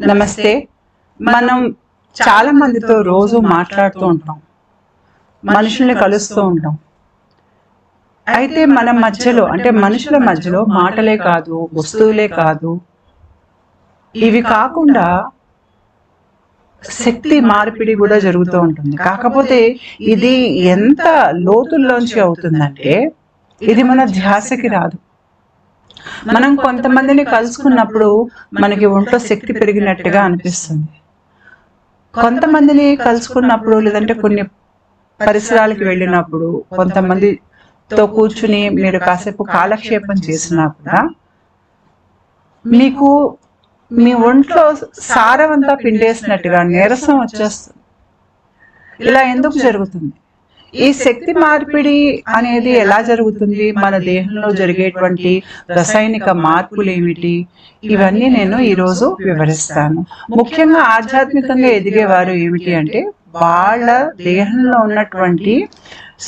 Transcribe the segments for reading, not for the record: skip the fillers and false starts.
నమస్తే. మనం చాలా మందితో రోజు మాట్లాడుతూ ఉంటాం, మనుషుల్ని కలుస్తూ ఉంటాం. అయితే మన మధ్యలో అంటే మనుషుల మధ్యలో మాటలే కాదు, వస్తువులే కాదు, ఇవి కాకుండా శక్తి మార్పిడి కూడా జరుగుతూ ఉంటుంది. కాకపోతే ఇది ఎంత లోతుల్లోంచి అవుతుందంటే ఇది మన ధ్యాసకి రాదు. మనం కొంతమందిని కలుసుకున్నప్పుడు మనకి ఒంట్లో శక్తి పెరిగినట్టుగా అనిపిస్తుంది. కొంతమందిని కలుసుకున్నప్పుడు లేదంటే కొన్ని పరిసరాలకు వెళ్ళినప్పుడు కొంతమందితో కూర్చుని మీరు కాసేపు కాలక్షేపం చేసినా కూడా మీకు మీ ఒంట్లో సారవంతా పిండేసినట్టుగా నీరసం వచ్చేస్తుంది. ఇలా ఎందుకు జరుగుతుంది? ఈ శక్తి మార్పిడి అనేది ఎలా జరుగుతుంది? మన దేహంలో జరిగేటువంటి రసాయనిక మార్పులు ఏమిటి? ఇవన్నీ నేను ఈరోజు వివరిస్తాను. ముఖ్యంగా ఆధ్యాత్మికంగా ఎదిగేవారు ఏమిటి అంటే వాళ్ళ దేహంలో ఉన్నటువంటి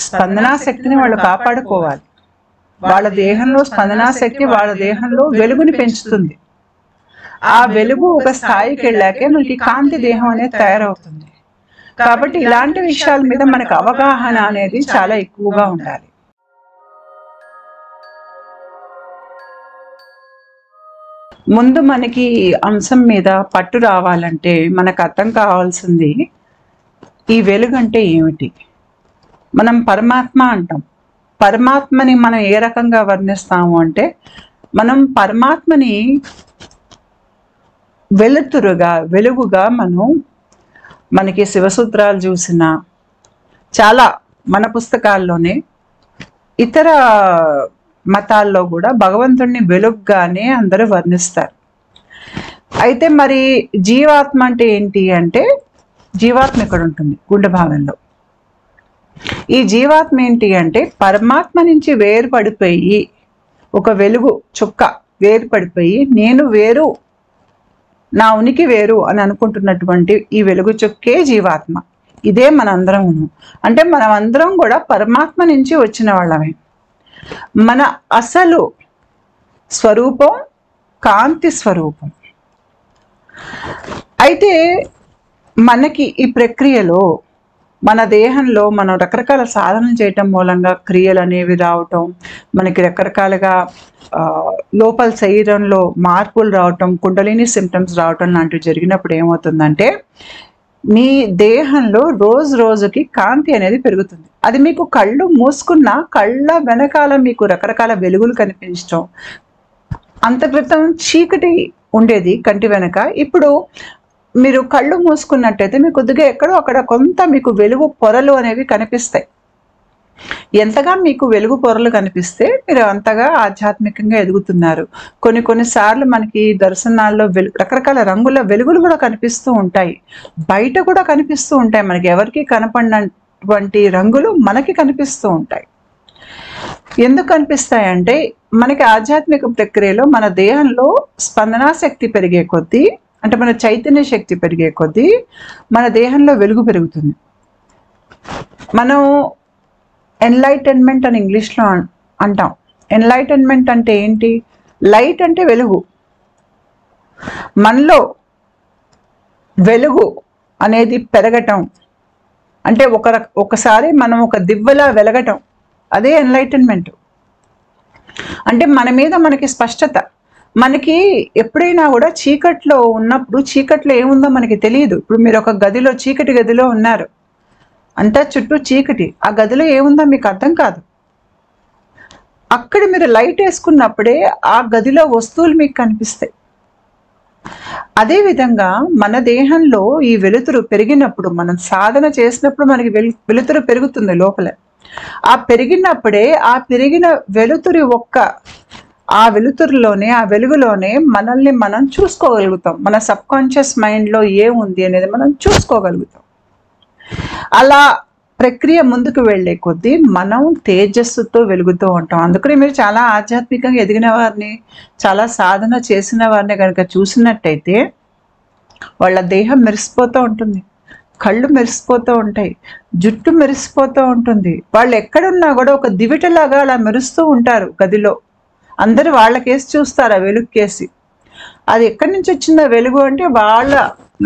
స్పందనా శక్తిని వాళ్ళు కాపాడుకోవాలి. వాళ్ళ దేహంలో స్పందనా శక్తి వాళ్ళ దేహంలో వెలుగుని పెంచుతుంది. ఆ వెలుగు ఒక స్థాయికి వెళ్ళాకే మనకి కాంతి దేహం అనేది తయారవుతుంది. కాబట్టి ఇలాంటి విషయాల మీద మనకు అవగాహన అనేది చాలా ఎక్కువగా ఉండాలి. ముందు మనకి అంశం మీద పట్టు రావాలంటే మనకు అర్థం కావాల్సింది ఈ వెలుగు అంటే ఏమిటి? మనం పరమాత్మ అంటాం. పరమాత్మని మనం ఏ రకంగా వర్ణిస్తాము అంటే మనం పరమాత్మని వెలుగుగా మనకి శివసూత్రాలు చూసిన చాలా మన పుస్తకాల్లోనే ఇతర మతాల్లో కూడా భగవంతుడిని వెలుగుగానే అందరూ వర్ణిస్తారు. అయితే మరి జీవాత్మ అంటే ఏంటి అంటే జీవాత్మ ఇక్కడ ఉంటుంది గుండె భాగంలో. ఈ జీవాత్మ ఏంటి అంటే పరమాత్మ నుంచి వేరుపడిపోయి ఒక వెలుగు చుక్క వేరుపడిపోయి నేను వేరు, నా ఉనికి వేరు అని అనుకుంటున్నటువంటి ఈ వెలుగు చుక్కే జీవాత్మ. ఇదే మనందరం. అంటే మనం అందరం కూడా పరమాత్మ నుంచి వచ్చిన వాళ్ళమే. మన అసలు స్వరూపం కాంతి స్వరూపం. అయితే మనకి ఈ ప్రక్రియలో మన దేహంలో మనం రకరకాల సాధనలు చేయటం మూలంగా క్రియలు అనేవి రావటం, మనకి రకరకాలుగా లోపల శరీరంలో మార్పులు రావటం, కుండలిని సిమ్టమ్స్ రావటం లాంటివి జరిగినప్పుడు ఏమవుతుందంటే మీ దేహంలో రోజు రోజుకి కాంతి అనేది పెరుగుతుంది. అది మీకు కళ్ళు మూసుకున్న కళ్ళ వెనకాల మీకు రకరకాల వెలుగులు కనిపించటం. అంత క్రితం చీకటి ఉండేది కంటి వెనక, ఇప్పుడు మీరు కళ్ళు మూసుకున్నట్టయితే మీకు కొద్దిగా ఎక్కడో అక్కడ కొంత మీకు వెలుగు పొరలు అనేవి కనిపిస్తాయి. ఎంతగా మీకు వెలుగు పొరలు కనిపిస్తే మీరు అంతగా ఆధ్యాత్మికంగా ఎదుగుతున్నారు. కొన్నిసార్లు మనకి దర్శనాల్లో రకరకాల రంగుల వెలుగులు కూడా కనిపిస్తూ ఉంటాయి, బయట కూడా కనిపిస్తూ ఉంటాయి. మనకి ఎవరికి కనపడినటువంటి రంగులు మనకి కనిపిస్తూ ఉంటాయి. ఎందుకు కనిపిస్తాయంటే మనకి ఆధ్యాత్మిక ప్రక్రియలో మన దేహంలో స్పందనా శక్తి పెరిగే కొద్దీ, అంటే మన చైతన్య శక్తి పెరిగే కొద్దీ మన దేహంలో వెలుగు పెరుగుతుంది. మనం ఎన్లైటన్మెంట్ అని ఇంగ్లీష్లో అంటాం. ఎన్లైటన్మెంట్ అంటే ఏంటి? లైట్ అంటే వెలుగు. మనలో వెలుగు అనేది పెరగటం అంటే ఒకసారి మనం ఒక దివ్వెలా వెలగటం, అదే ఎన్లైటన్మెంట్. అంటే మన మీద మనకి స్పష్టత. మనకి ఎప్పుడైనా కూడా చీకట్లో ఉన్నప్పుడు చీకట్లో ఏముందో మనకి తెలియదు. ఇప్పుడు మీరు ఒక గదిలో చీకటి గదిలో ఉన్నారు, అంతా చుట్టూ చీకటి, ఆ గదిలో ఏముందో మీకు అర్థం కాదు. అక్కడ మీరు లైట్ వేసుకున్నప్పుడే ఆ గదిలో వస్తువులు మీకు కనిపిస్తాయి. అదేవిధంగా మన దేహంలో ఈ వెలుతురు పెరిగినప్పుడు, మనం సాధన చేసినప్పుడు మనకి వెలుతురు పెరుగుతుంది లోపల. ఆ పెరిగినప్పుడే ఆ పెరిగిన వెలుతురు ఆ వెలుతురులోనే, ఆ వెలుగులోనే మనల్ని మనం చూసుకోగలుగుతాం. మన సబ్కాన్షియస్ మైండ్లో ఏముంది అనేది మనం చూసుకోగలుగుతాం. అలా ప్రక్రియ ముందుకు వెళ్ళే కొద్దీ మనం తేజస్సుతో వెలుగుతూ ఉంటాం. అందుకని మీరు చాలా ఆధ్యాత్మికంగా ఎదిగిన వారిని, చాలా సాధన చేసిన వారిని కనుక చూసినట్టయితే వాళ్ళ దేహం మెరిసిపోతూ ఉంటుంది, కళ్ళు మెరిసిపోతూ ఉంటాయి, జుట్టు మెరిసిపోతూ ఉంటుంది. వాళ్ళు ఎక్కడున్నా కూడా ఒక దివిటలాగా అలా మెరుస్తూ ఉంటారు గదిలో. అందరూ వాళ్ళకేసి చూస్తారు, ఆ వెలుగుకేసి. అది ఎక్కడి నుంచి వచ్చిందో వెలుగు అంటే వాళ్ళ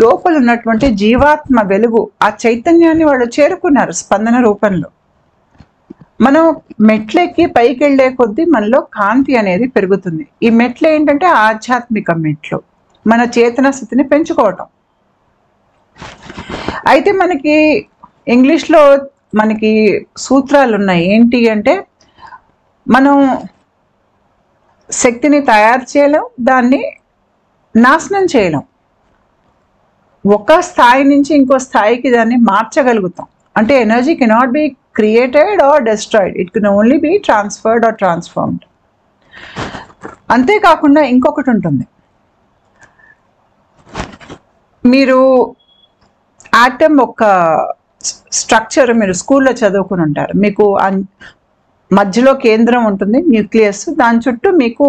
లోపల ఉన్నటువంటి జీవాత్మ వెలుగు, ఆ చైతన్యాన్ని వాళ్ళు చేరుకున్నారు స్పందన రూపంలో. మనం మెట్లెక్కి పైకి వెళ్ళే కొద్దీ మనలో కాంతి అనేది పెరుగుతుంది. ఈ మెట్లు ఏంటంటే ఆధ్యాత్మిక మెట్లు, మన చేతన స్థితిని పెంచుకోవటం. అయితే మనకి ఇంగ్లీష్లో మనకి సూత్రాలు ఉన్నాయి. ఏంటి అంటే మనం శక్తిని తయారు చేయలేం, దాన్ని నాశనం చేయలేం. ఒక స్థాయి నుంచి ఇంకో స్థాయికి దాన్ని మార్చగలుగుతాం. అంటే energy cannot be created or destroyed, it can only be transferred or transformed. అంతేకాకుండా ఇంకొకటి ఉంటుంది, మీరు ఆటమ్ ఒక స్ట్రక్చర్ మీరు స్కూల్లో చదువుకుని ఉంటారు. మీకు మధ్యలో కేంద్రం ఉంటుంది, న్యూక్లియస్, దాని చుట్టూ మీకు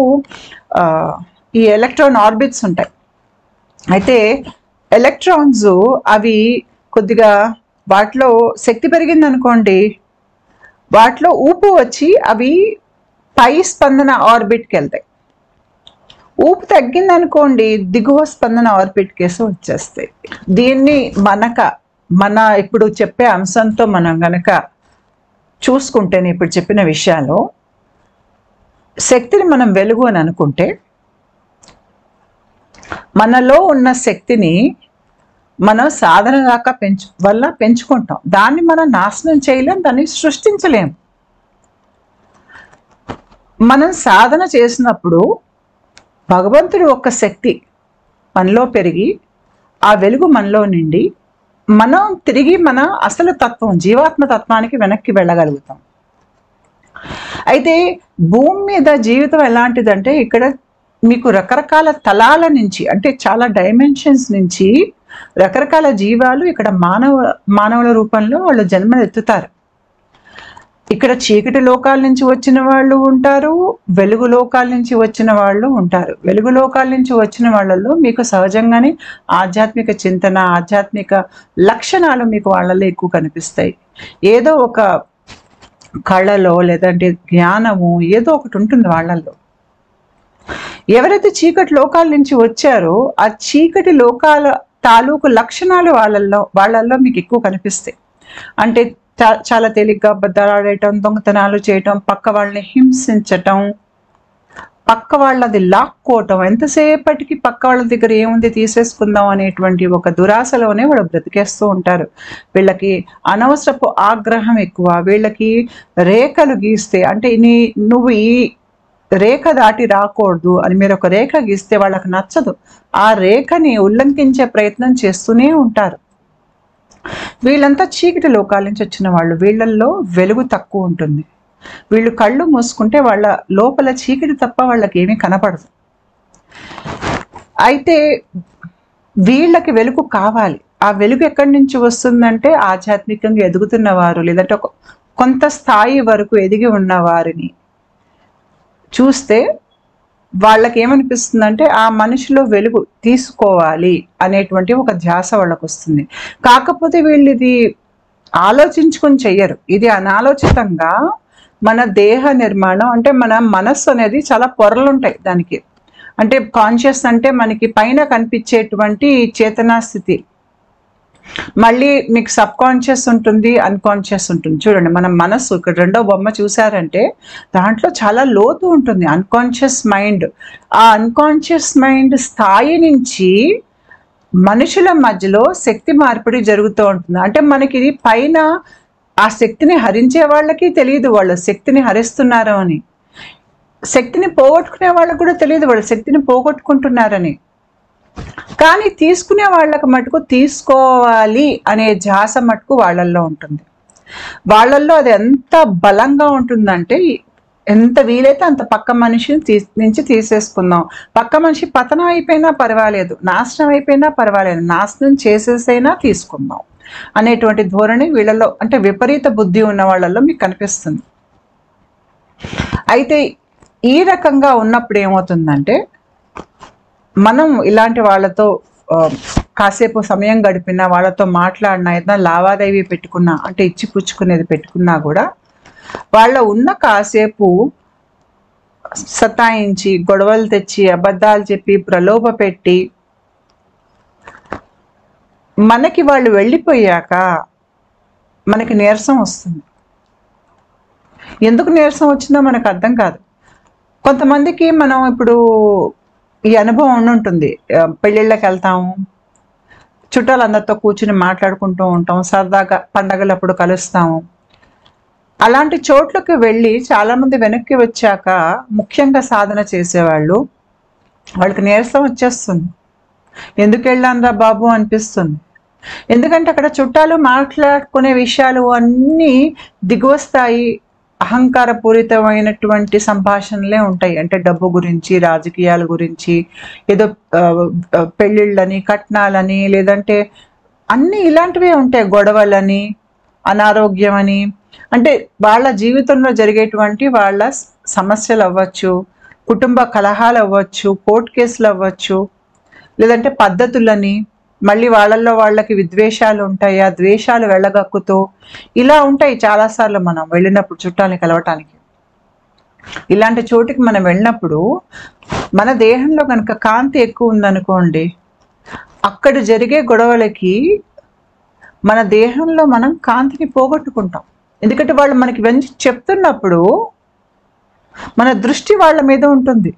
ఈ ఎలక్ట్రాన్ ఆర్బిట్స్ ఉంటాయి. అయితే ఎలక్ట్రాన్స్ అవి కొద్దిగా వాటిలో శక్తి పెరిగింది అనుకోండి, వాటిలో ఊపు వచ్చి అవి పై స్పందన ఆర్బిట్కి వెళ్తాయి. ఊపు తగ్గింది అనుకోండి, దిగువ స్పందన ఆర్బిట్ కేసు వచ్చేస్తాయి. దీన్ని మన ఇప్పుడు చెప్పే అంశంతో మనం గనక చూసుకుంటేనే, ఇప్పుడు చెప్పిన విషయాలు, శక్తిని మనం వెలుగు అని అనుకుంటే మనలో ఉన్న శక్తిని మనం సాధన దాకా పెంచుకుంటాం. దాన్ని మనం నాశనం చేయలేం, దాన్ని సృష్టించలేం. మనం సాధన చేసినప్పుడు భగవంతుడి ఒక్క శక్తి మనలో పెరిగి ఆ వెలుగు మనలో నిండి మనం తిరిగి మన అసలు తత్వం జీవాత్మ తత్వానికి వెనక్కి వెళ్ళగలుగుతాం. అయితే భూమి మీద జీవితం ఎలాంటిదంటే, ఇక్కడ మీకు రకరకాల తలాల నుంచి, అంటే చాలా డైమెన్షన్స్ నుంచి రకరకాల జీవాలు ఇక్కడ మానవుల రూపంలో వాళ్ళు జన్మనెత్తుతారు. ఇక్కడ చీకటి లోకాల నుంచి వచ్చిన వాళ్ళు ఉంటారు, వెలుగు లోకాల నుంచి వచ్చిన వాళ్ళు ఉంటారు. వెలుగు లోకాల నుంచి వచ్చిన వాళ్ళల్లో మీకు సహజంగానే ఆధ్యాత్మిక చింతన, ఆధ్యాత్మిక లక్షణాలు మీకు వాళ్ళలో ఎక్కువ కనిపిస్తాయి. ఏదో ఒక కళలో లేదంటే జ్ఞానము ఏదో ఒకటి ఉంటుంది వాళ్ళల్లో. ఎవరైతే చీకటి లోకాల నుంచి వచ్చారో ఆ చీకటి లోకాల తాలూకు లక్షణాలు వాళ్ళల్లో మీకు ఎక్కువ కనిపిస్తాయి. అంటే చాలా తేలిగ్గా అబద్ధాలు ఆడేయటం, దొంగతనాలు చేయటం, పక్క వాళ్ళని హింసించటం, పక్క వాళ్ళది లాక్కోవటం, ఎంతసేపటికి పక్క వాళ్ళ దగ్గర ఏముంది తీసేసుకుందాం అనేటువంటి ఒక దురాశలోనే వాళ్ళు బ్రతికేస్తూ ఉంటారు. వీళ్ళకి అనవసరపు ఆగ్రహం ఎక్కువ. వీళ్ళకి రేఖలు గీస్తే, అంటే నువ్వు ఈ రేఖ దాటి రాకూడదు అని మీరు ఒక రేఖ గీస్తే వాళ్ళకి నచ్చదు. ఆ రేఖని ఉల్లంఘించే ప్రయత్నం చేస్తూనే ఉంటారు. వీళ్ళంతా చీకటి లోకాల నుంచి వచ్చిన వాళ్ళు. వీళ్ళల్లో వెలుగు తక్కువ ఉంటుంది. వీళ్ళు కళ్ళు మూసుకుంటే వాళ్ళ లోపల చీకటి తప్ప వాళ్ళకి ఏమీ కనపడదు. అయితే వీళ్ళకి వెలుగు కావాలి. ఆ వెలుగు ఎక్కడి నుంచి వస్తుందంటే ఆధ్యాత్మికంగా ఎదుగుతున్న వారు, లేదంటే కొంత స్థాయి వరకు ఎదిగి ఉన్న వారిని చూస్తే వాళ్ళకి ఏమనిపిస్తుందంటే ఆ మనిషిలో వెలుగు తీసుకోవాలి అనేటువంటి ఒక ధ్యాస వాళ్ళకు వస్తుంది. కాకపోతే వీళ్ళు ఇది ఆలోచించుకొని చెయ్యరు. ఇది అనాలోచితంగా మన దేహ నిర్మాణం, అంటే మన మనస్సు అనేది చాలా పొరలు ఉంటాయి దానికి. అంటే కాన్షియస్ అంటే మనకి పైన కనిపించేటువంటి చేతనా స్థితి, మళ్ళీ మీకు సబ్ కాన్షియస్ ఉంటుంది, అన్కాన్షియస్ ఉంటుంది. చూడండి, మన మనస్సు ఇక్కడ రెండో బొమ్మ చూసారంటే దాంట్లో చాలా లోతు ఉంటుంది అన్కాన్షియస్ మైండ్. ఆ అన్కాన్షియస్ మైండ్ స్థాయి నుంచి మనుషుల మధ్యలో శక్తి మార్పిడి జరుగుతూ ఉంటుంది. అంటే మనకి ఇది పైన ఆ శక్తిని హరించే వాళ్ళకి తెలియదు వాళ్ళు శక్తిని హరిస్తున్నారు అని, శక్తిని పోగొట్టుకునే వాళ్ళకు కూడా తెలియదు వాళ్ళు శక్తిని పోగొట్టుకుంటున్నారని. కానీ తీసుకునే వాళ్ళకి మటుకు తీసుకోవాలి అనే ధ్యాస మటుకు వాళ్ళల్లో ఉంటుంది. వాళ్ళల్లో అది ఎంత బలంగా ఉంటుందంటే, ఎంత వీలైతే అంత పక్క మనిషిని నుంచి తీసేసుకుందాం. పక్క మనిషి పతనం అయిపోయినా పర్వాలేదు, నాశనం అయిపోయినా పర్వాలేదు, నాశనం చేసేసైనా తీసుకుందాం అనేటువంటి ధోరణి వీళ్ళలో, అంటే విపరీత బుద్ధి ఉన్న వాళ్ళల్లో మీకు కనిపిస్తుంది. అయితే ఈ రకంగా ఉన్నప్పుడు ఏమవుతుందంటే, మనం ఇలాంటి వాళ్ళతో కాసేపు సమయం గడిపినా, వాళ్ళతో మాట్లాడినా, ఏదైనా లావాదేవీ పెట్టుకున్నా, అంటే ఇచ్చి పుచ్చుకునేది పెట్టుకున్నా కూడా వాళ్ళ ఉన్న కాసేపు సతాయించి, గొడవలు తెచ్చి, అబద్ధాలు చెప్పి, ప్రలోభ పెట్టి, మనకి వాళ్ళు వెళ్ళిపోయాక మనకి నీరసం వస్తుంది. ఎందుకు నీరసం వచ్చిందో మనకు అర్థం కాదు. కొంతమందికి మనం ఇప్పుడు ఈ అనుభవం ఉంటుంది. పెళ్ళిళ్ళకి వెళ్తాము, చుట్టాలందరితో కూర్చుని మాట్లాడుకుంటూ ఉంటాం, సరదాగా పండగలప్పుడు కలుస్తాము. అలాంటి చోట్లకి వెళ్ళి చాలామంది వెనక్కి వచ్చాక, ముఖ్యంగా సాధన చేసేవాళ్ళు, వాళ్ళకి నీరసం వచ్చేస్తుంది. ఎందుకు వెళ్ళానురా బాబు అనిపిస్తుంది. ఎందుకంటే అక్కడ చుట్టాలు మాట్లాడుకునే విషయాలు అన్నీ దిగువ స్థాయి అహంకారపూరితమైనటువంటి సంభాషణలే ఉంటాయి. అంటే డబ్బు గురించి, రాజకీయాల గురించి, ఏదో పెళ్ళిళ్ళని, కట్నాలని, లేదంటే అన్నీ ఇలాంటివే ఉంటాయి. గొడవలని, అనారోగ్యం అని, అంటే వాళ్ళ జీవితంలో జరిగేటువంటి వాళ్ళ సమస్యలు అవ్వచ్చు, కుటుంబ కలహాలు అవ్వచ్చు, కోర్టు కేసులు అవ్వచ్చు, లేదంటే పద్ధతులని, మళ్ళీ వాళ్ళల్లో వాళ్ళకి విద్వేషాలు ఉంటాయి, ఆ ద్వేషాలు వెళ్ళగక్కుతూ ఇలా ఉంటాయి. చాలాసార్లు మనం వెళ్ళినప్పుడు చుట్టాలని కలవటానికి, ఇలాంటి చోటికి మనం వెళ్ళినప్పుడు మన దేహంలో కనుక కాంతి ఎక్కువ ఉందనుకోండి, అక్కడ జరిగే గొడవలకి మన దేహంలో మనం కాంతిని పోగొట్టుకుంటాం. ఎందుకంటే వాళ్ళు మనకి వెంచి చెప్తున్నప్పుడు మన దృష్టి వాళ్ళ మీద ఉంటుంది.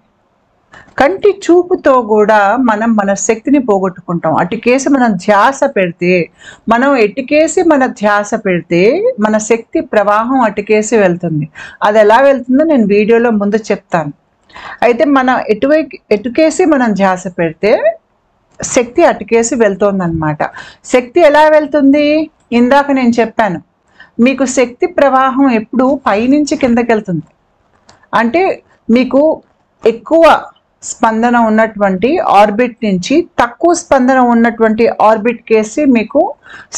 కంటి చూపుతో కూడా మనం మన శక్తిని పోగొట్టుకుంటాం. అటుకేసి మనం ధ్యాస పెడితే, మనం ఎటుకేసి మన ధ్యాస పెడితే మన శక్తి ప్రవాహం అటుకేసి వెళ్తుంది. అది ఎలా వెళ్తుందో నేను వీడియోలో ముందు చెప్తాను. అయితే మనం ఎటుకేసి మనం ధ్యాస పెడితే శక్తి అటుకేసి వెళ్తుందన్నమాట. శక్తి ఎలా వెళ్తుంది? ఇందాక నేను చెప్పాను, మీకు శక్తి ప్రవాహం ఎప్పుడు పైనుంచి కిందకి వెళ్తుంది. అంటే మీకు ఎక్కువ స్పందన ఉన్నటువంటి ఆర్బిట్ నుంచి తక్కువ స్పందన ఉన్నటువంటి ఆర్బిట్ కేసి మీకు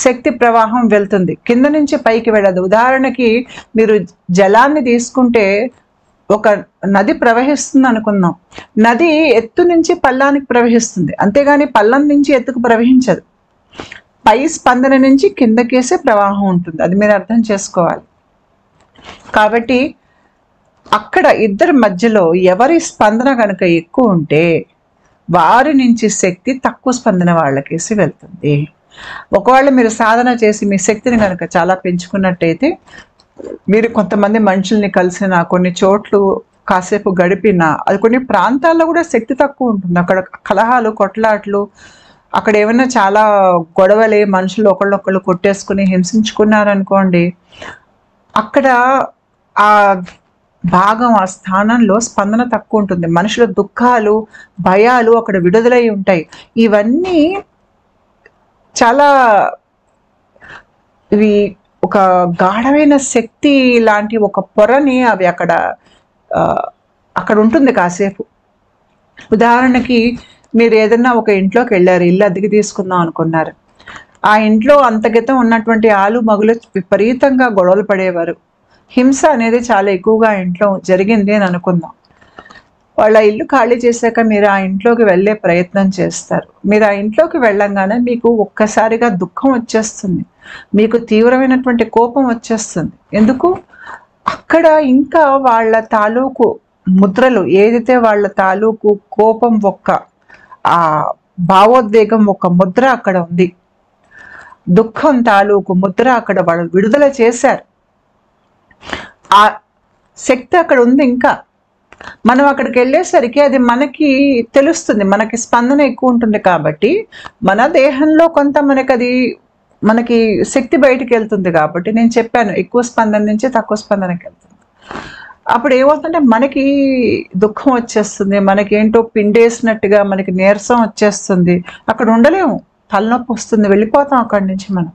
శక్తి ప్రవాహం వెళ్తుంది, కింద నుంచి పైకి వెళ్ళదు. ఉదాహరణకి మీరు జలాన్ని తీసుకుంటే, ఒక నది ప్రవహిస్తుంది అనుకుందాం. నది ఎత్తు నుంచి పల్లానికి ప్రవహిస్తుంది, అంతేగాని పల్లం నుంచి ఎత్తుకు ప్రవహించదు. పై స్పందన నుంచి కిందకేసే ప్రవాహం ఉంటుంది. అది మీరు అర్థం చేసుకోవాలి. కాబట్టి అక్కడ ఇద్దరి మధ్యలో ఎవరి స్పందన కనుక ఎక్కువ ఉంటే వారి నుంచి శక్తి తక్కువ స్పందన వాళ్ళకేసి వెళ్తుంది. ఒకవేళ మీరు సాధన చేసి మీ శక్తిని కనుక చాలా పెంచుకున్నట్టయితే, మీరు కొంతమంది మనుషుల్ని కలిసిన, కొన్ని చోట్లు కాసేపు గడిపినా, అది కొన్ని ప్రాంతాల్లో కూడా శక్తి తక్కువ ఉంటుంది. అక్కడ కలహాలు, కొట్లాట్లు, అక్కడ ఏమైనా చాలా గొడవలే, మనుషులు ఒకళ్ళొకళ్ళు కొట్టేసుకుని హింసించుకున్నారనుకోండి, అక్కడ ఆ భాగం, ఆ స్థానంలో స్పందన తక్కువ ఉంటుంది. మనుషుల దుఃఖాలు, భయాలు అక్కడ విడుదలై ఉంటాయి. ఇవన్నీ చాలా, ఇవి ఒక గాఢమైన శక్తి లాంటి ఒక పొరని అవి అక్కడ ఉంటుంది కాసేపు. ఉదాహరణకి మీరు ఏదన్నా ఒక ఇంట్లోకి వెళ్ళారు, ఇల్లు అద్దెకి తీసుకుందాం అనుకున్నారు. ఆ ఇంట్లో అంతగతం ఉన్నటువంటి ఆలు మగులు విపరీతంగా గొడవలు పడేవారు. హింస అనేది చాలా ఎక్కువగా ఇంట్లో జరిగింది అని అనుకుందాం. వాళ్ళ ఇల్లు ఖాళీ చేశాక మీరు ఆ ఇంట్లోకి వెళ్ళే ప్రయత్నం చేస్తారు. మీరు ఆ ఇంట్లోకి వెళ్ళంగానే మీకు ఒక్కసారిగా దుఃఖం వచ్చేస్తుంది, మీకు తీవ్రమైనటువంటి కోపం వచ్చేస్తుంది. ఎందుకు? అక్కడ ఇంకా వాళ్ళ తాలూకు ముద్రలు, ఏదైతే వాళ్ళ తాలూకు కోపం ఆ భావోద్వేగం ఒక ముద్ర అక్కడ ఉంది, దుఃఖం తాలూకు ముద్ర అక్కడ వాళ్ళు విడుదల చేశారు. ఆ శక్తి అక్కడ ఉంది. ఇంకా మనం అక్కడికి వెళ్ళేసరికి అది మనకి తెలుస్తుంది, మనకి స్పందన ఎక్కువ ఉంటుంది. కాబట్టి మన దేహంలో కొంత మనకి శక్తి బయటికి వెళ్తుంది. కాబట్టి నేను చెప్పాను, ఎక్కువ స్పందన నుంచి తక్కువ స్పందనకి వెళ్తుంది. అప్పుడు ఏమవుతుందంటే మనకి దుఃఖం వచ్చేస్తుంది, మనకేంటో పిండేసినట్టుగా మనకి నీరసం వచ్చేస్తుంది, అక్కడ ఉండలేము, తలనొప్పి వస్తుంది, వెళ్ళిపోతాం అక్కడి నుంచి మనం.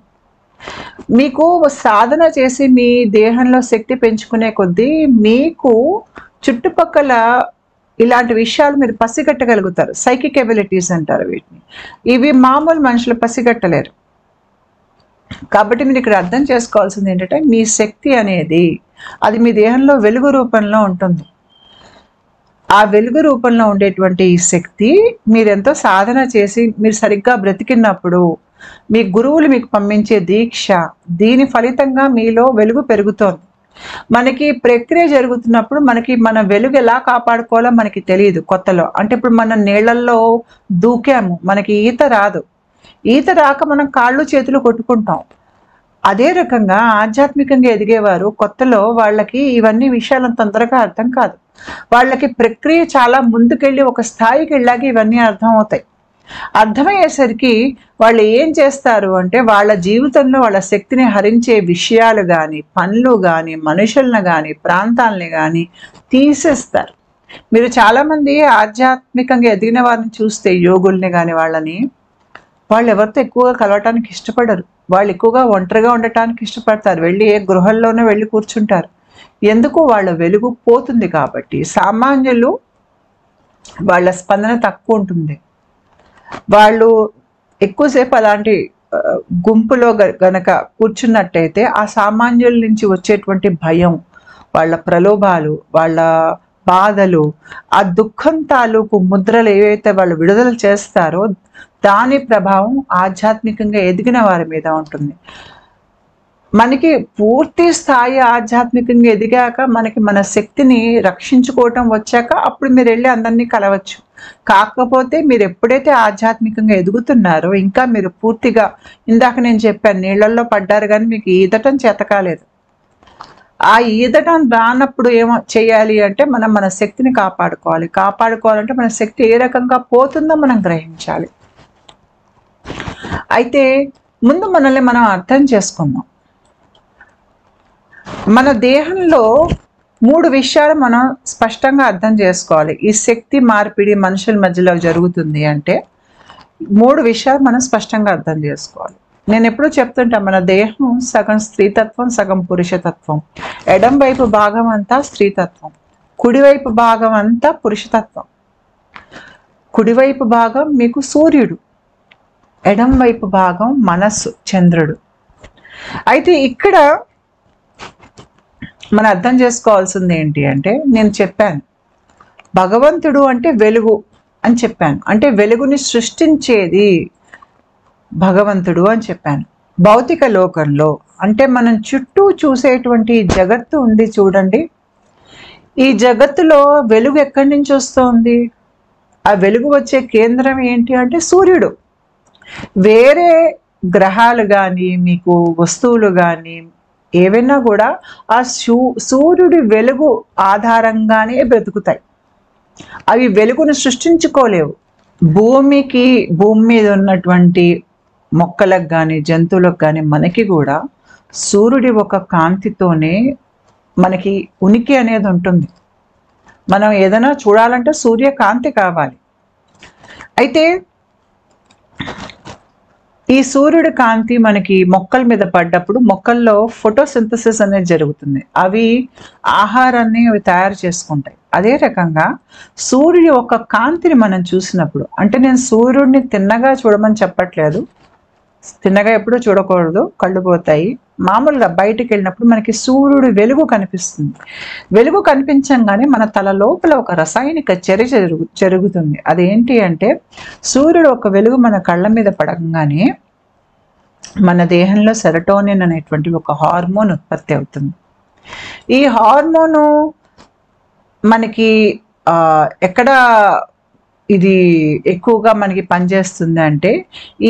మీకు సాధన చేసి మీ దేహంలో శక్తి పెంచుకునే కొద్దీ మీకు చుట్టుపక్కల ఇలాంటి విషయాలు మీరు పసిగట్టగలుగుతారు. సైకిక్ ఎబిలిటీస్ అంటారు వీటిని. ఇవి మామూలు మనుషులు పసిగట్టలేరు. కాబట్టి మీరు ఇక్కడ అర్థం చేసుకోవాల్సింది ఏంటంటే, మీ శక్తి అనేది అది మీ దేహంలో వెలుగు రూపంలో ఉంటుంది. ఆ వెలుగు రూపంలో ఉండేటువంటి ఈ శక్తి మీరెంతో సాధన చేసి మీరు సరిగ్గా బ్రతికినప్పుడు, మీ గురువులు మీకు పంపించే దీక్ష, దీని ఫలితంగా మీలో వెలుగు పెరుగుతోంది. మనకి ప్రక్రియ జరుగుతున్నప్పుడు మనకి మన వెలుగు ఎలా కాపాడుకోవాలో మనకి తెలియదు కొత్తలో. అంటే ఇప్పుడు మనం నీళ్ళల్లో దూకాము, మనకి ఈత రాదు. ఈత రాక మనం కాళ్ళు చేతులు కొట్టుకుంటాం. అదే రకంగా ఆధ్యాత్మికంగా ఎదిగేవారు కొత్తలో వాళ్ళకి ఇవన్నీ విషయాలు తొందరగా అర్థం కాదు. వాళ్ళకి ప్రక్రియ చాలా ముందుకెళ్ళి ఒక స్థాయికి వెళ్ళాక ఇవన్నీ అర్థం అవుతాయి. అర్థమయ్యేసరికి వాళ్ళు ఏం చేస్తారు అంటే వాళ్ళ జీవితంలో వాళ్ళ శక్తిని హరించే విషయాలు కానీ, పనులు కానీ, మనుషులను కానీ, ప్రాంతాలని కానీ తీసేస్తారు. మీరు చాలామంది ఆధ్యాత్మికంగా ఎదిగిన వారిని చూస్తే యోగుల్ని కానీ వాళ్ళు ఎవరితో ఎక్కువగా కలవటానికి ఇష్టపడరు. వాళ్ళు ఎక్కువగా ఒంటరిగా ఉండటానికి ఇష్టపడతారు. వెళ్ళి ఏ గృహంలోనే వెళ్ళి కూర్చుంటారు. ఎందుకు? వాళ్ళ వెలుగు పోతుంది కాబట్టి. సామాన్యులు వాళ్ళ స్పందన తక్కువ ఉంటుంది. వాళ్ళు ఎక్కువసేపు అలాంటి గుంపులో గనక కూర్చున్నట్టయితే ఆ సామాన్యుల నుంచి వచ్చేటువంటి భయం, వాళ్ళ ప్రలోభాలు, వాళ్ళ బాధలు, ఆ దుఃఖం తాలూకు ముద్రలు ఏవైతే వాళ్ళు విడుదల చేస్తారో దాని ప్రభావం ఆధ్యాత్మికంగా ఎదిగిన వారి మీద ఉంటుంది. మనకి పూర్తి స్థాయి ఆధ్యాత్మికంగా ఎదిగాక మనకి మన శక్తిని రక్షించుకోవటం వచ్చాక అప్పుడు మీరు వెళ్ళి అందరినీ కలవచ్చు. కాకపోతే మీరు ఎప్పుడైతే ఆధ్యాత్మికంగా ఎదుగుతున్నారో ఇంకా మీరు పూర్తిగా, ఇందాక నేను చెప్పాను, నీళ్ళల్లో పడ్డారు కానీ మీకు ఈదటం చేత కాలేదు. ఆ ఈదటం రానప్పుడు ఏమో చేయాలి అంటే మనం మన శక్తిని కాపాడుకోవాలంటే మన శక్తి ఏ రకంగా పోతుందో మనం గ్రహించాలి. అయితే ముందు మనల్ని మనం అర్థం చేసుకుందాం. మన దేహంలో 3 విషయాలు మనం స్పష్టంగా అర్థం చేసుకోవాలి. ఈ శక్తి మార్పిడి మనుషుల మధ్యలో జరుగుతుంది అంటే 3 విషయాలు మనం స్పష్టంగా అర్థం చేసుకోవాలి. నేను ఎప్పుడూ చెప్తుంటా, మన దేహం సగం స్త్రీతత్వం, సగం పురుషతత్వం. ఎడం వైపు భాగం అంతా స్త్రీతత్వం, కుడివైపు భాగం అంతా పురుషతత్వం. కుడివైపు భాగం మీకు సూర్యుడు, ఎడం వైపు భాగం మనస్సు, చంద్రుడు. అయితే ఇక్కడ మనం అర్థం చేసుకోవాల్సింది ఏంటి అంటే, నేను చెప్పాను భగవంతుడు అంటే వెలుగు అని చెప్పాను. అంటే వెలుగుని సృష్టించేది భగవంతుడు అని చెప్పాను. భౌతిక లోకంలో అంటే మనం చుట్టూ చూసేటువంటి జగత్తు ఉంది చూడండి. ఈ జగత్తులో వెలుగు ఎక్కడి నుంచి వస్తుంది? ఆ వెలుగు వచ్చే కేంద్రం ఏంటి అంటే సూర్యుడు. వేరే గ్రహాలు కానీ, మీకు వస్తువులు కానీ ఏవైనా కూడా ఆ సూర్యుడి వెలుగు ఆధారంగానే బ్రతుకుతాయి. అవి వెలుగును సృష్టించుకోలేవు. భూమి మీద ఉన్నటువంటి మొక్కలకు కానీ, జంతువులకు కానీ, మనకి కూడా సూర్యుడి ఒక కాంతితోనే మనకి ఉనికి అనేది ఉంటుంది. మనం ఏదైనా చూడాలంటే సూర్యకాంతి కావాలి. అయితే ఈ సూర్యుడి కాంతి మనకి మొక్కల మీద పడ్డప్పుడు మొక్కల్లో ఫోటోసింథసిస్ అనేది జరుగుతుంది. అవి ఆహారాన్ని తయారు చేసుకుంటాయి. అదే రకంగా సూర్యుడి ఒక కాంతిని మనం చూసినప్పుడు, అంటే నేను సూర్యుడిని తిన్నగా చూడమని చెప్పట్లేదు, తిన్నగా ఎప్పుడూ చూడకూడదు, కళ్ళు పోతాయి. మామూలుగా బయటికి వెళ్ళినప్పుడు మనకి సూర్యుడి వెలుగు కనిపిస్తుంది. వెలుగు కనిపించంగానే మన తల లోపల ఒక రసాయనిక చర్య జరుగుతుంది. అదేంటి అంటే సూర్యుడు ఒక వెలుగు మన కళ్ళ మీద పడంగానే మన దేహంలో సెరటోనిన్ అనేటువంటి ఒక హార్మోన్ ఉత్పత్తి అవుతుంది. ఈ హార్మోను మనకి ఎక్కడ ఇది ఎక్కువగా మనకి పనిచేస్తుంది అంటే,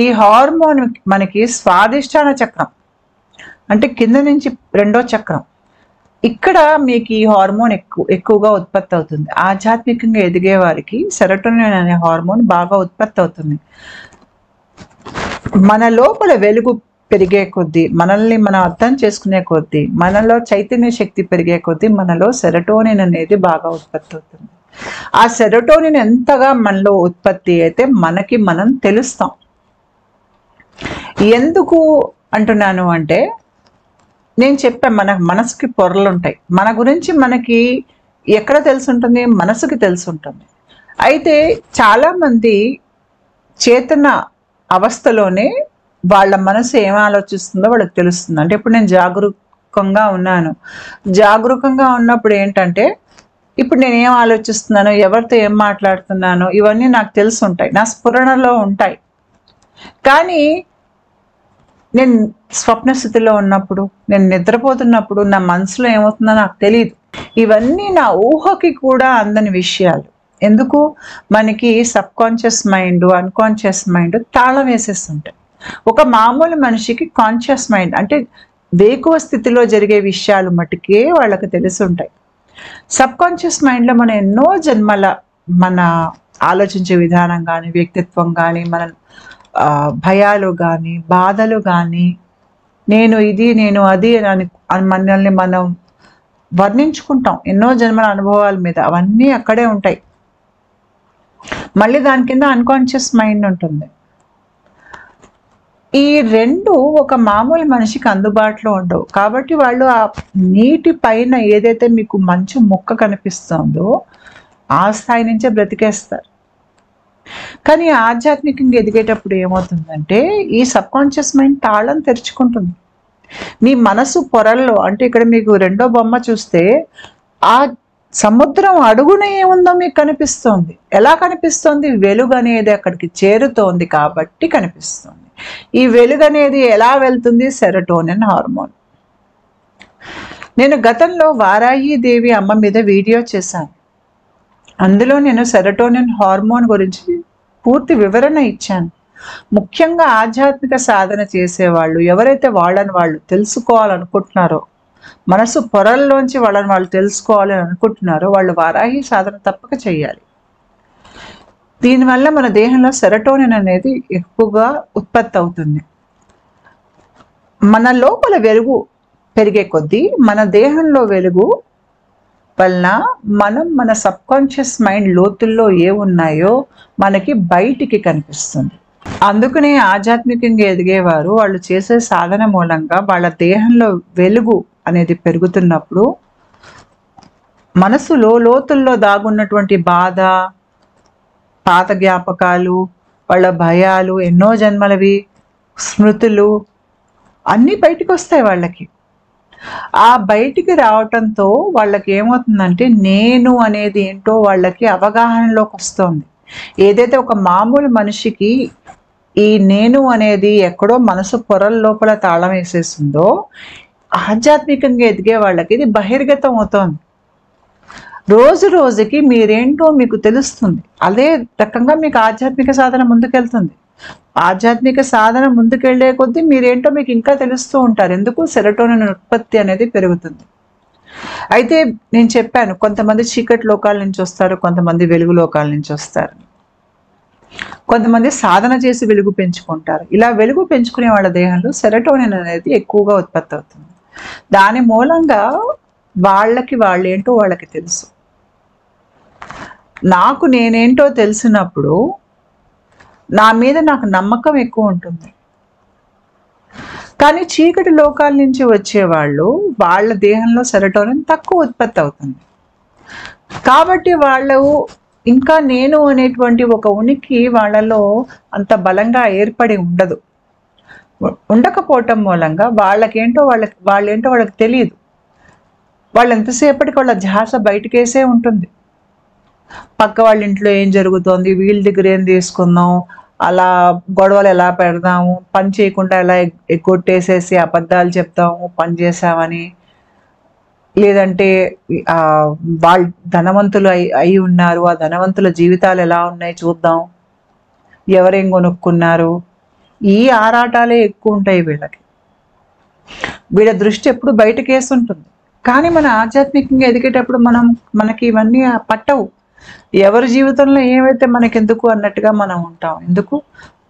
ఈ హార్మోన్ మనకి స్వాదిష్టాన చక్రం, అంటే కింద నుంచి 2వ చక్రం, ఇక్కడ మీకు ఈ హార్మోన్ ఎక్కువగా ఉత్పత్తి అవుతుంది. ఆధ్యాత్మికంగా ఎదిగే వారికి సెరటోనిన్ అనే హార్మోన్ బాగా ఉత్పత్తి అవుతుంది. మన లోపల వెలుగు పెరిగే కొద్దీ, మనల్ని మనం అర్థం చేసుకునే కొద్దీ, మనలో చైతన్య శక్తి పెరిగే కొద్దీ మనలో సెరటోనిన్ అనేది బాగా ఉత్పత్తి అవుతుంది. ఆ సెరటోనిన్ ఎంతగా మనలో ఉత్పత్తి అయితే మనకి మనం తెలుస్తాం. ఎందుకు అంటున్నాను అంటే, నేను చెప్పాను మన మనసుకి పొరలు ఉంటాయి. మన గురించి మనకి ఎక్కడ తెలుసుంటుంది? మనసుకి తెలుసుంటుంది. అయితే చాలామంది చేతన అవస్థలోనే వాళ్ళ మనసు ఏం ఆలోచిస్తుందో వాళ్ళకి తెలుస్తుంది. అంటే ఇప్పుడు నేను జాగరూకంగా ఉన్నాను. జాగరూకంగా ఉన్నప్పుడు ఏంటంటే, ఇప్పుడు నేను ఏం ఆలోచిస్తున్నాను, ఎవరితో ఏం మాట్లాడుతున్నాను, ఇవన్నీ నాకు తెలుసుంటాయి, నా స్ఫురణలో ఉంటాయి. కానీ నేను స్వప్న స్థితిలో ఉన్నప్పుడు, నేను నిద్రపోతున్నప్పుడు నా మనసులో ఏమవుతుందో నాకు తెలియదు. ఇవన్నీ నా ఊహకి కూడా అందని విషయాలు. ఎందుకు? మనకి sub conscious mind, unconscious mind తాళం వేసేస్తుంటాయి. ఒక మామూలు మనిషికి కాన్షియస్ మైండ్ అంటే వేకువ స్థితిలో జరిగే విషయాలు మటుకే వాళ్ళకి తెలిసి ఉంటాయి. సబ్ కాన్షియస్ మైండ్లో మన ఎన్నో జన్మల మన ఆలోచించే విధానం కానీ, వ్యక్తిత్వం కానీ, మన భయాలు కానీ, బాధలు కానీ, నేను ఇది నేను అది అని మనల్ని మనం వర్ణించుకుంటాం ఎన్నో జన్మల అనుభవాల మీద. అవన్నీ అక్కడే ఉంటాయి. మళ్ళీ దాని కింద అన్కాన్షియస్ మైండ్ ఉంటుంది. ఈ రెండు ఒక మామూలు మనిషికి అందుబాటులో ఉండవు. కాబట్టి వాళ్ళు ఆ నీటి పైన ఏదైతే మీకు మంచు ముక్క కనిపిస్తుందో ఆ స్థాయి నుంచే బ్రతికేస్తారు. కానీ ఆధ్యాత్మికంగా ఎదిగేటప్పుడు ఏమవుతుందంటే ఈ సబ్ కాన్షియస్ మైండ్ తాళం తెరుచుకుంటుంది. మీ మనసు పొరల్లో, అంటే ఇక్కడ మీకు రెండో బొమ్మ చూస్తే ఆ సముద్రం అడుగున ఏముందో మీకు కనిపిస్తోంది. ఎలా కనిపిస్తోంది? వెలుగు అనేది అక్కడికి చేరుతోంది కాబట్టి కనిపిస్తుంది. ఈ వెలుగు అనేది ఎలా వెళ్తుంది? Serotonin hormone. నేను గతంలో వారాహి దేవి అమ్మ మీద వీడియో చేశాను. అందులో నేను సెరటోనిన్ హార్మోన్ గురించి పూర్తి వివరణ ఇచ్చాను. ముఖ్యంగా ఆధ్యాత్మిక సాధన చేసేవాళ్ళు ఎవరైతే వాళ్ళని వాళ్ళు తెలుసుకోవాలనుకుంటున్నారో, మనసు పొరల్లోంచి వాళ్ళని వాళ్ళు తెలుసుకోవాలని అనుకుంటున్నారో వాళ్ళు వారాహి సాధన తప్పక చేయాలి. దీనివల్ల మన దేహంలో సెరటోనిన్ అనేది ఎక్కువగా ఉత్పత్తి అవుతుంది. మన లోపల వెలుగు పెరిగే కొద్దీ మన దేహంలో వెలుగు వలన మనం మన సబ్ కాన్షియస్ మైండ్ లోతుల్లో ఏమున్నాయో మనకి బయటికి కనిపిస్తుంది. అందుకనే ఆధ్యాత్మికంగా ఎదిగేవారు వాళ్ళు చేసే సాధన మూలంగా వాళ్ళ దేహంలో వెలుగు అనేది పెరుగుతున్నప్పుడు మనసులో లోతుల్లో దాగున్నటువంటి బాధ, పాత జ్ఞాపకాలు, వాళ్ళ భయాలు, ఎన్నో జన్మలవి, స్మృతులు అన్నీ బయటికి వస్తాయి వాళ్ళకి. ఆ బయటికి రావటంతో వాళ్ళకి ఏమవుతుందంటే నేను అనేది ఏంటో వాళ్ళకి అవగాహనలోకి వస్తుంది. ఏదైతే ఒక మామూలు మనిషికి ఈ నేను అనేది ఎక్కడో మనసు పొరల లోపల తాళం వేసేస్తుందో ఆధ్యాత్మికంగా ఎదిగే వాళ్ళకి ఇది బహిర్గతం అవుతోంది. రోజు రోజుకి మీరేంటో మీకు తెలుస్తుంది. అదే రకంగా మీకు ఆధ్యాత్మిక సాధన ముందుకెళ్తుంది. ఆధ్యాత్మిక సాధన ముందుకెళ్లే కొద్దీ మీరేంటో మీకు ఇంకా తెలుస్తూ ఉంటారు. ఎందుకు? సెరటోనిన్ ఉత్పత్తి అనేది పెరుగుతుంది. అయితే నేను చెప్పాను, కొంతమంది చీకటి లోకాల నుంచి వస్తారు, కొంతమంది వెలుగు లోకాల నుంచి వస్తారు, కొంతమంది సాధన చేసి వెలుగు పెంచుకుంటారు. ఇలా వెలుగు పెంచుకునే వాళ్ళ దేహంలో సెరటోనిన్ అనేది ఎక్కువగా ఉత్పత్తి అవుతుంది. దాని మూలంగా వాళ్ళకి వాళ్ళేంటో వాళ్ళకి తెలుసు. నాకు నేనేంటో తెలిసినప్పుడు నా మీద నాకు నమ్మకం ఎక్కువ ఉంటుంది. కానీ చీకటి లోకాల నుంచి వచ్చేవాళ్ళు వాళ్ళ దేహంలో సెరటోనిన్ తక్కువ ఉత్పత్తి అవుతుంది. కాబట్టి వాళ్ళు ఇంకా నేను అనేటువంటి ఒక ఉనికి వాళ్ళలో అంత బలంగా ఏర్పడి ఉండదు. ఉండకపోవటం మూలంగా వాళ్ళేంటో వాళ్ళకి తెలియదు. వాళ్ళు ఎంతసేపటికి వాళ్ళ ధ్యాస బయటకేసే ఉంటుంది. పక్క వాళ్ళ ఇంట్లో ఏం జరుగుతోంది, వీళ్ళ దగ్గర ఏం తీసుకుందాం, అలా గొడవలు ఎలా పెడదాము, పని చేయకుండా ఎలా ఎగ్గొట్టేసేసి అబద్ధాలు చెప్తాము పని చేసామని, లేదంటే వాళ్ళు ధనవంతులు అయి ఉన్నారు, ఆ ధనవంతుల జీవితాలు ఎలా ఉన్నాయి చూద్దాం, ఎవరేం కొనుక్కున్నారు, ఈ ఆరాటాలే ఎక్కువ ఉంటాయి వీళ్ళకి. వీళ్ళ దృష్టి ఎప్పుడు బయటకేస్తుంటుంది. కానీ మన ఆధ్యాత్మికంగా ఎదిగేటప్పుడు మనకి ఇవన్నీ పట్టవు. ఎవరి జీవితంలో ఏమైతే మనకెందుకు అన్నట్టుగా మనం ఉంటాం. ఎందుకు?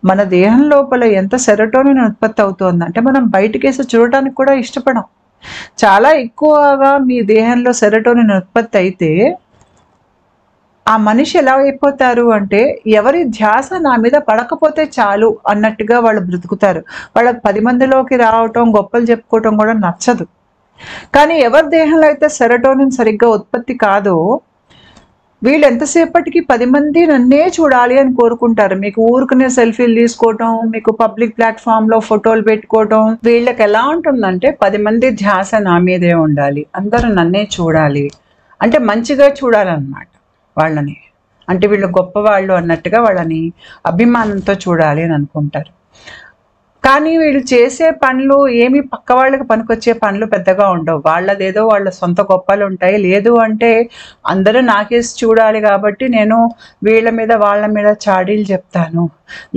మన దేహం లోపల ఎంత సెరటోనిన్ ఉత్పత్తి అవుతుందంటే మనం బయటకేసి చూడటానికి కూడా ఇష్టపడం. చాలా ఎక్కువగా మీ దేహంలో సెరటోనిన్ ఉత్పత్తి అయితే ఆ మనిషి ఎలా అయిపోతారు అంటే ఎవరి ధ్యాస నా మీద పడకపోతే చాలు అన్నట్టుగా వాళ్ళు బ్రతుకుతారు. వాళ్ళకి 10 మందిలోకి రావటం, గొప్పలు చెప్పుకోవటం కూడా నచ్చదు. కానీ ఎవరి దేహంలో అయితే సెరటోనిన్ సరిగ్గా ఉత్పత్తి కాదో వీళ్ళు ఎంతసేపటికి 10 మంది నన్నే చూడాలి అని కోరుకుంటారు. మీకు ఊరుకునే సెల్ఫీలు తీసుకోవటం, మీకు పబ్లిక్ ప్లాట్ఫామ్లో ఫోటోలు పెట్టుకోవటం, వీళ్ళకి ఎలా ఉంటుందంటే 10 మంది ధ్యాస నా మీదే ఉండాలి, అందరూ నన్నే చూడాలి, అంటే మంచిగా చూడాలన్నమాట వాళ్ళని. అంటే వీళ్ళు గొప్పవాళ్ళు అన్నట్టుగా వాళ్ళని అభిమానంతో చూడాలి అని అనుకుంటారు. కానీ వీళ్ళు చేసే పనులు ఏమి పక్క వాళ్ళకి పనికొచ్చే పనులు పెద్దగా ఉండవు. వాళ్ళదేదో వాళ్ళ సొంత గొప్పలు ఉంటాయి. లేదు అంటే అందరూ నాకేసి చూడాలి కాబట్టి నేను వీళ్ళ మీద వాళ్ళ మీద చాడీలు చెప్తాను,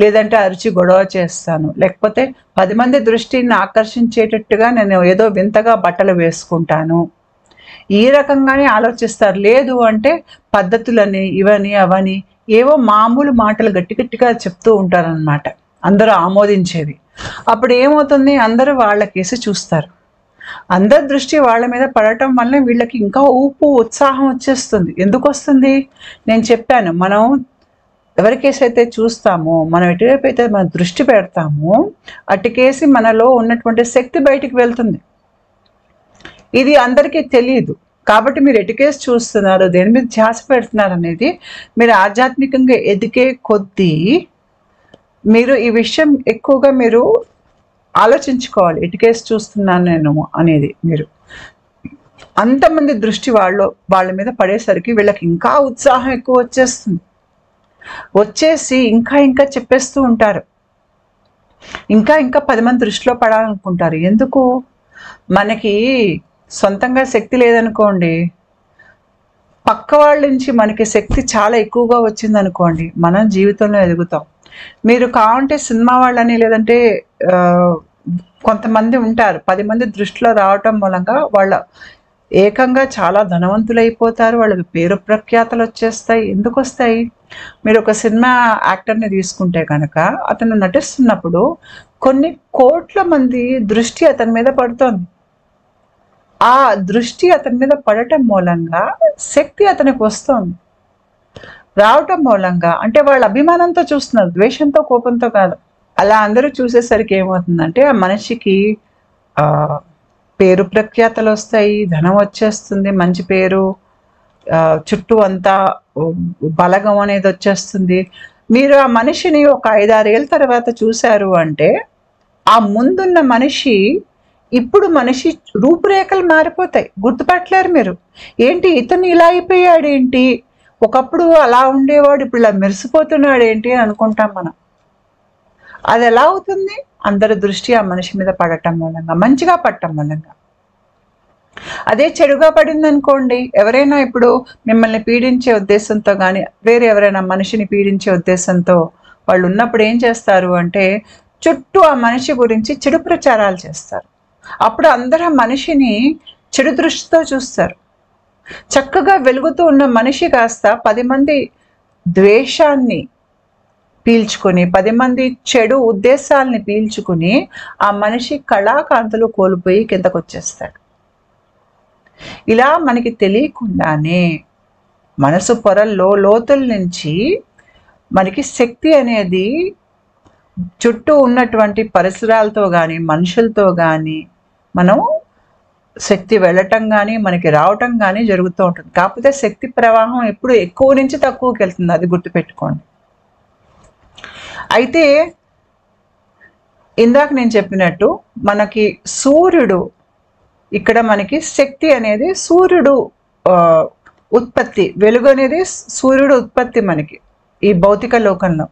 లేదంటే అరిచి గొడవ చేస్తాను, లేకపోతే 10 మంది దృష్టిని ఆకర్షించేటట్టుగా నేను ఏదో వింతగా బట్టలు వేసుకుంటాను, ఈ రకంగానే ఆలోచిస్తారు. లేదు అంటే పద్ధతులని ఇవని అవని ఏవో మామూలు మాటలు గట్టి గట్టిగా చెప్తూ ఉంటారనమాట, అందరూ ఆమోదించేవి. అప్పుడు ఏమవుతుంది, అందరూ వాళ్ళ కేసి చూస్తారు. అందరి దృష్టి వాళ్ళ మీద పడటం వల్ల వీళ్ళకి ఇంకా ఊపు ఉత్సాహం వచ్చేస్తుంది. ఎందుకు వస్తుంది? నేను చెప్పాను, మనం ఎవరికేసైతే చూస్తామో, మనం ఎటువైపు అయితే మన దృష్టి పెడతామో అటుకేసి మనలో ఉన్నటువంటి శక్తి బయటికి వెళ్తుంది. ఇది అందరికీ తెలియదు. కాబట్టి మీరు ఎటుకేసి చూస్తున్నారు, దేని మీద ధ్యాస పెడుతున్నారు అనేది మీరు ఆధ్యాత్మికంగా ఎదిగే కొద్దీ మీరు ఈ విషయం ఎక్కువగా మీరు ఆలోచించుకోవాలి. ఎటుకేసి చూస్తున్నాను నేను అనేది. మీరు అంతమంది దృష్టి వాళ్ళ మీద పడేసరికి వీళ్ళకి ఇంకా ఉత్సాహం ఎక్కువ వచ్చేస్తుంది. వచ్చేసి ఇంకా ఇంకా చెప్పేస్తూ ఉంటారు, ఇంకా ఇంకా 10 మంది దృష్టిలో పడాలనుకుంటారు. ఎందుకు? మనకి సొంతంగా శక్తి లేదనుకోండి, పక్క వాళ్ళ నుంచి మనకి శక్తి చాలా ఎక్కువగా వచ్చిందనుకోండి, మనం జీవితంలో ఎదుగుతాం. మీరు కావాలంటే సినిమా వాళ్ళని, లేదంటే కొంతమంది ఉంటారు 10 మంది దృష్టిలో రావటం మూలంగా వాళ్ళ ఏకంగా చాలా ధనవంతులైపోతారు, వాళ్ళకి పేరు ప్రఖ్యాతలు వచ్చేస్తాయి. ఎందుకు వస్తాయి? మీరు ఒక సినిమా యాక్టర్ని తీసుకుంటే కనుక అతను నటిస్తున్నప్పుడు కొన్ని కోట్ల మంది దృష్టి అతని మీద పడుతోంది. ఆ దృష్టి అతని మీద పడటం మూలంగా శక్తి అతనికి వస్తుంది. రావటం మూలంగా అంటే వాళ్ళ అభిమానంతో చూస్తున్నారు, ద్వేషంతో కోపంతో కాదు. అలా అందరూ చూసేసరికి ఏమవుతుందంటే ఆ మనిషికి పేరు ప్రఖ్యాతలు వస్తాయి, ధనం వచ్చేస్తుంది, మంచి పేరు, చుట్టూ అంతా బలగం అనేది వచ్చేస్తుంది. మీరు ఆ మనిషిని ఒక 5-6 ఏళ్ళ తర్వాత చూశారు అంటే ఆ ముందున్న మనిషి ఇప్పుడు మనిషి రూపురేఖలు మారిపోతాయి, గుర్తుపట్టలేరు మీరు. ఏంటి ఇతను ఇలా అయిపోయాడు ఏంటి, ఒకప్పుడు అలా ఉండేవాడు ఇప్పుడు ఇలా మెరిసిపోతున్నాడు ఏంటి అని అనుకుంటాం మనం. అది ఎలా అవుతుంది? అందరి దృష్టి ఆ మనిషి మీద పడటం మూలంగా, మంచిగా పడటం మూలంగా. అదే చెడుగా పడింది అనుకోండి, ఎవరైనా ఇప్పుడు మిమ్మల్ని పీడించే ఉద్దేశంతో కానీ వేరే ఎవరైనా మనిషిని పీడించే ఉద్దేశంతో వాళ్ళు ఉన్నప్పుడు ఏం చేస్తారు అంటే చుట్టూ ఆ మనిషి గురించి చెడు ప్రచారాలు చేస్తారు. అప్పుడు అందరూ ఆ మనిషిని చెడు దృష్టితో చూస్తారు. చక్కగా వెలుగుతూ ఉన్న మనిషి కాస్త 10 మంది ద్వేషాన్ని పీల్చుకొని, 10 మంది చెడు ఉద్దేశాలని పీల్చుకుని ఆ మనిషి కళాకాంతులు కోల్పోయి కిందకు వచ్చేస్తాడు. ఇలా మనకి తెలియకుండానే మనసు పొరల్లో లోతుల నుంచి మనకి శక్తి అనేది చుట్టూ ఉన్నటువంటి పరిసరాలతో కానీ మనుషులతో కానీ మనం శక్తి వెళ్ళటం కానీ మనకి రావటం కానీ జరుగుతూ ఉంటుంది. కాకపోతే శక్తి ప్రవాహం ఎప్పుడు ఎక్కువ నుంచి తక్కువకి వెళ్తుంది, అది గుర్తుపెట్టుకోండి. అయితే ఇందాక నేను చెప్పినట్టు మనకి సూర్యుడు, ఇక్కడ మనకి శక్తి అనేది సూర్యుడు ఉత్పత్తి, వెలుగు అనేది సూర్యుడు ఉత్పత్తి మనకి ఈ భౌతిక లోకంలో.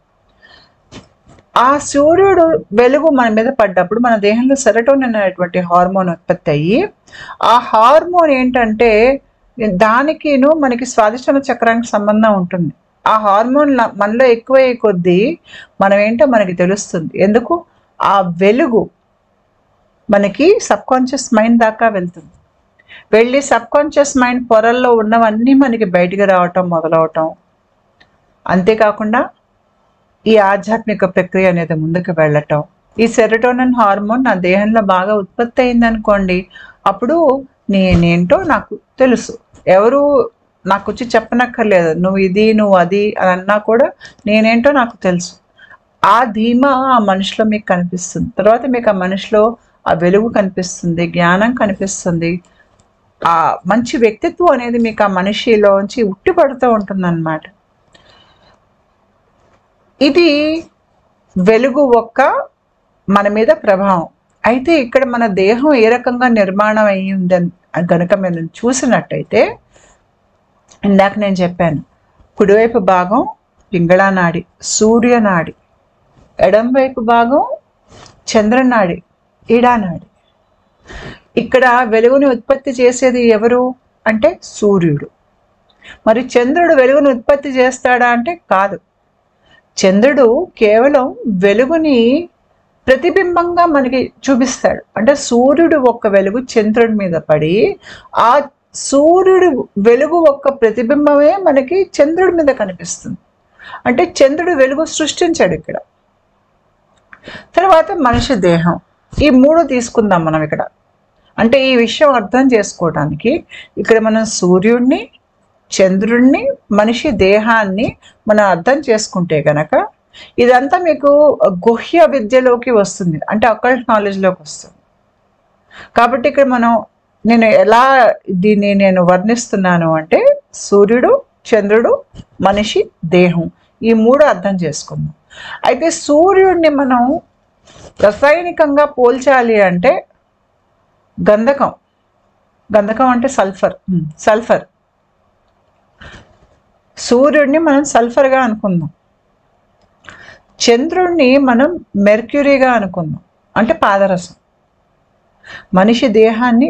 ఆ సూర్యుడు వెలుగు మన మీద పడ్డప్పుడు మన దేహంలో సెరటోనిన్ అనేటువంటి హార్మోన్ ఉత్పత్తి అయ్యి, ఆ హార్మోన్ ఏంటంటే దానికిను మనకి స్వాదిష్టాన చక్రానికి సంబంధం ఉంటుంది. ఆ హార్మోన్ మనలో ఎక్కువయ్యే కొద్దీ మనం ఏంటో మనకి తెలుస్తుంది. ఎందుకు? ఆ వెలుగు మనకి సబ్కాన్షియస్ మైండ్ దాకా వెళ్తుంది. వెళ్ళి సబ్కాన్షియస్ మైండ్ పొరల్లో ఉన్నవన్నీ మనకి బయటికి రావటం మొదలవటం. అంతేకాకుండా ఈ ఆధ్యాత్మిక ప్రక్రియ అనేది ముందుకు వెళ్ళటం. ఈ సెరటోనిన్ హార్మోన్ నా దేహంలో బాగా ఉత్పత్తి అయిందనుకోండి, అప్పుడు నేనేంటో నాకు తెలుసు. ఎవరు నాకు వచ్చి చెప్పనక్కర్లేదు, నువ్వు ఇది నువ్వు అది అని అన్నా కూడా నేనేంటో నాకు తెలుసు. ఆ ధీమా ఆ మనిషిలో మీకు కనిపిస్తుంది. తర్వాత మీకు ఆ మనిషిలో ఆ వెలుగు కనిపిస్తుంది, జ్ఞానం కనిపిస్తుంది, ఆ మంచి వ్యక్తిత్వం అనేది మీకు ఆ మనిషిలోంచి ఉట్టిపడుతూ ఉంటుంది అన్నమాట. ఇది వెలుగు ఒక్క మన మీద ప్రభావం. అయితే ఇక్కడ మన దేహం ఏ రకంగా నిర్మాణం అయ్యిందని గనుక మనం చూసినట్టయితే, ఇందాక నేను చెప్పాను, కుడివైపు భాగం పింగళానాడి, సూర్యనాడి, ఎడంవైపు భాగం చంద్రనాడి, ఈడానాడి. ఇక్కడ వెలుగుని ఉత్పత్తి చేసేది ఎవరు అంటే సూర్యుడు. మరి చంద్రుడు వెలుగుని ఉత్పత్తి చేస్తాడా అంటే కాదు. చంద్రుడు కేవలం వెలుగుని ప్రతిబింబంగా మనకి చూపిస్తాడు. అంటే సూర్యుడు ఒక్క వెలుగు చంద్రుడి మీద పడి ఆ సూర్యుడు వెలుగు ఒక్క ప్రతిబింబమే మనకి చంద్రుడి మీద కనిపిస్తుంది. అంటే చంద్రుడు వెలుగు సృష్టించాడు ఇక్కడ. తర్వాత మనిషి దేహం, ఈ మూడు తీసుకుందాం మనం ఇక్కడ. అంటే ఈ విషయం అర్థం చేసుకోవడానికి ఇక్కడ మనం సూర్యుడిని, చంద్రుడిని, మనిషి దేహాన్ని మనం అర్థం చేసుకుంటే గనక ఇదంతా మీకు గుహ్య విద్యలోకి వస్తుంది, అంటే అకల్ట్ నాలెడ్జ్లోకి వస్తుంది. కాబట్టి ఇక్కడ నేను ఎలా దీన్ని నేను వర్ణిస్తున్నాను అంటే సూర్యుడు, చంద్రుడు, మనిషి దేహం, ఈ మూడు అర్థం చేసుకుందాం. అయితే సూర్యుడిని మనం రసాయనికంగా పోల్చాలి అంటే గంధకం అంటే సల్ఫర్. సూర్యుడిని మనం సల్ఫర్గా అనుకుందాం. చంద్రుడిని మనం మెర్క్యూరీగా అనుకుందాం, అంటే పాదరసం. మనిషి దేహాన్ని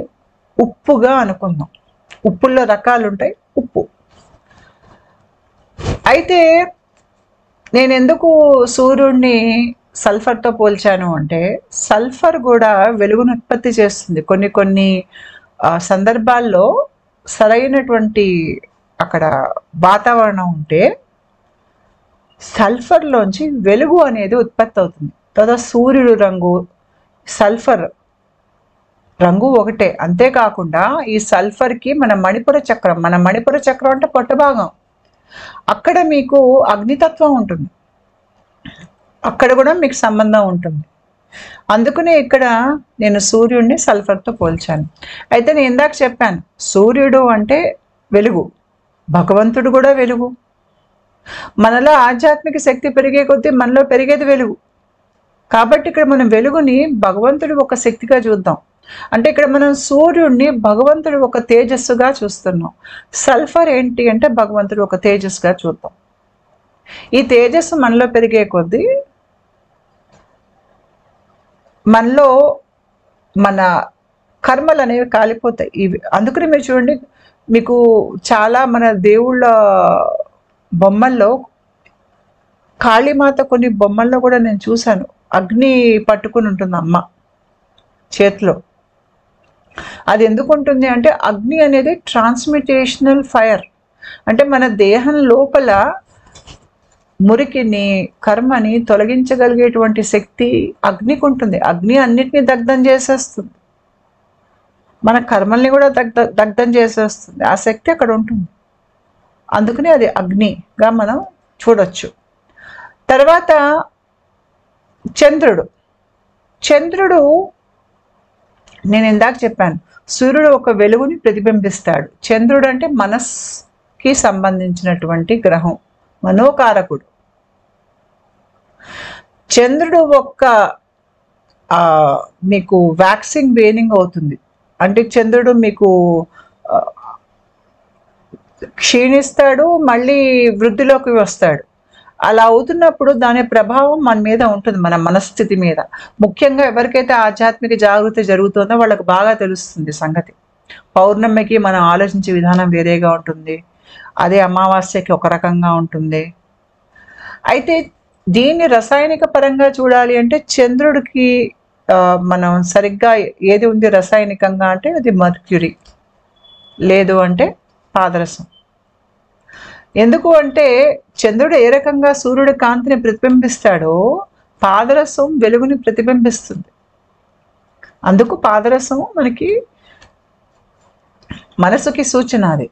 ఉప్పుగా అనుకుందాం. ఉప్పుల్లో రకాలు ఉంటాయి, ఉప్పు. అయితే నేను ఎందుకు సూర్యుడిని సల్ఫర్తో పోల్చాను అంటే సల్ఫర్ కూడా వెలుగును ఉత్పత్తి చేస్తుంది. కొన్ని సందర్భాల్లో సరైనటువంటి అక్కడ వాతావరణం ఉంటే సల్ఫర్లోంచి వెలుగు అనేది ఉత్పత్తి అవుతుంది. తర్వాత సూర్యుడు రంగు, సల్ఫర్ రంగు ఒకటే. అంతేకాకుండా ఈ సల్ఫర్కి మన మణిపుర చక్రం అంటే పొట్టభాగం, అక్కడ మీకు అగ్నితత్వం ఉంటుంది, అక్కడ కూడా మీకు సంబంధం ఉంటుంది. అందుకనే ఇక్కడ నేను సూర్యుడిని సల్ఫర్తో పోల్చాను. అయితే నేను ఇందాక చెప్పాను సూర్యుడు అంటే వెలుగు, భగవంతుడు కూడా వెలుగు. మనలో ఆధ్యాత్మిక శక్తి పెరిగే కొద్దీ మనలో పెరిగేది వెలుగు. కాబట్టి ఇక్కడ మనం వెలుగుని భగవంతుడు ఒక శక్తిగా చూద్దాం. అంటే ఇక్కడ మనం సూర్యుడిని భగవంతుడు ఒక తేజస్సుగా చూస్తున్నాం. సల్ఫర్ ఏంటి అంటే భగవంతుడు ఒక తేజస్సుగా చూద్దాం. ఈ తేజస్సు మనలో పెరిగే కొద్దీ మనలో మన కర్మలు అనేవి కాలిపోతాయి. ఇవి అందుకని మీరు చూడండి, మీకు చాలా మన దేవుళ్ళ బొమ్మల్లో, కాళీమాత కొన్ని బొమ్మల్లో కూడా నేను చూశాను, అగ్ని పట్టుకుని ఉంటుంది అమ్మ చేతిలో. అది ఎందుకు ఉంటుంది అంటే అగ్ని అనేది ట్రాన్స్మిటేషనల్ ఫైర్. అంటే మన దేహం లోపల మురికిని, కర్మని తొలగించగలిగేటువంటి శక్తి అగ్నికి ఉంటుంది. అగ్ని అన్నిటినీ దగ్ధం చేసేస్తుంది, మన కర్మల్ని కూడా దగ్ధం చేసేస్తుంది. ఆ శక్తి అక్కడ ఉంటుంది. అందుకని అది అగ్నిగా మనం చూడొచ్చు. తర్వాత చంద్రుడు నేను ఇందాక చెప్పాను, సూర్యుడు ఒక వెలుగుని ప్రతిబింబిస్తాడు. చంద్రుడు అంటే మనస్కి సంబంధించినటువంటి గ్రహం, మనోకారకుడు. చంద్రుడు మీకు వ్యాక్సింగ్ వేనింగ్ అవుతుంది. అంటే చంద్రుడు మీకు క్షీణిస్తాడు, మళ్ళీ వృద్ధిలోకి వస్తాడు. అలా అవుతున్నప్పుడు దాని ప్రభావం మన మీద ఉంటుంది, మన మనస్థితి మీద. ముఖ్యంగా ఎవరికైతే ఆధ్యాత్మిక జాగృతి జరుగుతుందో వాళ్ళకి బాగా తెలుస్తుంది సంగతి. పౌర్ణమికి మనం ఆలోచించే విధానం వేరేగా ఉంటుంది, అదే అమావాస్యకి ఒక రకంగా ఉంటుంది. అయితే దీన్ని రసాయనిక పరంగా చూడాలి అంటే చంద్రుడికి మనం సరిగ్గా ఏది ఉంది రసాయనికంగా అంటే అది మర్క్యూరీ, లేదు అంటే పాదరసం. ఎందుకు అంటే చంద్రుడు ఏ రకంగా సూర్యుడి కాంతిని ప్రతిబింబిస్తాడో పాదరసం వెలుగుని ప్రతిబింబిస్తుంది. అందుకు పాదరసం మనకి మనసుకి సూచన అది.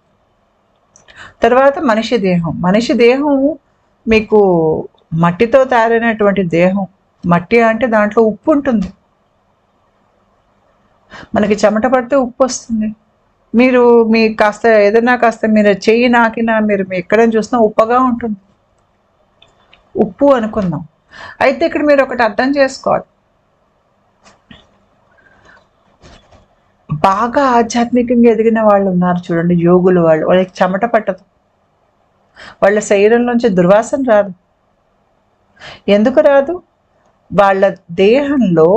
తర్వాత మనిషి దేహం మీకు మట్టితో తయారైనటువంటి దేహం. మట్టి అంటే దాంట్లో ఉప్పు ఉంటుంది, మనకి చెమట పడితే ఉప్పు వస్తుంది. మీరు కాస్త ఏదైనా కాస్త మీరు చెయ్యి నాకినా మీరు ఎక్కడైనా చూసినా ఉప్పగా ఉంటుంది, ఉప్పు అనుకుందాం. అయితే ఇక్కడ మీరు ఒకటి అర్థం చేసుకోవాలి, బాగా ఆధ్యాత్మికంగా ఎదిగిన వాళ్ళు ఉన్నారు చూడండి, యోగులు. వాళ్ళకి చెమట పట్టదు, వాళ్ళ శరీరంలోంచి దుర్వాసన రాదు. ఎందుకు రాదు వాళ్ళ దేహంలో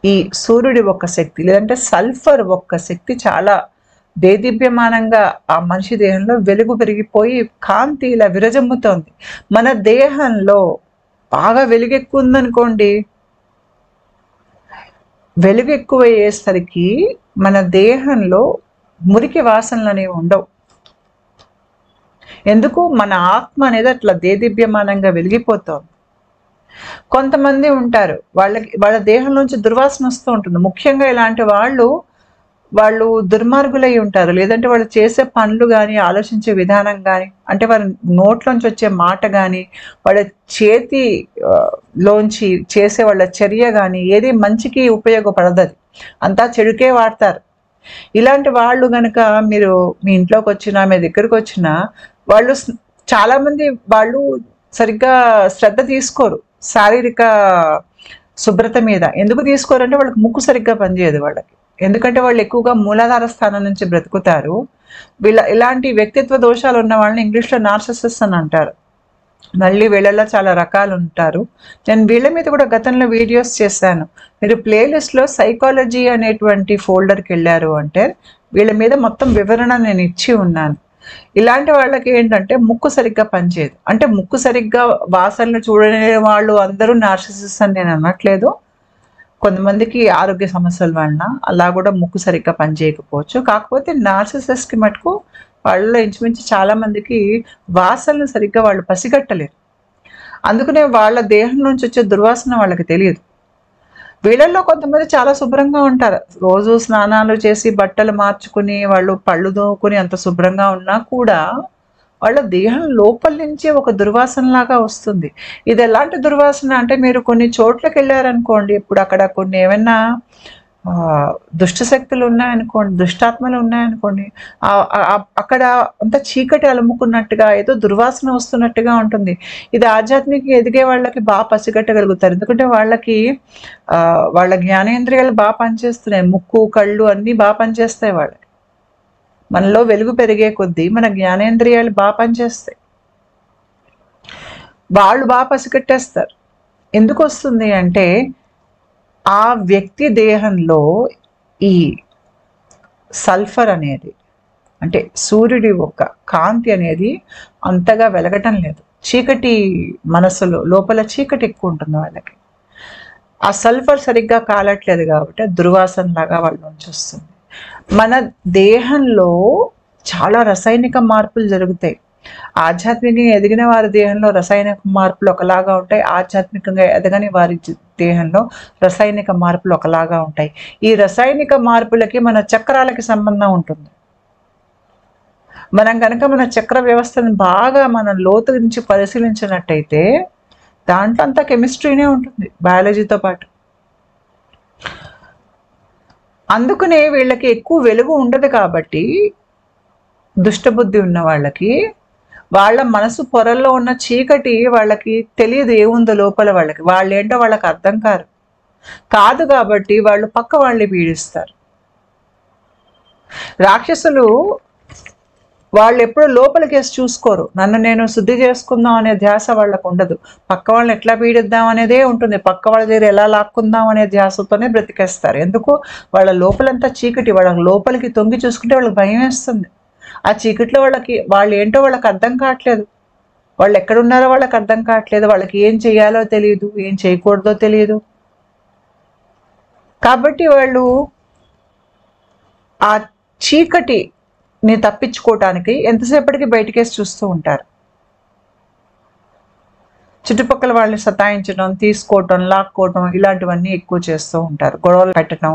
ఈ సూర్యుడి ఒక్క శక్తి లేదంటే సల్ఫర్ ఒక్క శక్తి చాలా దేదీప్యమానంగా ఆ మనిషి దేహంలో వెలుగు పెరిగిపోయి కాంతి ఇలా విరజమ్ముతోంది. మన దేహంలో బాగా వెలుగు ఎక్కువ ఉందనుకోండి, వెలుగు ఎక్కువ అయ్యేసరికి మన దేహంలో మురికి వాసనలు అనేవి ఉండవు. ఎందుకు? మన ఆత్మ అనేది అట్లా దేదీప్యమానంగా వెలిగిపోతోంది. కొంతమంది ఉంటారు, వాళ్ళ దేహంలోంచి దుర్వాసన వస్తూ ఉంటుంది. ముఖ్యంగా ఇలాంటి వాళ్ళు దుర్మార్గులై ఉంటారు. లేదంటే వాళ్ళు చేసే పనులు కానీ, ఆలోచించే విధానం కానీ, అంటే వారి నోట్లోంచి వచ్చే మాట కానీ, వాళ్ళ చేతి లోంచి చేసే వాళ్ళ చర్య కానీ ఏది మంచికి ఉపయోగపడదు. అది అంతా చెడుకే వాడతారు. ఇలాంటి వాళ్ళు గనక మీరు మీ ఇంట్లోకి వచ్చినా, మీ దగ్గరకు వచ్చినా, వాళ్ళు చాలామంది వాళ్ళు సరిగ్గా శ్రద్ధ తీసుకోరు శారీరక శుభ్రత మీద. ఎందుకు తీసుకోరంటే వాళ్ళకి ముక్కు సరిగ్గా పనిచేయదు వాళ్ళకి. ఎందుకంటే వాళ్ళు ఎక్కువగా మూలాధార స్థానం నుంచి బ్రతుకుతారు. ఇలాంటి వ్యక్తిత్వ దోషాలు ఉన్న వాళ్ళని ఇంగ్లీష్లో నార్సిసిస్ట్ అని అంటారు. మళ్ళీ వీళ్ళలో చాలా రకాలు ఉంటారు. నేను వీళ్ళ మీద కూడా గతంలో వీడియోస్ చేశాను. మీరు ప్లేలిస్ట్లో సైకాలజీ అనేటువంటి ఫోల్డర్కి వెళ్ళారు అంటే వీళ్ళ మీద మొత్తం వివరణ నేను ఇచ్చి ఉన్నాను. ఇలాంటి వాళ్ళకి ఏంటంటే ముక్కు సరిగ్గా పనిచేయదు. అంటే ముక్కు సరిగ్గా వాసనలు చూడని వాళ్ళు అందరూ నార్సిసిస్ట్ అని నేను అనట్లేదు. కొంతమందికి ఆరోగ్య సమస్యల వలన అలా కూడా ముక్కు సరిగ్గా పనిచేయకపోవచ్చు. కాకపోతే నార్సిసిస్ట్కి మటుకు వాళ్ళలో ఇంచుమించు చాలామందికి వాసనలు సరిగ్గా వాళ్ళు పసిగట్టలేరు. అందుకనే వాళ్ళ దేహం నుంచి వచ్చే దుర్వాసన వాళ్ళకి తెలియదు. వీళ్ళల్లో కొంతమంది చాలా శుభ్రంగా ఉంటారు. రోజు స్నానాలు చేసి బట్టలు మార్చుకుని వాళ్ళు పళ్ళు దోముకుని అంత శుభ్రంగా ఉన్నా కూడా వాళ్ళ దేహం లోపల నుంచి ఒక దుర్వాసనలాగా వస్తుంది. ఇది ఎలాంటి దుర్వాసన అంటే మీరు కొన్ని చోట్లకి వెళ్ళారనుకోండి, ఇప్పుడు అక్కడ కొన్ని ఏమైనా దుష్ట శక్తులు ఉన్నాయనుకోండి, దుష్టాత్మలు ఉన్నాయనుకోండి, అక్కడ అంత చీకటి అలుముకున్నట్టుగా ఏదో దుర్వాసన వస్తున్నట్టుగా ఉంటుంది. ఇది ఆధ్యాత్మిక ఎదిగే వాళ్ళకి బాగా పసిగట్టగలుగుతారు. ఎందుకంటే వాళ్ళ జ్ఞానేంద్రియాలు బాగా పనిచేస్తున్నాయి. ముక్కు, కళ్ళు అన్నీ బాగా పనిచేస్తాయి వాళ్ళకి. మనలో వెలుగు పెరిగే కొద్దీ మన జ్ఞానేంద్రియాలు బాగా పనిచేస్తాయి. వాళ్ళు బాగా పసిగట్టేస్తారు. ఎందుకు వస్తుంది అంటే ఆ వ్యక్తి దేహంలో ఈ సల్ఫర్ అనేది, అంటే సూర్యుడి ఒక కాంతి అనేది అంతగా వెలగటం లేదు. చీకటి మనసులో లోపల చీకటి ఎక్కువ ఉంటుంది వాళ్ళకి. ఆ సల్ఫర్ సరిగ్గా కాలట్లేదు కాబట్టి దుర్వాసనలాగా వాళ్ళ నుంచి వస్తుంది. మన దేహంలో చాలా రసాయనిక మార్పులు జరుగుతాయి. ఆధ్యాత్మికంగా ఎదిగిన వారి దేహంలో రసాయనిక మార్పులు ఒకలాగా ఉంటాయి. ఆధ్యాత్మికంగా ఎదగని వారి దేహంలో రసాయనిక మార్పులు ఒకలాగా ఉంటాయి. ఈ రసాయనిక మార్పులకి మన చక్రాలకి సంబంధం ఉంటుంది. మనం కనుక మన చక్ర వ్యవస్థను బాగా మనం లోతు నుంచి పరిశీలించినట్టయితే దాంట్లో అంతా కెమిస్ట్రీనే ఉంటుంది బయాలజీతో పాటు. అందుకనే వీళ్ళకి ఎక్కువ వెలుగు ఉండదు కాబట్టి దుష్టబుద్ధి ఉన్న వాళ్ళకి వాళ్ళ మనసు పొరల్లో ఉన్న చీకటి వాళ్ళకి తెలియదు ఏముందో లోపల. వాళ్ళేంటో వాళ్ళకి అర్థం కాదు కాబట్టి వాళ్ళు పక్క వాళ్ళని పీడిస్తారు. రాక్షసులు వాళ్ళు ఎప్పుడు లోపలికేసి చూసుకోరు. నన్ను నేను శుద్ధి చేసుకుందాం అనే ధ్యాస వాళ్ళకు ఉండదు. పక్క వాళ్ళని ఎట్లా పీడిద్దాం అనేదే ఉంటుంది. పక్క వాళ్ళ దగ్గర ఎలా లాక్కుందాం అనే ధ్యాసతోనే బ్రతికేస్తారు. ఎందుకు? వాళ్ళ లోపలంతా చీకటి. వాళ్ళ లోపలికి తొంగి చూసుకుంటే వాళ్ళకి భయం వేస్తుంది. ఆ చీకట్లో వాళ్ళు ఏంటో వాళ్ళకి అర్థం కావట్లేదు. వాళ్ళు ఎక్కడున్నారో వాళ్ళకి అర్థం కావట్లేదు. వాళ్ళకి ఏం చేయాలో తెలియదు, ఏం చేయకూడదో తెలియదు. కాబట్టి వాళ్ళు ఆ చీకటిని తప్పించుకోవటానికి ఎంతసేపటికి బయటకేసి చూస్తూ ఉంటారు. చుట్టుపక్కల వాళ్ళని సతాయించడం, తీసుకోవటం, లాక్కోవటం ఇలాంటివన్నీ ఎక్కువ చేస్తూ ఉంటారు. గొడవలు పెట్టడం.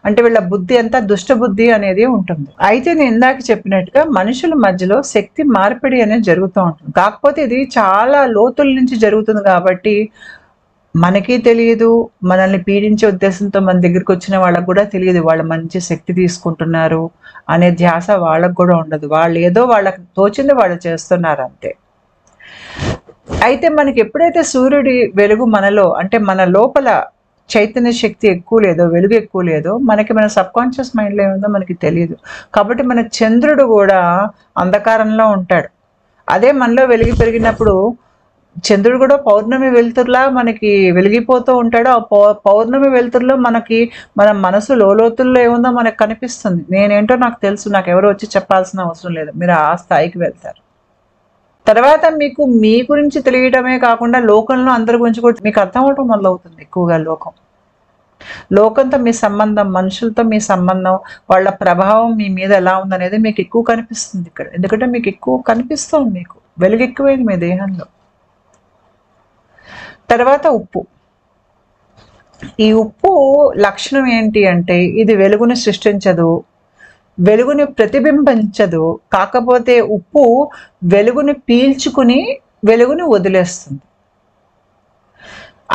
అంటే వీళ్ళ బుద్ధి అంతా దుష్ట బుద్ధి అనేది ఉంటుంది. అయితే నేను ఇందాక చెప్పినట్టుగా మనుషుల మధ్యలో శక్తి మార్పిడి అనేది జరుగుతూ ఉంటుంది. కాకపోతే ఇది చాలా లోతుల నుంచి జరుగుతుంది కాబట్టి మనకి తెలియదు. మనల్ని పీడించే ఉద్దేశంతో మన దగ్గరికి వచ్చిన వాళ్ళకు కూడా తెలియదు వాళ్ళ మంచి శక్తి తీసుకుంటున్నారు అనే ధ్యాస వాళ్ళకు కూడా ఉండదు. వాళ్ళు ఏదో వాళ్ళకి తోచింది వాళ్ళు చేస్తున్నారు అంతే. అయితే మనకి ఎప్పుడైతే సూర్యుడి వెలుగు మనలో, అంటే మన లోపల చైతన్య శక్తి ఎక్కువ లేదో, వెలుగు ఎక్కువ లేదో, మనకి మన సబ్కాన్షియస్ మైండ్లో ఏముందో మనకి తెలియదు. కాబట్టి మన చంద్రుడు కూడా అంధకారంలో ఉంటాడు. అదే మనలో వెలుగు పెరిగినప్పుడు చంద్రుడు కూడా పౌర్ణమి వెలుతురులా మనకి వెలిగిపోతూ ఉంటాడు. ఆ పౌర్ణమి వెలుతురులో మనకి మన మనసు లోతుల్లో ఏముందో మనకు కనిపిస్తుంది. నేనేంటో నాకు తెలుసు, నాకు ఎవరు వచ్చి చెప్పాల్సిన అవసరం లేదు. మీరు ఆ స్థాయికి వెళ్తారు. తర్వాత మీకు మీ గురించి తెలియడమే కాకుండా లోకంలో అందరి గురించి కూడా మీకు అర్థం అవటం మొదలవుతుంది. ఎక్కువగా లోకంతో మీ సంబంధం, మనుషులతో మీ సంబంధం, వాళ్ళ ప్రభావం మీ మీద ఎలా ఉందనేది మీకు ఎక్కువ కనిపిస్తుంది ఇక్కడ. ఎందుకంటే మీకు ఎక్కువ కనిపిస్తుంది, మీకు వెలుగు ఎక్కువైంది మీ దేహంలో. తర్వాత ఉప్పు. ఈ ఉప్పు లక్షణం ఏంటి అంటే ఇది వెలుగుని సృష్టించదు, వెలుగుని ప్రతిబింబించదు. కాకపోతే ఉప్పు వెలుగుని పీల్చుకుని వెలుగుని వదిలేస్తుంది.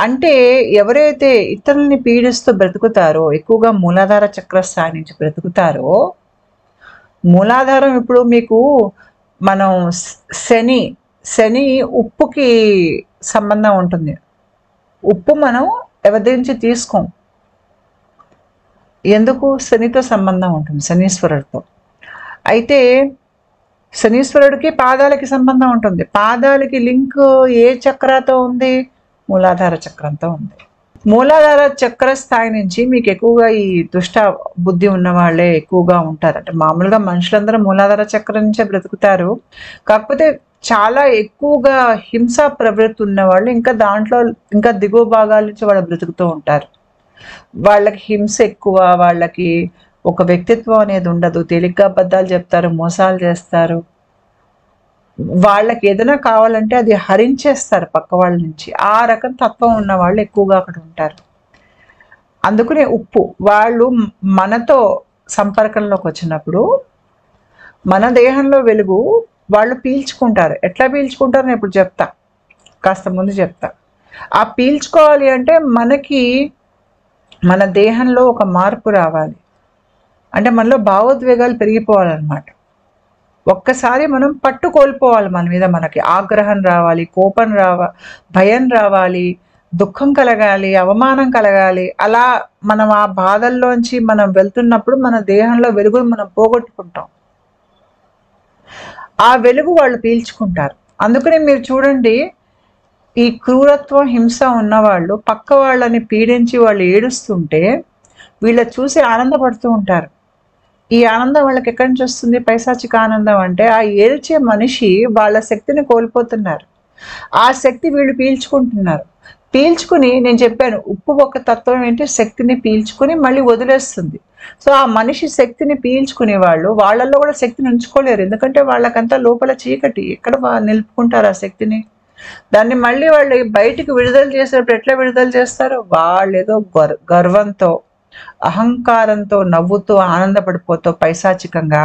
అంటే ఎవరైతే ఇతరుల్ని పీడిస్తూ బ్రతుకుతారో, ఎక్కువగా మూలాధార చక్ర స్థాయి నుంచి బ్రతుకుతారో, మూలాధారం ఇప్పుడు మీకు మనం శని ఉప్పుకి సంబంధం ఉంటుంది. ఉప్పు మనం ఎవరి నుంచి తీసుకోం. ఎందుకు? శనితో సంబంధం ఉంటుంది, శనీశ్వరుడితో. అయితే శనీశ్వరుడికి పాదాలకి సంబంధం ఉంటుంది. పాదాలకి లింక్ ఏ చక్రతో ఉంది? మూలాధార చక్రంతో ఉంది. మూలాధార చక్ర స్థాయి నుంచి మీకు ఎక్కువగా ఈ దుష్ట బుద్ధి ఉన్న వాళ్ళే ఎక్కువగా ఉంటారు. అంటే మామూలుగా మనుషులందరూ మూలాధార చక్రం నుంచే బ్రతుకుతారు. కాకపోతే చాలా ఎక్కువగా హింసా ప్రవృత్తి ఉన్న వాళ్ళు ఇంకా దాంట్లో ఇంకా దిగువ భాగాల నుంచి వాళ్ళు బ్రతుకుతూ ఉంటారు. వాళ్ళకి హింస ఎక్కువ, వాళ్ళకి ఒక వ్యక్తిత్వం అనేది ఉండదు, తేలిగ్గా అబద్ధాలు చెప్తారు, మోసాలు చేస్తారు. వాళ్ళకి ఏదైనా కావాలంటే అది హరించేస్తారు పక్క వాళ్ళ నుంచి. ఆ రకం తత్వం ఉన్న వాళ్ళు ఎక్కువగా అక్కడ ఉంటారు. అందుకనే ఉప్పు వాళ్ళు మనతో సంపర్కంలోకి వచ్చినప్పుడు మన దేహంలో వెలుగు వాళ్ళు పీల్చుకుంటారు. ఎట్లా పీల్చుకుంటారో నేను ఇప్పుడు చెప్తా, కాస్త ముందు చెప్తా. ఆ పీల్చుకోవాలి అంటే మనకి మన దేహంలో ఒక మార్పు రావాలి. అంటే మనలో భావోద్వేగాలు పెరిగిపోవాలన్నమాట. ఒక్కసారి మనం పట్టు కోల్పోవాలి మన మీద. మనకి ఆగ్రహం రావాలి, కోపం భయం రావాలి, దుఃఖం కలగాలి, అవమానం కలగాలి. అలా మనం ఆ బాధల్లోంచి మనం వెళ్తున్నప్పుడు మన దేహంలో వెలుగును మనం పోగొట్టుకుంటాం. ఆ వెలుగు వాళ్ళు పీల్చుకుంటారు. అందుకని మీరు చూడండి, ఈ క్రూరత్వం, హింస ఉన్నవాళ్ళు పక్క వాళ్ళని పీడించి వాళ్ళు ఏడుస్తుంటే వీళ్ళ చూసి ఆనందపడుతూ ఉంటారు. ఈ ఆనందం వాళ్ళకి ఎక్కడి నుంచి వస్తుంది? పైశాచిక ఆనందం. అంటే ఆ ఏడ్చే మనిషి వాళ్ళ శక్తిని కోల్పోతున్నారు. ఆ శక్తి వీళ్ళు పీల్చుకుంటున్నారు. పీల్చుకుని, నేను చెప్పాను ఉప్పు ఒక తత్వం ఏంటి, శక్తిని పీల్చుకుని మళ్ళీ వదిలేస్తుంది. సో ఆ మనిషి శక్తిని పీల్చుకునే వాళ్ళల్లో కూడా శక్తిని ఉంచుకోలేరు. ఎందుకంటే వాళ్ళకంతా లోపల చీకటి. ఎక్కడ నిలుపుకుంటారు ఆ శక్తిని? దాన్ని మళ్ళీ వాళ్ళు బయటికి విడుదల చేసేటప్పుడు ఎట్లా విడుదల చేస్తారు? వాళ్ళు ఏదో గర్వంతో, అహంకారంతో, నవ్వుతూ, ఆనందపడిపోతూ, పైశాచికంగా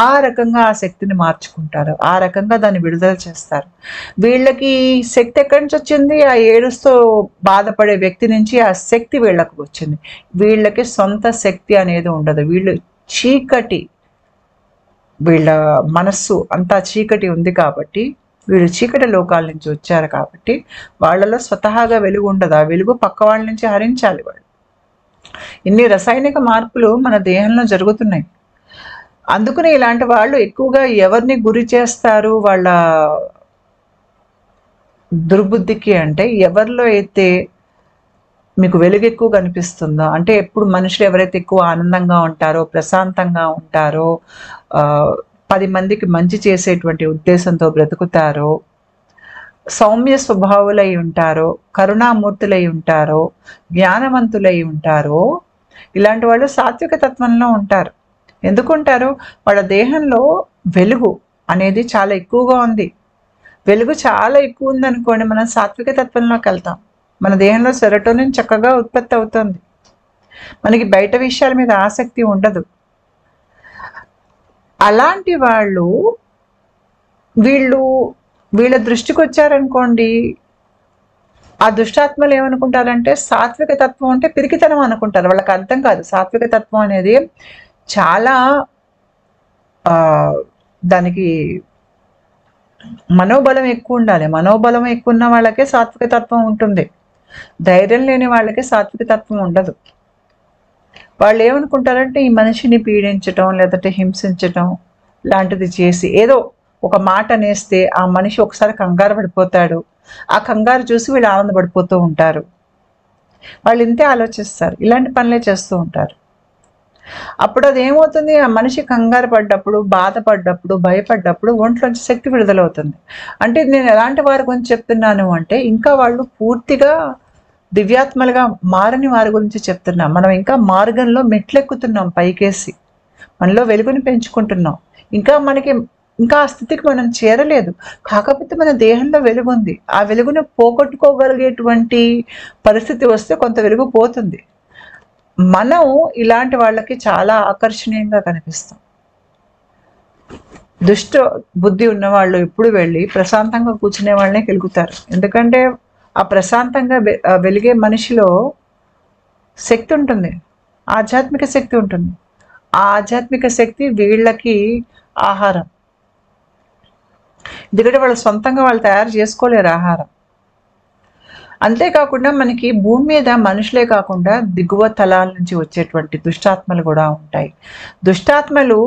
ఆ రకంగా ఆ శక్తిని మార్చుకుంటారు. ఆ రకంగా దాన్ని విడుదల చేస్తారు. వీళ్ళకి శక్తి ఎక్కడి నుంచి వచ్చింది? ఆ ఏడుస్తూ బాధపడే వ్యక్తి నుంచి ఆ శక్తి వీళ్ళకు వచ్చింది. వీళ్ళకి సొంత శక్తి అనేది ఉండదు. వీళ్ళు చీకటి, వీళ్ళ మనస్సు అంతా చీకటి ఉంది కాబట్టి, వీళ్ళు చీకటి లోకాల నుంచి వచ్చారు కాబట్టి వాళ్ళలో స్వతహాగా వెలుగు ఉండదు. ఆ వెలుగు పక్క వాళ్ళ నుంచి హరించాలి వాళ్ళు. ఇన్ని రసాయనిక మార్పులు మన దేహంలో జరుగుతున్నాయి. అందుకని ఇలాంటి వాళ్ళు ఎక్కువగా ఎవరిని గురి చేస్తారు వాళ్ళ దుర్బుద్ధికి అంటే, ఎవరిలో అయితే మీకు వెలుగు ఎక్కువ కనిపిస్తుందో, అంటే ఎప్పుడు మనుషులు ఎవరైతే ఎక్కువ ఆనందంగా ఉంటారో, ప్రశాంతంగా ఉంటారో, 10 మందికి మంచి చేసేటువంటి ఉద్దేశంతో బ్రతుకుతారో, సౌమ్య స్వభావులై ఉంటారో, కరుణామూర్తులై ఉంటారో, జ్ఞానవంతులై ఉంటారో, ఇలాంటి వాళ్ళు సాత్విక తత్వంలో ఉంటారు. ఎందుకుంటారు? వాళ్ళ దేహంలో వెలుగు అనేది చాలా ఎక్కువగా ఉంది. వెలుగు చాలా ఎక్కువ ఉందనుకోండి, మనం సాత్విక తత్వంలోకి వెళ్తాం. మన దేహంలో సెరోటోనిన్ చక్కగా ఉత్పత్తి అవుతుంది. మనకి బయట విషయాల మీద ఆసక్తి ఉండదు. అలాంటి వాళ్ళు వీళ్ళ దృష్టికి వచ్చారనుకోండి, ఆ దుష్టాత్మలు ఏమనుకుంటారంటే సాత్విక తత్వం అంటే పిరికితనం అనుకుంటారు. వాళ్ళకి అర్థం కాదు సాత్విక తత్వం అనేది చాలా దానికి మనోబలం ఎక్కువ ఉండాలి. మనోబలం ఎక్కువ ఉన్న వాళ్ళకే సాత్విక తత్వం ఉంటుంది. ధైర్యం లేని వాళ్ళకి సాత్విక తత్వం ఉండదు. వాళ్ళు ఏమనుకుంటారంటే ఈ మనిషిని పీడించటం, లేదంటే హింసించటం లాంటిది చేసి ఏదో ఒక మాట అనేస్తే ఆ మనిషి ఒకసారి కంగారు పడిపోతాడు. ఆ కంగారు చూసి వీళ్ళు ఆనందపడిపోతూ ఉంటారు. వాళ్ళు ఇంతే ఆలోచిస్తారు, ఇలాంటి పనులే చేస్తూ ఉంటారు. అప్పుడు అది ఏమవుతుంది, ఆ మనిషి కంగారు పడ్డప్పుడు, బాధపడ్డప్పుడు, భయపడ్డప్పుడు ఒంట్లోంచి శక్తి విడుదలవుతుంది. అంటే నేను ఎలాంటి వారి గురించి చెప్తున్నాను అంటే, ఇంకా వాళ్ళు పూర్తిగా దివ్యాత్మలుగా మారని వారి గురించి చెప్తున్నాం. మనం ఇంకా మార్గంలో మెట్లెక్కుతున్నాం పైకేసి. మనలో వెలుగుని పెంచుకుంటున్నాం. ఇంకా ఆ స్థితికి మనం చేరలేదు. కాకపోతే మన దేహంలో వెలుగుంది. ఆ వెలుగును పోగొట్టుకోగలిగేటువంటి పరిస్థితి వస్తే కొంత వెలుగు పోతుంది. మనం ఇలాంటి వాళ్ళకి చాలా ఆకర్షణీయంగా కనిపిస్తాం. దుష్ట బుద్ధి ఉన్నవాళ్ళు ఎప్పుడు వెళ్ళి ప్రశాంతంగా కూర్చునే వాళ్ళనే గెలుగుతారు. ఎందుకంటే ఆ ప్రశాంతంగా వెలిగే మనిషిలో శక్తి ఉంటుంది, ఆధ్యాత్మిక శక్తి ఉంటుంది. ఆ ఆధ్యాత్మిక శక్తి వీళ్ళకి ఆహారం. ఎందుకంటే వాళ్ళు సొంతంగా వాళ్ళు తయారు చేసుకోలేరు ఆహారం. అంతేకాకుండా మనకి భూమి మీద మనుషులే కాకుండా దిగువ తలాల నుంచి వచ్చేటువంటి దుష్టాత్మలు కూడా ఉంటాయి. దుష్టాత్మలు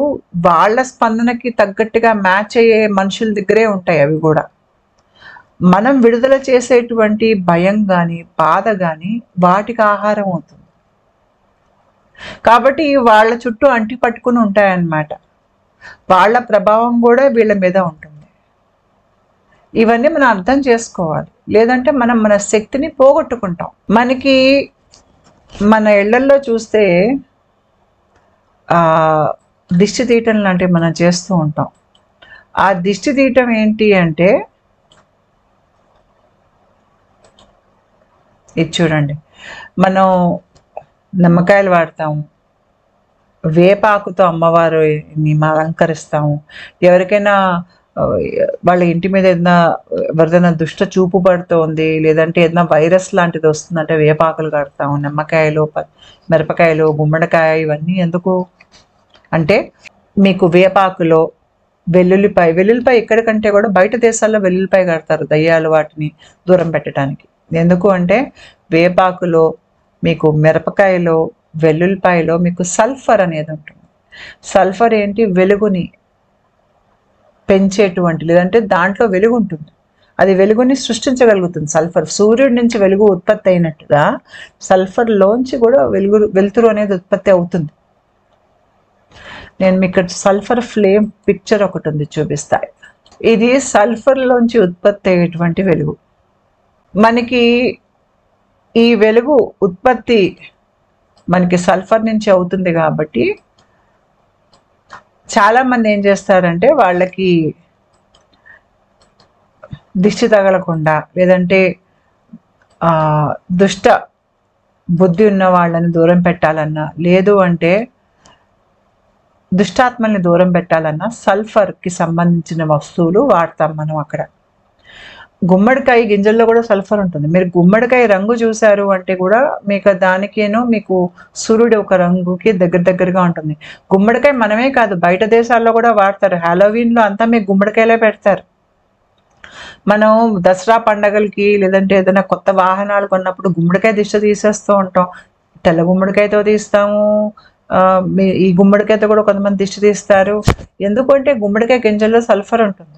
వాళ్ళ స్పందనకి తగ్గట్టుగా మ్యాచ్ అయ్యే మనుషుల దగ్గరే ఉంటాయి అవి కూడా. మనం విడుదల చేసేటువంటి భయం కానీ, బాధ కానీ వాటికి ఆహారం అవుతుంది. కాబట్టి వాళ్ళ చుట్టూ అంటి పట్టుకుని ఉంటాయన్నమాట. వాళ్ళ ప్రభావం కూడా వీళ్ళ మీద ఉంటుంది. ఇవన్నీ మనం అర్థం చేసుకోవాలి. లేదంటే మనం మన శక్తిని పోగొట్టుకుంటాం. మనకి మన ఇళ్లల్లో చూస్తే దిష్టి తీయటం లాంటివి మనం చేస్తూ ఉంటాం. ఆ దిష్టి తీయటం ఏంటి అంటే, ఇది చూడండి, మనం నిమ్మకాయలు వాడతాము, వేపాకుతో అమ్మవారిని అలంకరిస్తాము. ఎవరికైనా వాళ్ళ ఇంటి మీద ఎవరిదైనా దుష్ట చూపు పడుతోంది, లేదంటే ఏదైనా వైరస్ లాంటిది వస్తుందంటే వేపాకులు కడతాము. నిమ్మకాయలు, మిరపకాయలు, గుమ్మడికాయ ఇవన్నీ ఎందుకు అంటే, మీకు వేపాకులో వెల్లుల్లిపాయ ఎక్కడికంటే కూడా బయట దేశాల్లో వెల్లుల్లిపాయ కడతారు, దయ్యాలు వాటిని దూరం పెట్టడానికి. ఎందుకు అంటే వేపాకులో, మీకు మిరపకాయలో, వెల్లుల్లిపాయలో మీకు సల్ఫర్ అనేది ఉంటుంది. సల్ఫర్ ఏంటి, వెలుగుని పెంచేటువంటి, లేదంటే దాంట్లో వెలుగు ఉంటుంది. అది వెలుగుని సృష్టించగలుగుతుంది. సల్ఫర్ సూర్యుడి నుంచి వెలుగు ఉత్పత్తి అయినట్టుగా సల్ఫర్లోంచి కూడా వెలుతురు అనేది ఉత్పత్తి అవుతుంది. నేను మీకు సల్ఫర్ ఫ్లేమ్ పిక్చర్ ఒకటి ఉంది, చూపిస్తాయి. ఇది సల్ఫర్లోంచి ఉత్పత్తి అయ్యేటువంటి వెలుగు. మనకి ఈ వెలుగు ఉత్పత్తి మనకి సల్ఫర్ నుంచి అవుతుంది కాబట్టి చాలామంది ఏం చేస్తారంటే, వాళ్ళకి దిష్టి తగలకుండా, లేదంటే దుష్ట బుద్ధి ఉన్న వాళ్ళని దూరం పెట్టాలన్నా, లేదు అంటే దుష్టాత్మల్ని దూరం పెట్టాలన్నా సల్ఫర్కి సంబంధించిన వస్తువులు వాడతాం మనం అక్కడ. గుమ్మడికాయ గింజల్లో కూడా సల్ఫర్ ఉంటుంది. మీరు గుమ్మడికాయ రంగు చూశారు అంటే కూడా మీకు దానికేనో మీకు సూర్యుడు ఒక రంగుకి దగ్గరగా ఉంటుంది. గుమ్మడికాయ మనమే కాదు, బయట దేశాల్లో కూడా వాడతారు. హాలోవీన్లో అంతా మీకు గుమ్మడికాయలే పెడతారు. మనం దసరా పండగలకి, లేదంటే ఏదైనా కొత్త వాహనాలు కొన్నప్పుడు గుమ్మడికాయ దిష్టి తీసేస్తూ ఉంటాం. తెల్ల గుమ్మడికాయతో తీస్తాము, ఈ గుమ్మడికాయతో కూడా కొంతమంది దిష్టి తీస్తారు. ఎందుకంటే గుమ్మడికాయ గింజల్లో సల్ఫర్ ఉంటుంది.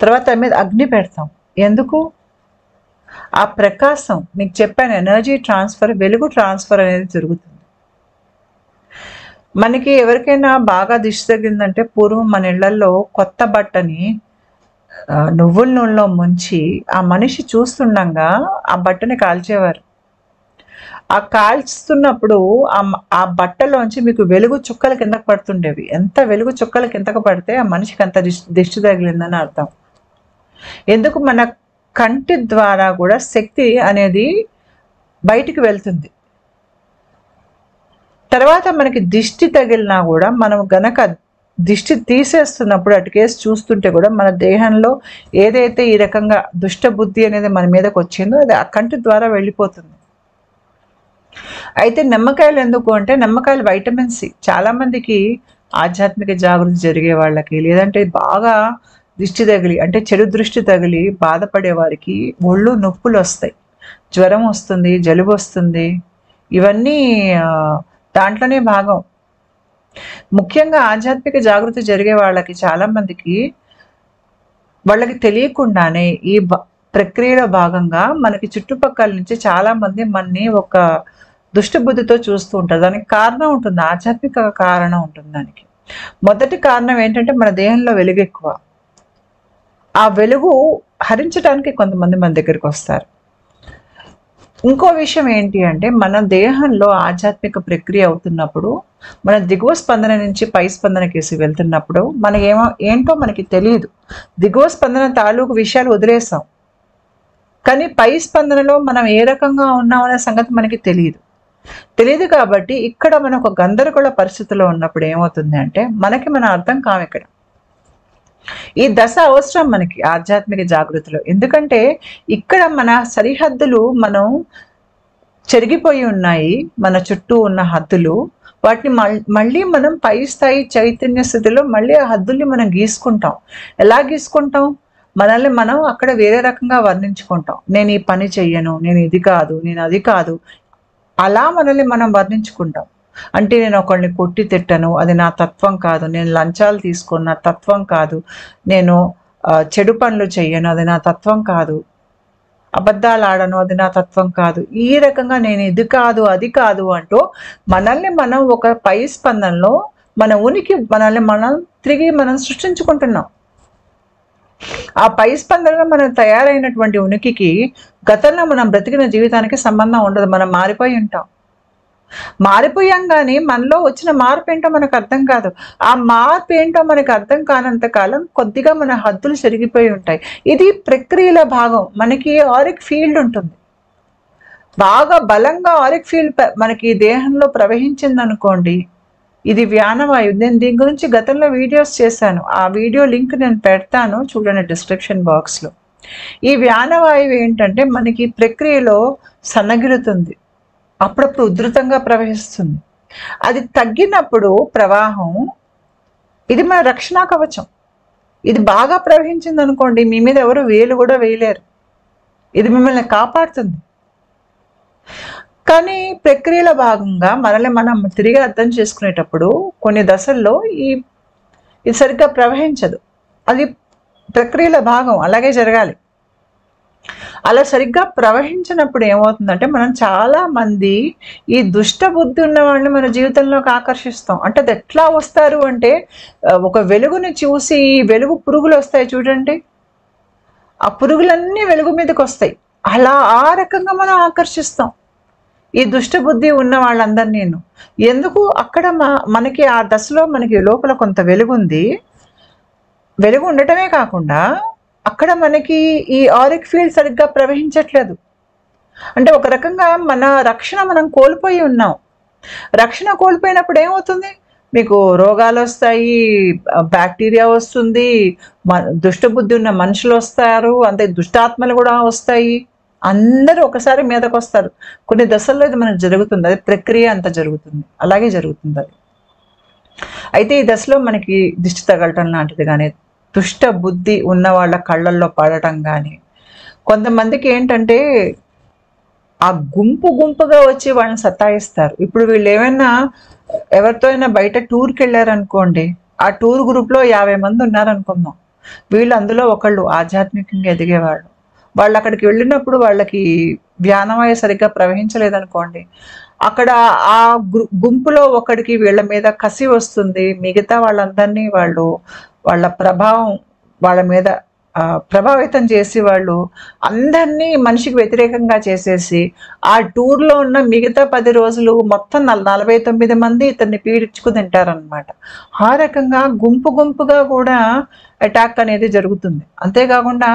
తర్వాత మీద అగ్ని పెడతాం. ఎందుకు, ఆ ప్రకాశం, మీకు చెప్పాను, ఎనర్జీ ట్రాన్స్ఫర్, వెలుగు ట్రాన్స్ఫర్ అనేది జరుగుతుంది. మనకి ఎవరికైనా బాగా దిష్టి తగిలిందంటే, పూర్వం మన ఇళ్లలో కొత్త బట్టని నువ్వుల నూనెలో ముంచి ఆ మనిషి చూస్తుండగా ఆ బట్టని కాల్చేవారు. ఆ కాల్చుతున్నప్పుడు ఆ బట్టలోంచి మీకు వెలుగు చుక్కలు కిందకు పడుతుండేవి. ఎంత వెలుగు చుక్కలు కిందకు పడితే ఆ మనిషికి అంత దిష్టి తగిలిందని అర్థం. ఎందుకు, మన కంటి ద్వారా కూడా శక్తి అనేది బయటికి వెళ్తుంది. తర్వాత మనకి దిష్టి తగిలినా కూడా మనం గనక దిష్టి తీసేస్తున్నప్పుడు అటుకేసి చూస్తుంటే కూడా మన దేహంలో ఏదైతే ఈ రకంగా దుష్ట బుద్ధి అనేది మన మీదకి వచ్చిందో అది ఆ కంటి ద్వారా వెళ్ళిపోతుంది. అయితే నిమ్మకాయలు ఎందుకు అంటే, నిమ్మకాయలు వైటమిన్ సి. చాలామందికి ఆధ్యాత్మిక జాగృతి జరిగే వాళ్ళకి, లేదంటే బాగా దిష్టి తగిలి అంటే చెడు దృష్టి తగిలి బాధపడే వారికి ఒళ్ళు నొప్పులు వస్తాయి, జ్వరం వస్తుంది, జలుబు వస్తుంది. ఇవన్నీ దాంట్లోనే భాగం. ముఖ్యంగా ఆధ్యాత్మిక జాగృతి జరిగే వాళ్ళకి చాలా మందికి వాళ్ళకి తెలియకుండానే ఈ ప్రక్రియలో భాగంగా మనకి చుట్టుపక్కల నుంచి చాలా మంది మనని ఒక దుష్టబుద్ధితో చూస్తూ ఉంటారు. దానికి కారణం ఉంటుంది, ఆధ్యాత్మిక కారణం ఉంటుంది దానికి. మొదటి కారణం ఏంటంటే మన దేహంలో వెలుగు ఎక్కువ. ఆ వెలుగు హరించడానికి కొంతమంది మన దగ్గరికి వస్తారు. ఇంకో విషయం ఏంటి అంటే మన దేహంలో ఆధ్యాత్మిక ప్రక్రియ అవుతున్నప్పుడు మన దిగువ స్పందన నుంచి పై స్పందనకేసి వెళ్తున్నప్పుడు మన ఏంటో మనకి తెలియదు. దిగువ స్పందన తాలూకు విషయాలు వదిలేసాం, కానీ పై స్పందనలో మనం ఏ రకంగా ఉన్నామనే సంగతి మనకి తెలియదు కాబట్టి ఇక్కడ మనం ఒక గందరగోళ పరిస్థితిలో ఉన్నప్పుడు ఏమవుతుంది అంటే మనకి మన అర్థం కావు. ఇక్కడ ఈ దశ అవసరం మనకి ఆధ్యాత్మిక జాగృతిలో. ఎందుకంటే ఇక్కడ మన సరిహద్దులు మనం చెరిగిపోయి ఉన్నాయి, మన చుట్టూ ఉన్న హద్దులు. వాటిని మళ్ళీ మనం పై స్థాయి చైతన్య స్థితిలో మళ్ళీ ఆ హద్దుల్ని మనం గీసుకుంటాం. ఎలా గీసుకుంటాం? మనల్ని మనం అక్కడ వేరే రకంగా వర్ణించుకుంటాం. నేను ఈ పని చెయ్యను, నేను ఇది కాదు, నేను అది కాదు, అలా మనల్ని మనం వర్ణించుకుంటాం. అంటే నేను ఒకళ్ళని కొట్టి తిట్టను, అది నా తత్వం కాదు. నేను లంచాలు తీసుకోను, నా తత్వం కాదు. నేను చెడు పనులు చెయ్యను, అది నా తత్వం కాదు. అబద్ధాలు ఆడను, అది నా తత్వం కాదు. ఈ రకంగా నేను ఇది కాదు, అది కాదు అంటూ మనల్ని మనం ఒక పై స్పందనలో మన ఉనికి మనల్ని మనం తిరిగి మనం సృష్టించుకుంటున్నాం. ఆ పై స్పందనలో మనం తయారైనటువంటి ఉనికికి గతంలో మనం బ్రతికిన జీవితానికి సంబంధం ఉండదు. మనం మారిపోయి ఉంటాం. మారిపోయాం, కానీ మనలో వచ్చిన మార్పు ఏంటో మనకు అర్థం కాదు. ఆ మార్పు ఏంటో మనకు అర్థం కానంత కాలం కొద్దిగా మన హద్దులు చెరిగిపోయి ఉంటాయి. ఇది ప్రక్రియల భాగం. మనకి ఆరిక్ ఫీల్డ్ ఉంటుంది, బాగా బలంగా ఆరిక్ ఫీల్డ్ మనకి దేహంలో ప్రవహించింది అనుకోండి, ఇది వ్యానవాయువు. నేను దీని గురించి గతంలో వీడియోస్ చేశాను. ఆ వీడియో లింక్ నేను పెడతాను, చూడండి డిస్క్రిప్షన్ బాక్స్లో. ఈ వ్యానవాయువు ఏంటంటే మనకి ప్రక్రియలో సన్నగిలుతుంది, అప్పుడప్పుడు ఉధృతంగా ప్రవహిస్తుంది. అది తగ్గినప్పుడు ప్రవాహం, ఇది మన రక్షణ కవచం. ఇది బాగా ప్రవహించింది అనుకోండి, మీ మీద ఎవరు వేలు కూడా వేయలేరు. ఇది మిమ్మల్ని కాపాడుతుంది. కానీ ప్రక్రియల భాగంగా మనల్ని మనం తిరిగి అర్థం చేసుకునేటప్పుడు కొన్ని దశల్లో ఇది సరిగ్గా ప్రవహించదు. అది ప్రక్రియల భాగం, అలాగే జరగాలి. అలా సరిగ్గా ప్రవహించినప్పుడు ఏమవుతుందంటే మనం చాలా మంది ఈ దుష్ట బుద్ధి ఉన్న వాళ్ళని మన జీవితంలోకి ఆకర్షిస్తాం. అంటే అది ఎట్లా వస్తారు అంటే, ఒక వెలుగుని చూసి వెలుగు పురుగులు వస్తాయి చూడండి, ఆ పురుగులన్నీ వెలుగు మీదకి వస్తాయి. అలా ఆ రకంగా మనం ఆకర్షిస్తాం ఈ దుష్ట బుద్ధి ఉన్న వాళ్ళందరినీ. ఎందుకు? అక్కడ మనకి ఆ దశలో మనకి లోపల కొంత వెలుగు ఉంది. వెలుగు ఉండటమే కాకుండా అక్కడ మనకి ఈ ఆరిక్ ఫీల్డ్ సరిగ్గా ప్రవహించట్లేదు. అంటే ఒక రకంగా మన రక్షణ మనం కోల్పోయి ఉన్నాం. రక్షణ కోల్పోయినప్పుడు ఏమవుతుంది? మీకు రోగాలు వస్తాయి, బ్యాక్టీరియా వస్తుంది, దుష్టబుద్ధి ఉన్న మనుషులు వస్తారు, అంతే దుష్టాత్మలు కూడా వస్తాయి. అందరూ ఒకసారి మీదకి వస్తారు. కొన్ని దశల్లో ఇది మనకు జరుగుతుంది, అది ప్రక్రియ అంతా జరుగుతుంది, అలాగే జరుగుతుంది అది. అయితే ఈ దశలో మనకి దిష్టి తగలటం లాంటిది కానీ, దుష్ట బుద్ధి ఉన్న వాళ్ళ కళ్ళల్లో పడటం కానీ, కొంతమందికి ఏంటంటే ఆ గుంపుగా వచ్చి వాళ్ళని సతాయిస్తారు. ఇప్పుడు వీళ్ళు ఏమైనా ఎవరితో అయినా బయట టూర్కి వెళ్ళారనుకోండి, ఆ టూర్ గ్రూప్లో 50 మంది ఉన్నారనుకుందాం. వీళ్ళు అందులో ఒకళ్ళు ఆధ్యాత్మికంగా ఎదిగేవాళ్ళు. వాళ్ళు అక్కడికి వెళ్ళినప్పుడు వాళ్ళకి ధ్యానవాయు సరిగ్గా ప్రవహించలేదనుకోండి, అక్కడ ఆ గుంపులో ఒకడికి వీళ్ళ మీద కసి వస్తుంది. మిగతా వాళ్ళందరినీ వాళ్ళ ప్రభావం వాళ్ళ మీద ప్రభావితం చేసి వాళ్ళు అందరినీ మనిషికి వ్యతిరేకంగా చేసేసి ఆ టూర్లో ఉన్న మిగతా 10 రోజులు మొత్తం 49 మంది ఇతన్ని పీడించుకు తింటారనమాట. ఆ రకంగా గుంపుగా కూడా అటాక్ అనేది జరుగుతుంది. అంతేకాకుండా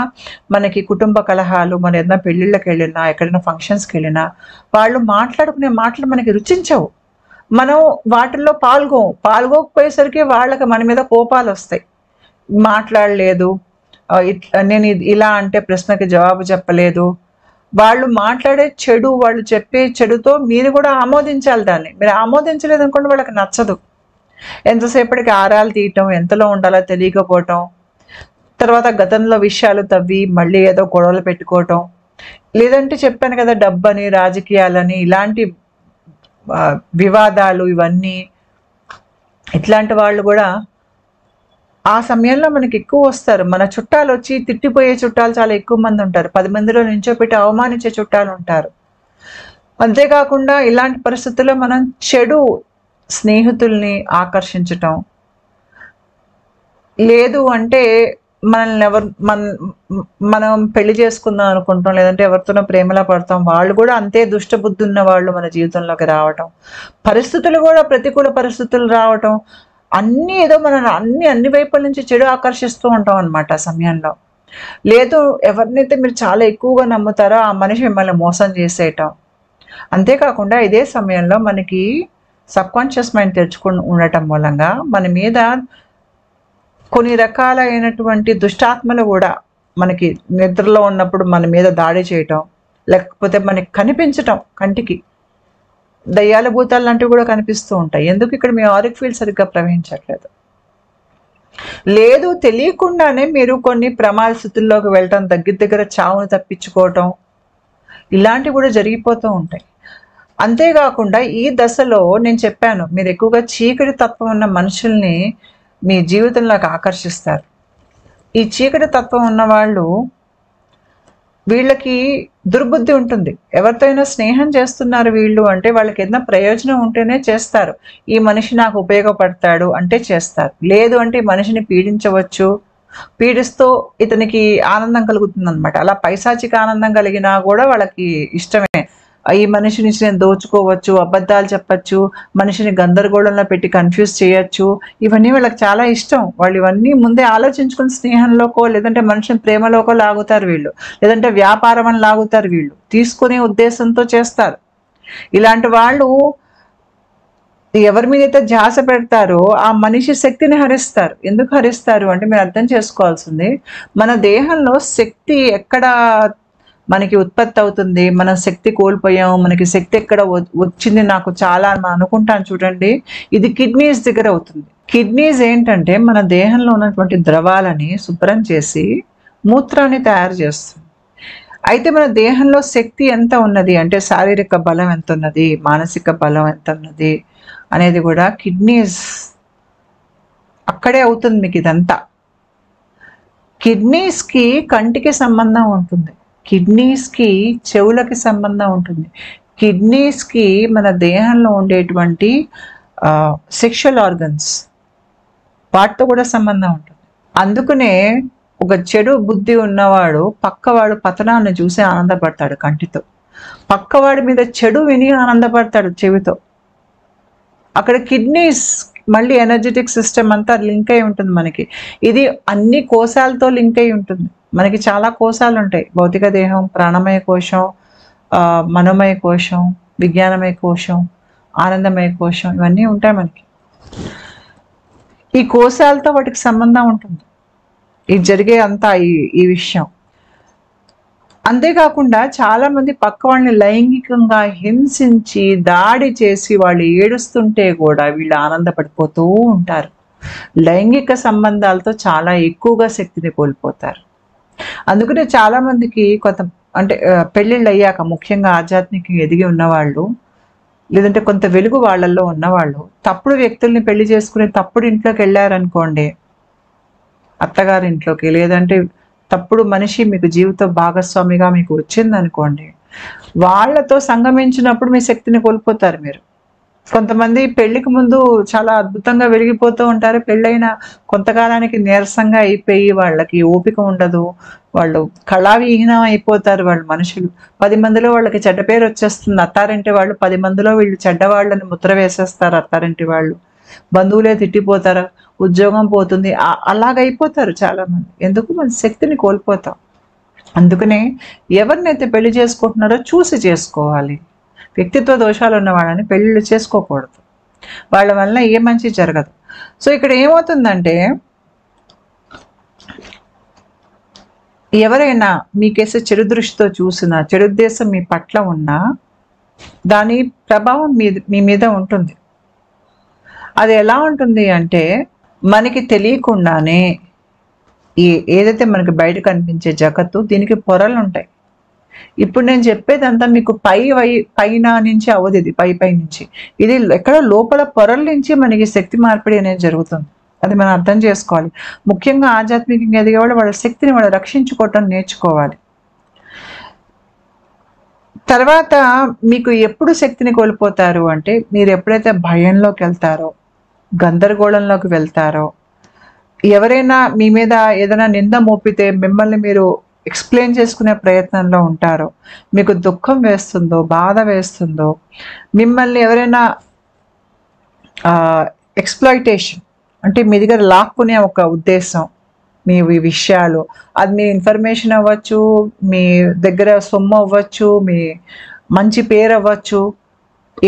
మనకి కుటుంబ కలహాలు, మన ఏదైనా పెళ్ళిళ్ళకి వెళ్ళినా, ఎక్కడైనా ఫంక్షన్స్కి వెళ్ళినా వాళ్ళు మాట్లాడుకునే మాటలు మనకి రుచించవు. మనం వాటిల్లో పాల్గొకపోయేసరికి వాళ్ళకి మన మీద కోపాలు వస్తాయి. మాట్లాడలేదు, నేను ఇలా అంటే ప్రశ్నకి జవాబు చెప్పలేదు. వాళ్ళు మాట్లాడే చెడు, వాళ్ళు చెప్పే చెడుతో మీరు కూడా ఆమోదించాలి దాన్ని. మీరు ఆమోదించలేదు అనుకోండి, వాళ్ళకి నచ్చదు. ఎంతసేపటికి ఆరాలు తీయటం, ఎంతలో ఉండాలో తెలియకపోవటం, తర్వాత గతంలో విషయాలు తవ్వి మళ్ళీ ఏదో గొడవలు పెట్టుకోవటం, లేదంటే చెప్పాను కదా డబ్బని, రాజకీయాలని, ఇలాంటి వివాదాలు, ఇవన్నీ ఇట్లాంటి వాళ్ళు కూడా ఆ సమయంలో మనకి ఎక్కువ వస్తారు. మన చుట్టాలు వచ్చి తిట్టిపోయే చుట్టాలు చాలా ఎక్కువ మంది ఉంటారు. 10 మందిలో నించోపెట్టి అవమానించే చుట్టాలు ఉంటారు. అంతేకాకుండా ఇలాంటి పరిస్థితుల్లో మనం చెడు స్నేహితుల్ని ఆకర్షించటం, లేదు అంటే మనల్ని మనం పెళ్లి చేసుకుందాం అనుకుంటాం, లేదంటే ఎవరితోనో ప్రేమలో పడతాం, వాళ్ళు కూడా అంతే దుష్టబుద్ధి ఉన్న వాళ్ళు మన జీవితంలోకి రావటం, పరిస్థితులు కూడా ప్రతికూల పరిస్థితులు రావటం, అన్నీ ఏదో మనం అన్ని వైపుల నుంచి చెడు ఆకర్షిస్తూ ఉంటాం అన్నమాట ఆ సమయంలో. లేదు, ఎవరినైతే మీరు చాలా ఎక్కువగా నమ్ముతారో ఆ మనిషి మిమ్మల్ని మోసం చేసేయటం. అంతేకాకుండా ఇదే సమయంలో మనకి సబ్కాన్షియస్ మైండ్ తెరుచుకుని ఉండటం మూలంగా మన మీద కొన్ని రకాలైనటువంటి దుష్టాత్మలు కూడా మనకి నిద్రలో ఉన్నప్పుడు మన మీద దాడి చేయటం, లేకపోతే మనకి కనిపించటం, కంటికి దయ్యాల భూతాలు లాంటివి కూడా కనిపిస్తూ ఉంటాయి. ఎందుకు? ఇక్కడ మీ ఆరిక్ ఫీల్డ్ సరిగ్గా ప్రవహించట్లేదు. లేదు, తెలియకుండానే మీరు కొన్ని ప్రమాద స్థితుల్లోకి వెళ్ళటం, దగ్గర చావును తప్పించుకోవటం, ఇలాంటివి కూడా జరిగిపోతూ ఉంటాయి. అంతేకాకుండా ఈ దశలో నేను చెప్పాను, మీరు ఎక్కువగా చీకటి తత్వం ఉన్న మనుషుల్ని మీ జీవితంలోకి ఆకర్షిస్తారు. ఈ చీకటి తత్వం ఉన్నవాళ్ళు, వీళ్ళకి దుర్బుద్ధి ఉంటుంది. ఎవరితో అయినా స్నేహం చేస్తున్నారు వీళ్ళు అంటే వాళ్ళకి ఏదైనా ప్రయోజనం ఉంటేనే చేస్తారు. ఈ మనిషి నాకు ఉపయోగపడతాడు అంటే చేస్తారు. లేదు అంటే ఈ మనిషిని పీడించవచ్చు, పీడిస్తూ ఇతనికి ఆనందం కలుగుతుంది అనమాట. అలా పైశాచిక ఆనందం కలిగినా కూడా వాళ్ళకి ఇష్టమే. ఈ మనిషి నుంచి నేను దోచుకోవచ్చు, అబద్ధాలు చెప్పచ్చు, మనిషిని గందరగోళంలో పెట్టి కన్ఫ్యూజ్ చేయొచ్చు, ఇవన్నీ వాళ్ళకి చాలా ఇష్టం. వాళ్ళు ఇవన్నీ ముందే ఆలోచించుకుని స్నేహంలోకో లేదంటే మనిషిని ప్రేమలోకో లాగుతారు వీళ్ళు, లేదంటే వ్యాపారం అని లాగుతారు వీళ్ళు, తీసుకునే ఉద్దేశంతో చేస్తారు. ఇలాంటి వాళ్ళు ఎవరి మీద అయితే ధ్యాస పెడతారో ఆ మనిషి శక్తిని హరిస్తారు. ఎందుకు హరిస్తారు అంటే మీరు అర్థం చేసుకోవాల్సింది, మన దేహంలో శక్తి ఎక్కడ మనకి ఉత్పత్తి అవుతుంది, మనం శక్తి కోల్పోయాం, మనకి శక్తి ఎక్కడ వచ్చింది నాకు చాలా అని అనుకుంటాను చూడండి, ఇది కిడ్నీస్ దగ్గర అవుతుంది. కిడ్నీస్ ఏంటంటే మన దేహంలో ఉన్నటువంటి ద్రవాలని శుభ్రం చేసి మూత్రాన్ని తయారు చేస్తుంది. అయితే మన దేహంలో శక్తి ఎంత ఉన్నది అంటే శారీరక బలం ఎంత ఉన్నది, మానసిక బలం ఎంత ఉన్నది అనేది కూడా కిడ్నీస్ అక్కడే అవుతుంది. మీకు ఇదంతా కిడ్నీస్కి కంటికి సంబంధం ఉంటుంది, కిడ్నీస్కి చెవులకి సంబంధం ఉంటుంది, కిడ్నీస్కి మన దేహంలో ఉండేటువంటి సెక్షువల్ ఆర్గన్స్ వాటితో కూడా సంబంధం ఉంటుంది. అందుకనే ఒక చెడు బుద్ధి ఉన్నవాడు పక్కవాడు పతనాన్ని చూసి ఆనందపడతాడు కంటితో, పక్కవాడి మీద చెడు విని ఆనందపడతాడు చెవితో. అక్కడ కిడ్నీస్ మళ్ళీ ఎనర్జెటిక్ సిస్టమ్ అంతా లింక్ అయి ఉంటుంది మనకి. ఇది అన్ని కోశాలతో లింక్ అయి ఉంటుంది. మనకి చాలా కోశాలు ఉంటాయి, భౌతిక దేహం, ప్రాణమయ కోశం, మనోమయ కోశం, విజ్ఞానమయ కోశం, ఆనందమయ కోశం, ఇవన్నీ ఉంటాయి మనకి. ఈ కోశాలతో వాటికి సంబంధం ఉంటుంది, ఇది జరిగే అంతా ఈ విషయం. అంతేకాకుండా చాలా మంది పక్క వాళ్ళని లైంగికంగా హింసించి దాడి చేసి వాళ్ళు ఏడుస్తుంటే కూడా వీళ్ళు ఆనందపడిపోతూ ఉంటారు. లైంగిక సంబంధాలతో చాలా ఎక్కువగా శక్తిని కోల్పోతారు. అందుకనే చాలా మందికి అంటే పెళ్ళిళ్ళు అయ్యాక, ముఖ్యంగా ఆధ్యాత్మికంగా ఎదిగి ఉన్నవాళ్ళు, లేదంటే కొంత వెలుగు వాళ్ళల్లో ఉన్నవాళ్ళు, తప్పుడు వ్యక్తుల్ని పెళ్లి చేసుకుని తప్పుడు ఇంట్లోకి వెళ్ళారనుకోండి, అత్తగారి ఇంట్లోకి, లేదంటే తప్పుడు మనిషి మీకు జీవిత భాగస్వామిగా మీకు వచ్చిందనుకోండి, వాళ్ళతో సంగమించినప్పుడు మీ శక్తిని కోల్పోతారు మీరు. కొంతమంది పెళ్లికి ముందు చాలా అద్భుతంగా వెలిగిపోతూ ఉంటారు, పెళ్ళైన కొంతకాలానికి నీరసంగా అయిపోయి వాళ్ళకి ఓపిక ఉండదు, వాళ్ళు కళావిహీనం అయిపోతారు వాళ్ళు మనుషులు. 10 మందిలో వాళ్ళకి చెడ్డ పేరు వచ్చేస్తుంది. అత్తారింటి వాళ్ళు 10 మందిలో వీళ్ళు చెడ్డవాళ్ళని ముద్ర వేసేస్తారు. అత్తారింటి వాళ్ళు, బంధువులే తిట్టిపోతారు, ఉద్యోగం పోతుంది, అలాగైపోతారు చాలా మంది. ఎందుకు? మన శక్తిని కోల్పోతాం. అందుకనే ఎవరినైతే పెళ్లి చేసుకుంటున్నారో చూసి చేసుకోవాలి. వ్యక్తిత్వ దోషాలు ఉన్న వాళ్ళని పెళ్ళిళ్ళు చేసుకోకూడదు, వాళ్ళ వల్ల ఏ మంచి జరగదు. సో ఇక్కడ ఏమవుతుందంటే, ఎవరైనా మీకేసే చెడు దృష్టితో చూసినా, చెడు ఉద్దేశం మీ పట్ల ఉన్నా, దాని ప్రభావం మీ మీద ఉంటుంది. అది ఎలా ఉంటుంది అంటే, మనకి తెలియకుండానే ఏదైతే మనకి బయట కనిపించే జగత్తు, దీనికి పొరలు ఉంటాయి. ఇప్పుడు నేను చెప్పేదంతా మీకు పైన నుంచి అవ్వదు, ఇది పై నుంచి. ఇది ఎక్కడ లోపల పొరల నుంచి మనకి శక్తి మార్పిడి అనేది జరుగుతుంది. అది మనం అర్థం చేసుకోవాలి. ముఖ్యంగా ఆధ్యాత్మికంగా ఎదిగేవాళ్ళు వాళ్ళ శక్తిని వాళ్ళు రక్షించుకోవటం నేర్చుకోవాలి. తర్వాత మీకు ఎప్పుడు శక్తిని కోల్పోతారు అంటే, మీరు ఎప్పుడైతే భయంలోకి వెళ్తారో, గందరగోళంలోకి వెళ్తారో, ఎవరైనా మీ మీద ఏదైనా నింద మోపితే మిమ్మల్ని మీరు ఎక్స్ప్లెయిన్ చేసుకునే ప్రయత్నంలో ఉంటారో, మీకు దుఃఖం వేస్తుందో, బాధ వేస్తుందో, మిమ్మల్ని ఎవరైనా ఎక్స్‌ప్లాయిటేషన్ అంటే మీ దగ్గర లాక్కునే ఒక ఉద్దేశం, మీ విషయాలు, అది మీ ఇన్ఫర్మేషన్ అవ్వచ్చు, మీ దగ్గర సొమ్ము అవ్వచ్చు, మీ మంచి పేరు అవ్వచ్చు,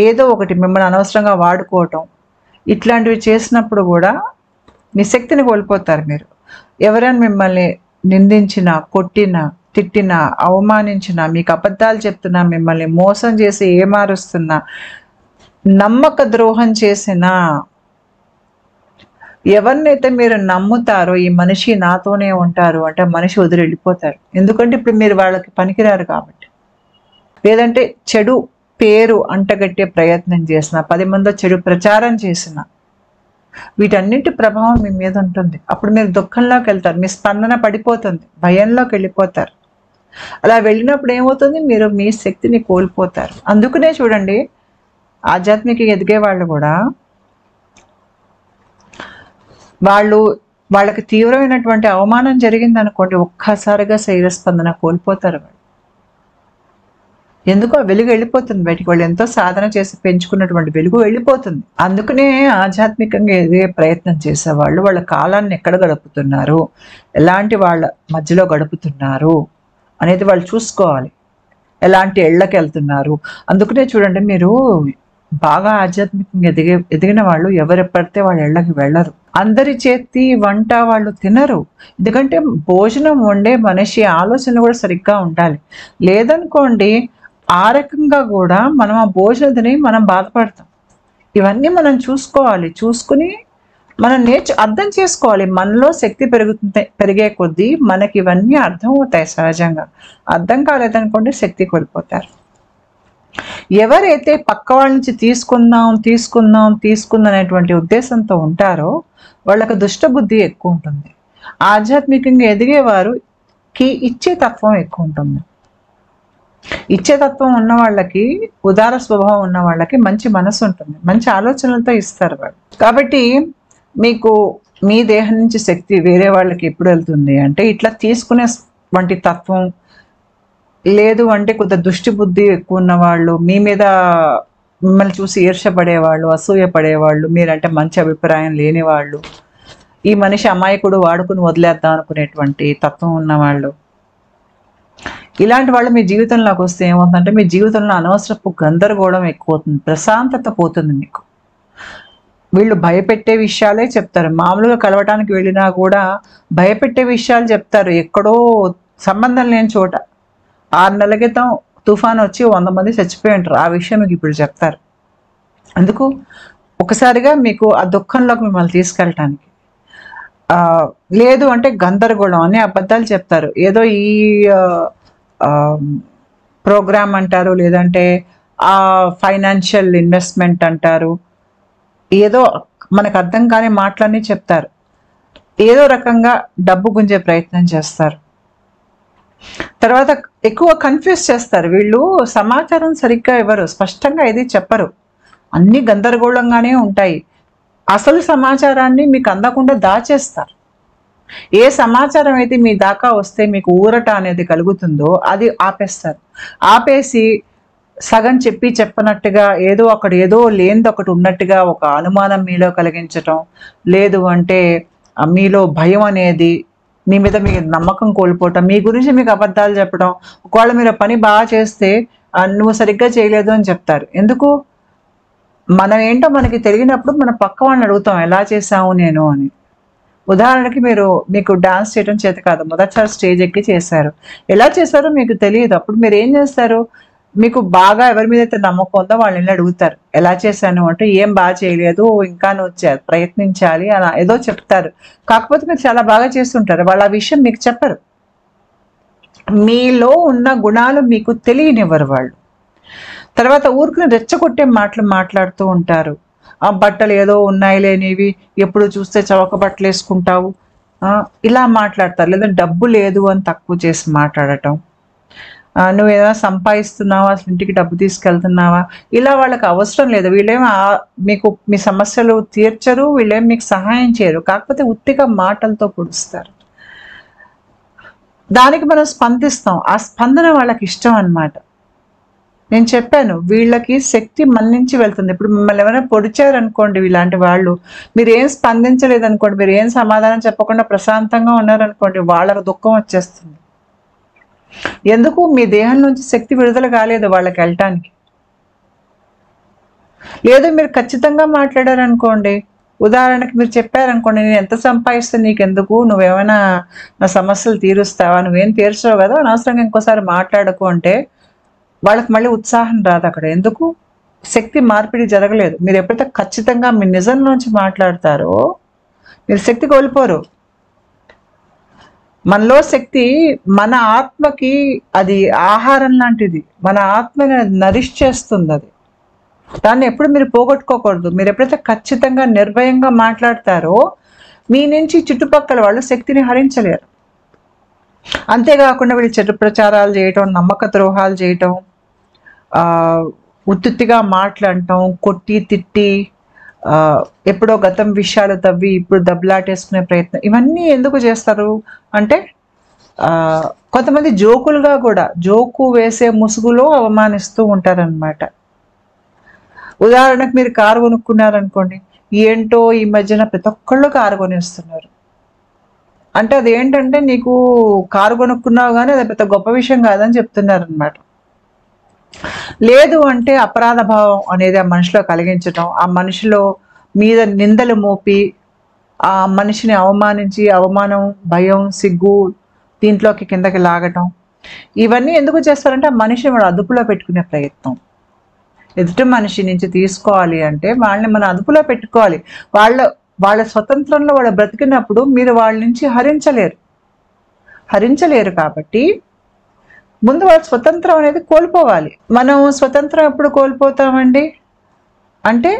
ఏదో ఒకటి మిమ్మల్ని అనవసరంగా వాడుకోవటం, ఇట్లాంటివి చేసినప్పుడు కూడా మీ శక్తిని కోల్పోతారు మీరు. ఎవరైనా మిమ్మల్ని నిందించినా, కొట్టినా, తిట్టినా, అవమానించినా, మీకు అబద్ధాలు చెప్తున్నా, మిమ్మల్ని మోసం చేసి ఏమారుస్తున్నా, నమ్మక ద్రోహం చేసినా, ఎవరినైతే మీరు నమ్ముతారో ఈ మనిషి నాతోనే ఉంటారు అంటే మనిషి వదిలి వెళ్ళిపోతారు. ఎందుకంటే ఇప్పుడు మీరు వాళ్ళకి పనికిరారు కాబట్టి. లేదంటే చెడు పేరు అంటగట్టే ప్రయత్నం చేసిన, 10 మందిలో చెడు ప్రచారం చేసిన, వీటన్నిటి ప్రభావం మీ మీద ఉంటుంది. అప్పుడు మీరు దుఃఖంలోకి వెళ్తారు, మీ స్పందన పడిపోతుంది, భయంలోకి వెళ్ళిపోతారు. అలా వెళ్ళినప్పుడు ఏమవుతుంది, మీరు మీ శక్తిని కోల్పోతారు. అందుకనే చూడండి, ఆధ్యాత్మిక ఎదిగే వాళ్ళు కూడా వాళ్ళకి తీవ్రమైనటువంటి అవమానం జరిగింది అనుకోండి, ఒక్కసారిగా శరీర స్పందన కోల్పోతారు వాళ్ళు. ఎందుకో వెలుగు వెళ్ళిపోతుంది బయటికి. వాళ్ళు ఎంతో సాధన చేసి పెంచుకున్నటువంటి వెలుగు వెళ్ళిపోతుంది. అందుకనే ఆధ్యాత్మికంగా ఎదిగే ప్రయత్నం చేసేవాళ్ళు వాళ్ళ కాలాన్ని ఎక్కడ గడుపుతున్నారు, ఎలాంటి వాళ్ళ మధ్యలో గడుపుతున్నారు అనేది వాళ్ళు చూసుకోవాలి, ఎలాంటి ఇళ్ళకి వెళ్తున్నారు. అందుకనే చూడండి, మీరు బాగా ఆధ్యాత్మికంగా ఎదిగిన వాళ్ళు ఎవరు పడితే వాళ్ళ ఇళ్ళకి వెళ్ళరు. అందరి చేతి వంట వాళ్ళు తినరు. ఎందుకంటే భోజనం వండే మనిషి ఆలోచనలు కూడా సరిగ్గా ఉండాలి. లేదనుకోండి, ఆ రకంగా కూడా మనం ఆ భోజనం తిని మనం బాధపడతాం. ఇవన్నీ మనం చూసుకోవాలి. చూసుకుని మనం అర్థం చేసుకోవాలి. మనలో శక్తి పెరిగే కొద్దీ మనకి ఇవన్నీ అర్థం అవుతాయి సహజంగా. అర్థం కాలేదనుకోండి, శక్తి కోల్పోతారు. ఎవరైతే పక్క వాళ్ళ నుంచి తీసుకుందాం అనేటువంటి ఉద్దేశంతో ఉంటారో వాళ్ళకి దుష్టబుద్ధి ఎక్కువ ఉంటుంది. ఆధ్యాత్మికంగా ఎదిగేవారికి ఇచ్చే తత్వం ఎక్కువ ఉంటుంది. ఇచ్చే తత్వం ఉన్న వాళ్ళకి, ఉదార స్వభావం ఉన్న వాళ్ళకి మంచి మనసు ఉంటుంది, మంచి ఆలోచనలతో ఇస్తారు వాళ్ళు. కాబట్టి మీకు మీ దేహం నుంచి శక్తి వేరే వాళ్ళకి ఎప్పుడు వెళ్తుంది అంటే, ఇట్లా తీసుకునే వంటి తత్వం లేదు అంటే, కొద్ది దుష్టి బుద్ధి ఎక్కువ ఉన్నవాళ్ళు, మీ మీద మిమ్మల్ని చూసి ఈర్ష్యపడేవాళ్ళు, అసూయపడేవాళ్ళు, మీరంటే మంచి అభిప్రాయం లేని వాళ్ళు, ఈ మనిషి అమాయకుడు వాడుకుని వదిలేద్దాం అనుకునేటువంటి తత్వం ఉన్నవాళ్ళు, ఇలాంటి వాళ్ళు మీ జీవితంలోకి వస్తే ఏమవుతుందంటే, మీ జీవితంలో అనవసరపు గందరగోళం ఎక్కువ అవుతుంది, ప్రశాంతత పోతుంది మీకు. వీళ్ళు భయపెట్టే విషయాలే చెప్తారు. మామూలుగా కలవటానికి వెళ్ళినా కూడా భయపెట్టే విషయాలు చెప్తారు. ఎక్కడో సంబంధం లేని చోట 6 నెలల క్రితం తుఫాన్ వచ్చి 100 మంది చచ్చిపోయి ఉంటారు. ఆ విషయం మీకు ఇప్పుడు చెప్తారు. అందుకు ఒకసారిగా మీకు ఆ దుఃఖంలోకి మిమ్మల్ని తీసుకెళ్ళటానికి. లేదు అంటే గందరగోళం అనే అబద్ధాలు చెప్తారు. ఏదో ఈ ప్రోగ్రామ్ అంటారు, లేదంటే ఆ ఫైనాన్షియల్ ఇన్వెస్ట్మెంట్ అంటారు, ఏదో మనకు అర్థం కాని మాటలన్నీ చెప్తారు. ఏదో రకంగా డబ్బు గుంజే ప్రయత్నం చేస్తారు. తర్వాత ఎక్కువ కన్ఫ్యూజ్ చేస్తారు. వీళ్ళు సమాచారం సరిగ్గా ఇవ్వరు, స్పష్టంగా ఏది చెప్పరు, అన్ని గందరగోళంగానే ఉంటాయి. అసలు సమాచారాన్ని మీకు అందకుండా దాచేస్తారు. ఏ సమాచారం అయితే మీ దాకా వస్తే మీకు ఊరట అనేది కలుగుతుందో అది ఆపేస్తారు. ఆపేసి సగం చెప్పనట్టుగా ఏదో లేనిది ఒకటి ఉన్నట్టుగా ఒక అనుమానం మీలో కలిగించటం, లేదు అంటే మీలో భయం అనేది, మీ మీద మీ నమ్మకం కోల్పోవటం, మీ గురించి మీకు అబద్ధాలు చెప్పడం. ఒకవేళ మీరు పని బాగా చేస్తే నువ్వు సరిగ్గా చేయలేదు అని చెప్తారు. ఎందుకు? మనం ఏంటో మనకి తెలియనప్పుడు మన పక్క వాళ్ళని అడుగుతాం, ఎలా చేశాము నేను అని. ఉదాహరణకి మీకు డాన్స్ చేయడం చేత కాదు, మొదటిసారి స్టేజ్ ఎక్కి చేశారు, ఎలా చేశారో మీకు తెలియదు. అప్పుడు మీరు ఏం చేస్తారు? మీకు బాగా ఎవరి మీద అయితే నమ్మకం ఉందో వాళ్ళని అడుగుతారు, ఎలా చేశాను అంటే, ఏం బాగా చేయలేదు, ఇంకా నువ్వు ప్రయత్నించాలి అలా ఏదో చెప్తారు. కాకపోతే మీరు చాలా బాగా చేస్తుంటారు, వాళ్ళు ఆ విషయం మీకు చెప్పరు. మీలో ఉన్న గుణాలు మీకు తెలియనివ్వరు వాళ్ళు. తర్వాత ఊరికనే రెచ్చగొట్టే మాటలు మాట్లాడుతూ ఉంటారు. ఆ బట్టలు ఏదో ఉన్నాయి లేనివి, ఎప్పుడు చూస్తే చవక బట్టలు వేసుకుంటావు, ఇలా మాట్లాడతారు. లేదా డబ్బు లేదు అని తక్కువ చేసి మాట్లాడటం, నువ్వేదైనా సంపాదిస్తున్నావా, అసలు ఇంటికి డబ్బు తీసుకెళ్తున్నావా, ఇలా వాళ్ళకి అవసరం లేదు. వీళ్ళేం మీకు మీ సమస్యలు తీర్చరు, వీళ్ళేం మీకు సహాయం చేయరు. కాకపోతే ఉత్తిగా మాటలతో పొడుస్తారు. దానికి మనం స్పందిస్తాం. ఆ స్పందన వాళ్ళకి ఇష్టం అన్నమాట. నేను చెప్పాను, వీళ్ళకి శక్తి మన నుంచి వెళ్తుంది. ఇప్పుడు మిమ్మల్ని ఎవరైనా పొడిచారనుకోండి, ఇలాంటి వాళ్ళు, మీరు ఏం స్పందించలేదనుకోండి, మీరు ఏం సమాధానం చెప్పకుండా ప్రశాంతంగా ఉన్నారనుకోండి, వాళ్ళకు దుఃఖం వచ్చేస్తుంది. ఎందుకు? మీ దేహం నుంచి శక్తి విడుదల కాలేదు వాళ్ళకి వెళ్ళటానికి. లేదు మీరు ఖచ్చితంగా మాట్లాడారనుకోండి, ఉదాహరణకి మీరు చెప్పారనుకోండి, నేను ఎంత సంపాదిస్తే నీకెందుకు, నువ్వేమైనా నా సమస్యలు తీరుస్తావా, నువ్వేం తీర్చవు కదా, అనవసరంగా ఇంకోసారి మాట్లాడకు అంటే వాళ్ళకి మళ్ళీ ఉత్సాహం రాదు అక్కడ. ఎందుకు? శక్తి మార్పిడి జరగలేదు. మీరు ఎప్పుడైతే ఖచ్చితంగా మీ నిజంలోంచి మాట్లాడతారో మీరు శక్తి కోల్పోరు. మనలో శక్తి మన ఆత్మకి అది ఆహారం లాంటిది. మన ఆత్మని నరిష్ చేస్తుంది అది. దాన్ని ఎప్పుడు మీరు పోగొట్టుకోకూడదు. మీరు ఎప్పుడైతే ఖచ్చితంగా నిర్భయంగా మాట్లాడతారో మీ నుంచి చుట్టుపక్కల వాళ్ళు శక్తిని హరించలేరు. అంతేకాకుండా వీళ్ళు చెడు ప్రచారాలు చేయటం, నమ్మక ద్రోహాలు చేయటం, ఉత్తుత్తిగా మాట్లాడటం, కొట్టి తిట్టి, ఎప్పుడో గతం విషయాలు తవ్వి ఇప్పుడు దెబ్బలాటేసుకునే ప్రయత్నం, ఇవన్నీ ఎందుకు చేస్తారు అంటే కొంతమంది జోకులుగా కూడా, జోకు వేసే ముసుగులో అవమానిస్తూ ఉంటారనమాట. ఉదాహరణకు మీరు కారు కొనుక్కున్నారనుకోండి, ఏంటో ఈ మధ్యన ప్రతి ఒక్కళ్ళు కారు కొనేస్తున్నారు అంటే అది ఏంటంటే నీకు కారు కొనుక్కున్నావు కానీ అది పెద్ద గొప్ప విషయం కాదని చెప్తున్నారు అనమాట. లేదు అంటే అపరాధ భావం అనేది ఆ మనిషిలో కలిగించటం, ఆ మనిషిలో మీద నిందలు మోపి ఆ మనిషిని అవమానించి, అవమానం, భయం, సిగ్గు దీంట్లోకి కిందకి లాగటం, ఇవన్నీ ఎందుకు చేస్తారంటే ఆ మనిషిని వాడు అదుపులో పెట్టుకునే ప్రయత్నం. ఎదుటి మనిషి నుంచి తీసుకోవాలి అంటే వాళ్ళని మనం అదుపులో పెట్టుకోవాలి. వాళ్ళ స్వతంత్రంలో వాళ్ళు బ్రతికినప్పుడు మీరు వాళ్ళ నుంచి హరించలేరు కాబట్టి ముందు వాళ్ళ స్వతంత్రం అనేది కోల్పోవాలి. మనం స్వతంత్రం ఎప్పుడు కోల్పోతామండి అంటే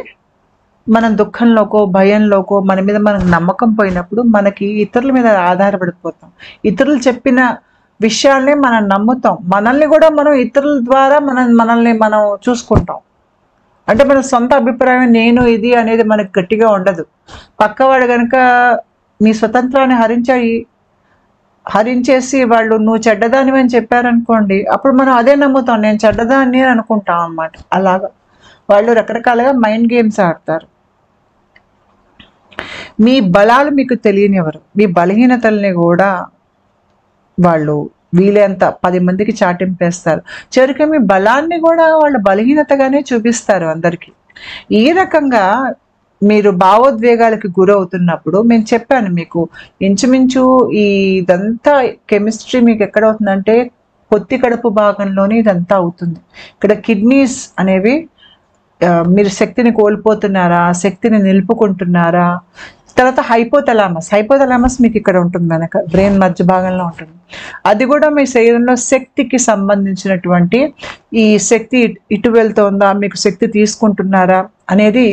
మనం దుఃఖంలోకో, భయంలోకో, మన మీద మనకు నమ్మకం పోయినప్పుడు మనకి ఇతరుల మీద ఆధారపడిపోతాం. ఇతరులు చెప్పిన విషయాల్ని మనం నమ్ముతాం. మనల్ని కూడా మనం ఇతరుల ద్వారా మనల్ని మనం చూసుకుంటాం. అంటే మన సొంత అభిప్రాయం నేను ఇది అనేది మనకు గట్టిగా ఉండదు. పక్కవాడు కనుక మీ స్వతంత్రాన్ని హరించేసి వాళ్ళు నువ్వు చెడ్డదానివి అని చెప్పారనుకోండి, అప్పుడు మనం అదే నమ్ముతాం, నేను చెడ్డదాన్ని అని అనుకుంటాం అన్నమాట. అలాగా వాళ్ళు రకరకాలుగా మైండ్ గేమ్స్ ఆడతారు. మీ బలాలు మీకు తెలియనివ్వరు. మీ బలహీనతల్ని కూడా వాళ్ళు వీలైనంత 10 మందికి చాటింపేస్తారు. చివరికి మీ బలాన్ని కూడా వాళ్ళు బలహీనతగానే చూపిస్తారు అందరికీ. ఈ రకంగా మీరు భావోద్వేగాలకు గురవుతున్నప్పుడు నేను చెప్పాను మీకు, ఇంచుమించు ఇదంతా కెమిస్ట్రీ మీకు ఎక్కడ అవుతుందంటే పొత్తి కడుపు భాగంలోనే ఇదంతా అవుతుంది. ఇక్కడ కిడ్నీస్ అనేవి మీరు శక్తిని కోల్పోతున్నారా, శక్తిని నిలుపుకుంటున్నారా. తర్వాత హైపోథలామస్ మీకు ఇక్కడ ఉంటుంది, వెనక బ్రెయిన్ మధ్య భాగంలో ఉంటుంది. అది కూడా మీ శరీరంలో శక్తికి సంబంధించినటువంటి ఈ శక్తి ఇటు వెళ్తుందా, మీకు శక్తి తీసుకుంటున్నారా అనేది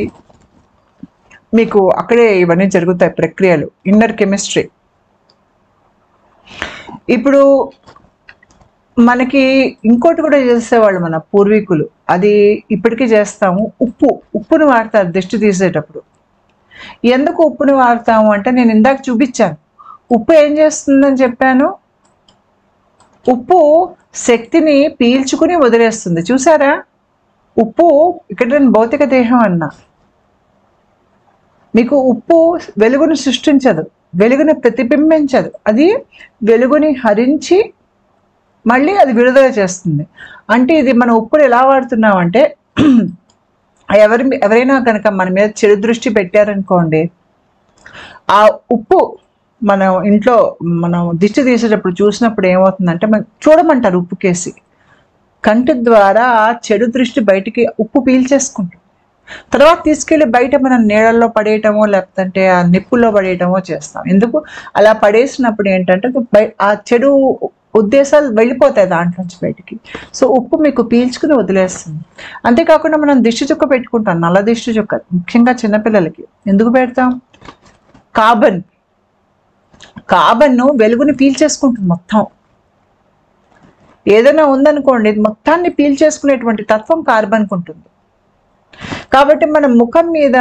మీకు అక్కడే ఇవన్నీ జరుగుతాయి ప్రక్రియలు, ఇన్నర్ కెమిస్ట్రీ. ఇప్పుడు మనకి ఇంకోటి కూడా చేసేవాళ్ళు మన పూర్వీకులు, అది ఇప్పటికీ చేస్తాము. ఉప్పును వాడతారు దిష్టి తీసేటప్పుడు. ఎందుకు ఉప్పుని వాడతాము అంటే నేను ఇందాక చూపించాను, ఉప్పు ఏం చేస్తుందని చెప్పాను. ఉప్పు శక్తిని పీల్చుకుని వదిలేస్తుంది. చూసారా? ఉప్పు ఇక్కడ నేను భౌతిక దేహం అన్నా, మీకు ఉప్పు వెలుగును సృష్టించదు, వెలుగుని ప్రతిబింబించదు. అది వెలుగుని హరించి మళ్ళీ అది విడుదల చేస్తుంది. అంటే ఇది మన ఉప్పును ఎలా వాడుతున్నామంటే, ఎవరైనా కనుక మన మీద చెడు దృష్టి పెట్టారనుకోండి, ఆ ఉప్పు మనం ఇంట్లో మనం దిష్టి తీసేటప్పుడు చూసినప్పుడు ఏమవుతుందంటే మనం చూడమంటారు ఉప్పు కేసి, కంటి ద్వారా చెడు దృష్టి బయటికి ఉప్పు పీల్చేసుకుంటుంది. తర్వాత తీసుకెళ్ళి బయట మనం నీళ్ళల్లో పడేయటమో లేకపోతే ఆ నిప్పుల్లో పడేయటమో చేస్తాం. ఎందుకు అలా పడేసినప్పుడు ఏంటంటే ఆ చెడు ఉద్దేశాలు వెళ్ళిపోతాయి దాంట్లోంచి బయటికి. సో ఉప్పు మీకు పీల్చుకుని వదిలేస్తుంది. అంతేకాకుండా మనం దిష్టి చుక్క పెట్టుకుంటాం, నల్ల దిష్టి చుక్క, ముఖ్యంగా చిన్నపిల్లలకి ఎందుకు పెడతాం? కార్బన్ను వెలుగుని పీల్చేసుకుంటుంది మొత్తం. ఏదైనా ఉందనుకోండి, ఇది మొత్తాన్ని పీల్చేసుకునేటువంటి తత్వం కార్బన్కు ఉంటుంది. కాబట్టి మన ముఖం మీద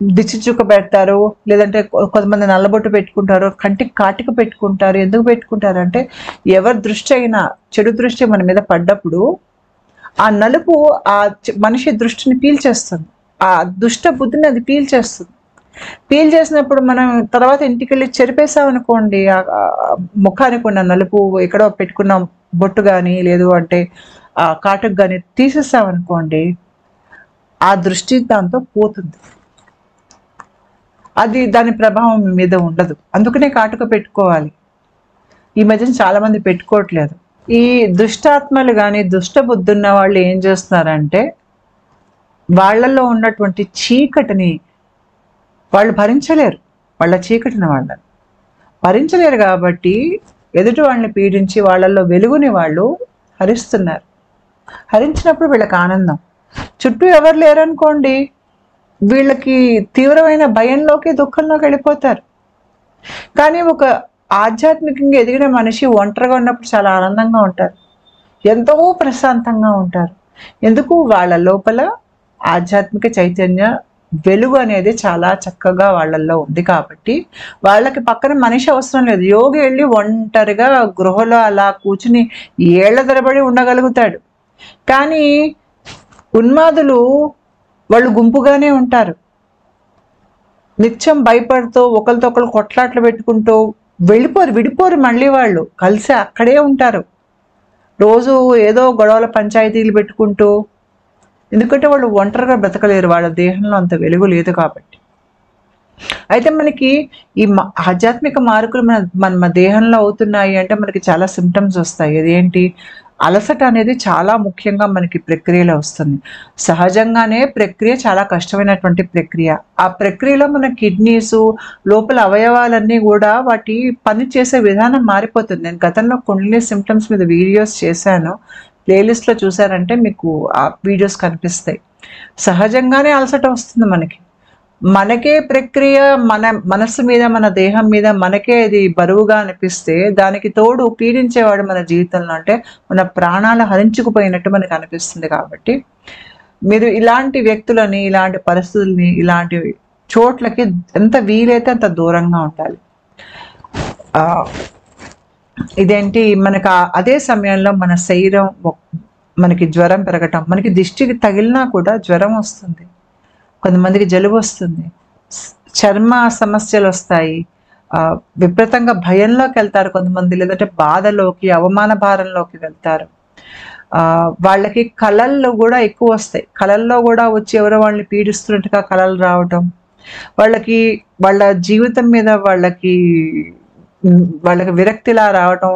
దిష్టి చుక్క పెడతారు, లేదంటే కొంతమంది నల్లబొట్టు పెట్టుకుంటారు, కంటికి కాటిక పెట్టుకుంటారు. ఎందుకు పెట్టుకుంటారు అంటే, ఎవరి దృష్టి అయినా చెడు దృష్టి మన మీద పడ్డప్పుడు ఆ నలుపు ఆ మనిషి దృష్టిని పీల్చేస్తుంది, ఆ దుష్ట బుద్ధిని అది పీల్చేస్తుంది. పీల్చేసినప్పుడు మనం తర్వాత ఇంటికి వెళ్ళి చెరిపేసామనుకోండి, ముఖానికి ఉన్న నలుపు ఎక్కడో పెట్టుకున్న బొట్టు కానీ లేదు అంటే ఆ కాటుకు కానీ తీసేసామనుకోండి, ఆ దృష్టి దాంతో పోతుంది, అది దాని ప్రభావం మీద ఉండదు. అందుకనే కాటుక పెట్టుకోవాలి. ఈ మధ్యన చాలా మంది పెట్టుకోవట్లేదు. ఈ దుష్టాత్మలు కానీ దుష్ట బుద్ధి ఉన్న వాళ్ళు ఏం చేస్తున్నారంటే, వాళ్ళల్లో ఉన్నటువంటి చీకటిని వాళ్ళు భరించలేరు, వాళ్ళ చీకటిని వాళ్ళని భరించలేరు. కాబట్టి ఎదుటి వాళ్ళని పీడించి వాళ్ళల్లో వెలుగుని వాళ్ళు హరిస్తున్నారు. హరించినప్పుడు వీళ్ళకి ఆనందం. చుట్టూ ఎవరు లేరనుకోండి, వీళ్ళకి తీవ్రమైన భయంలోకి దుఃఖంలోకి వెళ్ళిపోతారు. కానీ ఒక ఆధ్యాత్మికంగా ఎదిగిన మనిషి ఒంటరిగా ఉన్నప్పుడు చాలా ఆనందంగా ఉంటారు, ఎంతో ప్రశాంతంగా ఉంటారు. ఎందుకు? వాళ్ళ లోపల ఆధ్యాత్మిక చైతన్య వెలుగు అనేది చాలా చక్కగా వాళ్ళల్లో ఉంది. కాబట్టి వాళ్ళకి పక్కన మనిషి అవసరం లేదు. యోగి వెళ్ళి ఒంటరిగా గృహలో అలా కూర్చుని ఏళ్ల తరబడి ఉండగలుగుతాడు. కానీ ఉన్మాదులు వాళ్ళు గుంపుగానే ఉంటారు, నిత్యం భయపడుతూ ఒకరితో ఒకరు కొట్లాట్లు పెట్టుకుంటూ విడిపోరు. మళ్ళీ వాళ్ళు కలిసి అక్కడే ఉంటారు, రోజు ఏదో గొడవల పంచాయతీలు పెట్టుకుంటూ. ఎందుకంటే వాళ్ళు ఒంటరిగా బ్రతకలేరు, వాళ్ళ దేహంలో అంత వెలుగు లేదు కాబట్టి. అయితే మనకి ఈ ఆధ్యాత్మిక మార్పులు మన దేహంలో అవుతున్నాయి అంటే మనకి చాలా సిమ్టమ్స్ వస్తాయి. అదేంటి? అలసట అనేది చాలా ముఖ్యంగా మనకి ప్రక్రియలో వస్తుంది. సహజంగానే ప్రక్రియ చాలా కష్టమైనటువంటి ప్రక్రియ. ఆ ప్రక్రియలో మన కిడ్నీస్, లోపల అవయవాలన్నీ కూడా వాటి పని చేసే విధానం మారిపోతుంది. నేను గతంలో కుండలిని సిమ్టమ్స్ మీద వీడియోస్ చేశాను, ప్లేలిస్ట్లో చూసారంటే మీకు ఆ వీడియోస్ కనిపిస్తాయి. సహజంగానే అలసట వస్తుంది మనకే ప్రక్రియ మన మనస్సు మీద, మన దేహం మీద మనకే అది బరువుగా అనిపిస్తే, దానికి తోడు పీడించేవాడు మన జీవితంలో అంటే మన ప్రాణాలు హరించుకుపోయినట్టు మనకు అనిపిస్తుంది. కాబట్టి మీరు ఇలాంటి వ్యక్తులని, ఇలాంటి పరిస్థితుల్ని, ఇలాంటి చోట్లకి ఎంత వీలైతే అంత దూరంగా ఉండాలి. ఇదేంటి, మనకు అదే సమయంలో మన శరీరం, మనకి జ్వరం పెరగటం, మనకి దిష్టికి తగిలినా కూడా జ్వరం వస్తుంది, కొంతమందికి జలుబు వస్తుంది, చర్మ సమస్యలు వస్తాయి, విపరీతంగా భయంలోకి వెళ్తారు కొంతమంది, లేదంటే బాధలోకి, అవమాన భారంలోకి వెళ్తారు. వాళ్ళకి కళల్లో కూడా ఎక్కువ వస్తాయి, కళల్లో కూడా వచ్చి ఎవరో వాళ్ళని పీడిస్తున్నట్టుగా కళలు రావటం, వాళ్ళకి వాళ్ళ జీవితం మీద వాళ్ళకి విరక్తిలా రావటం,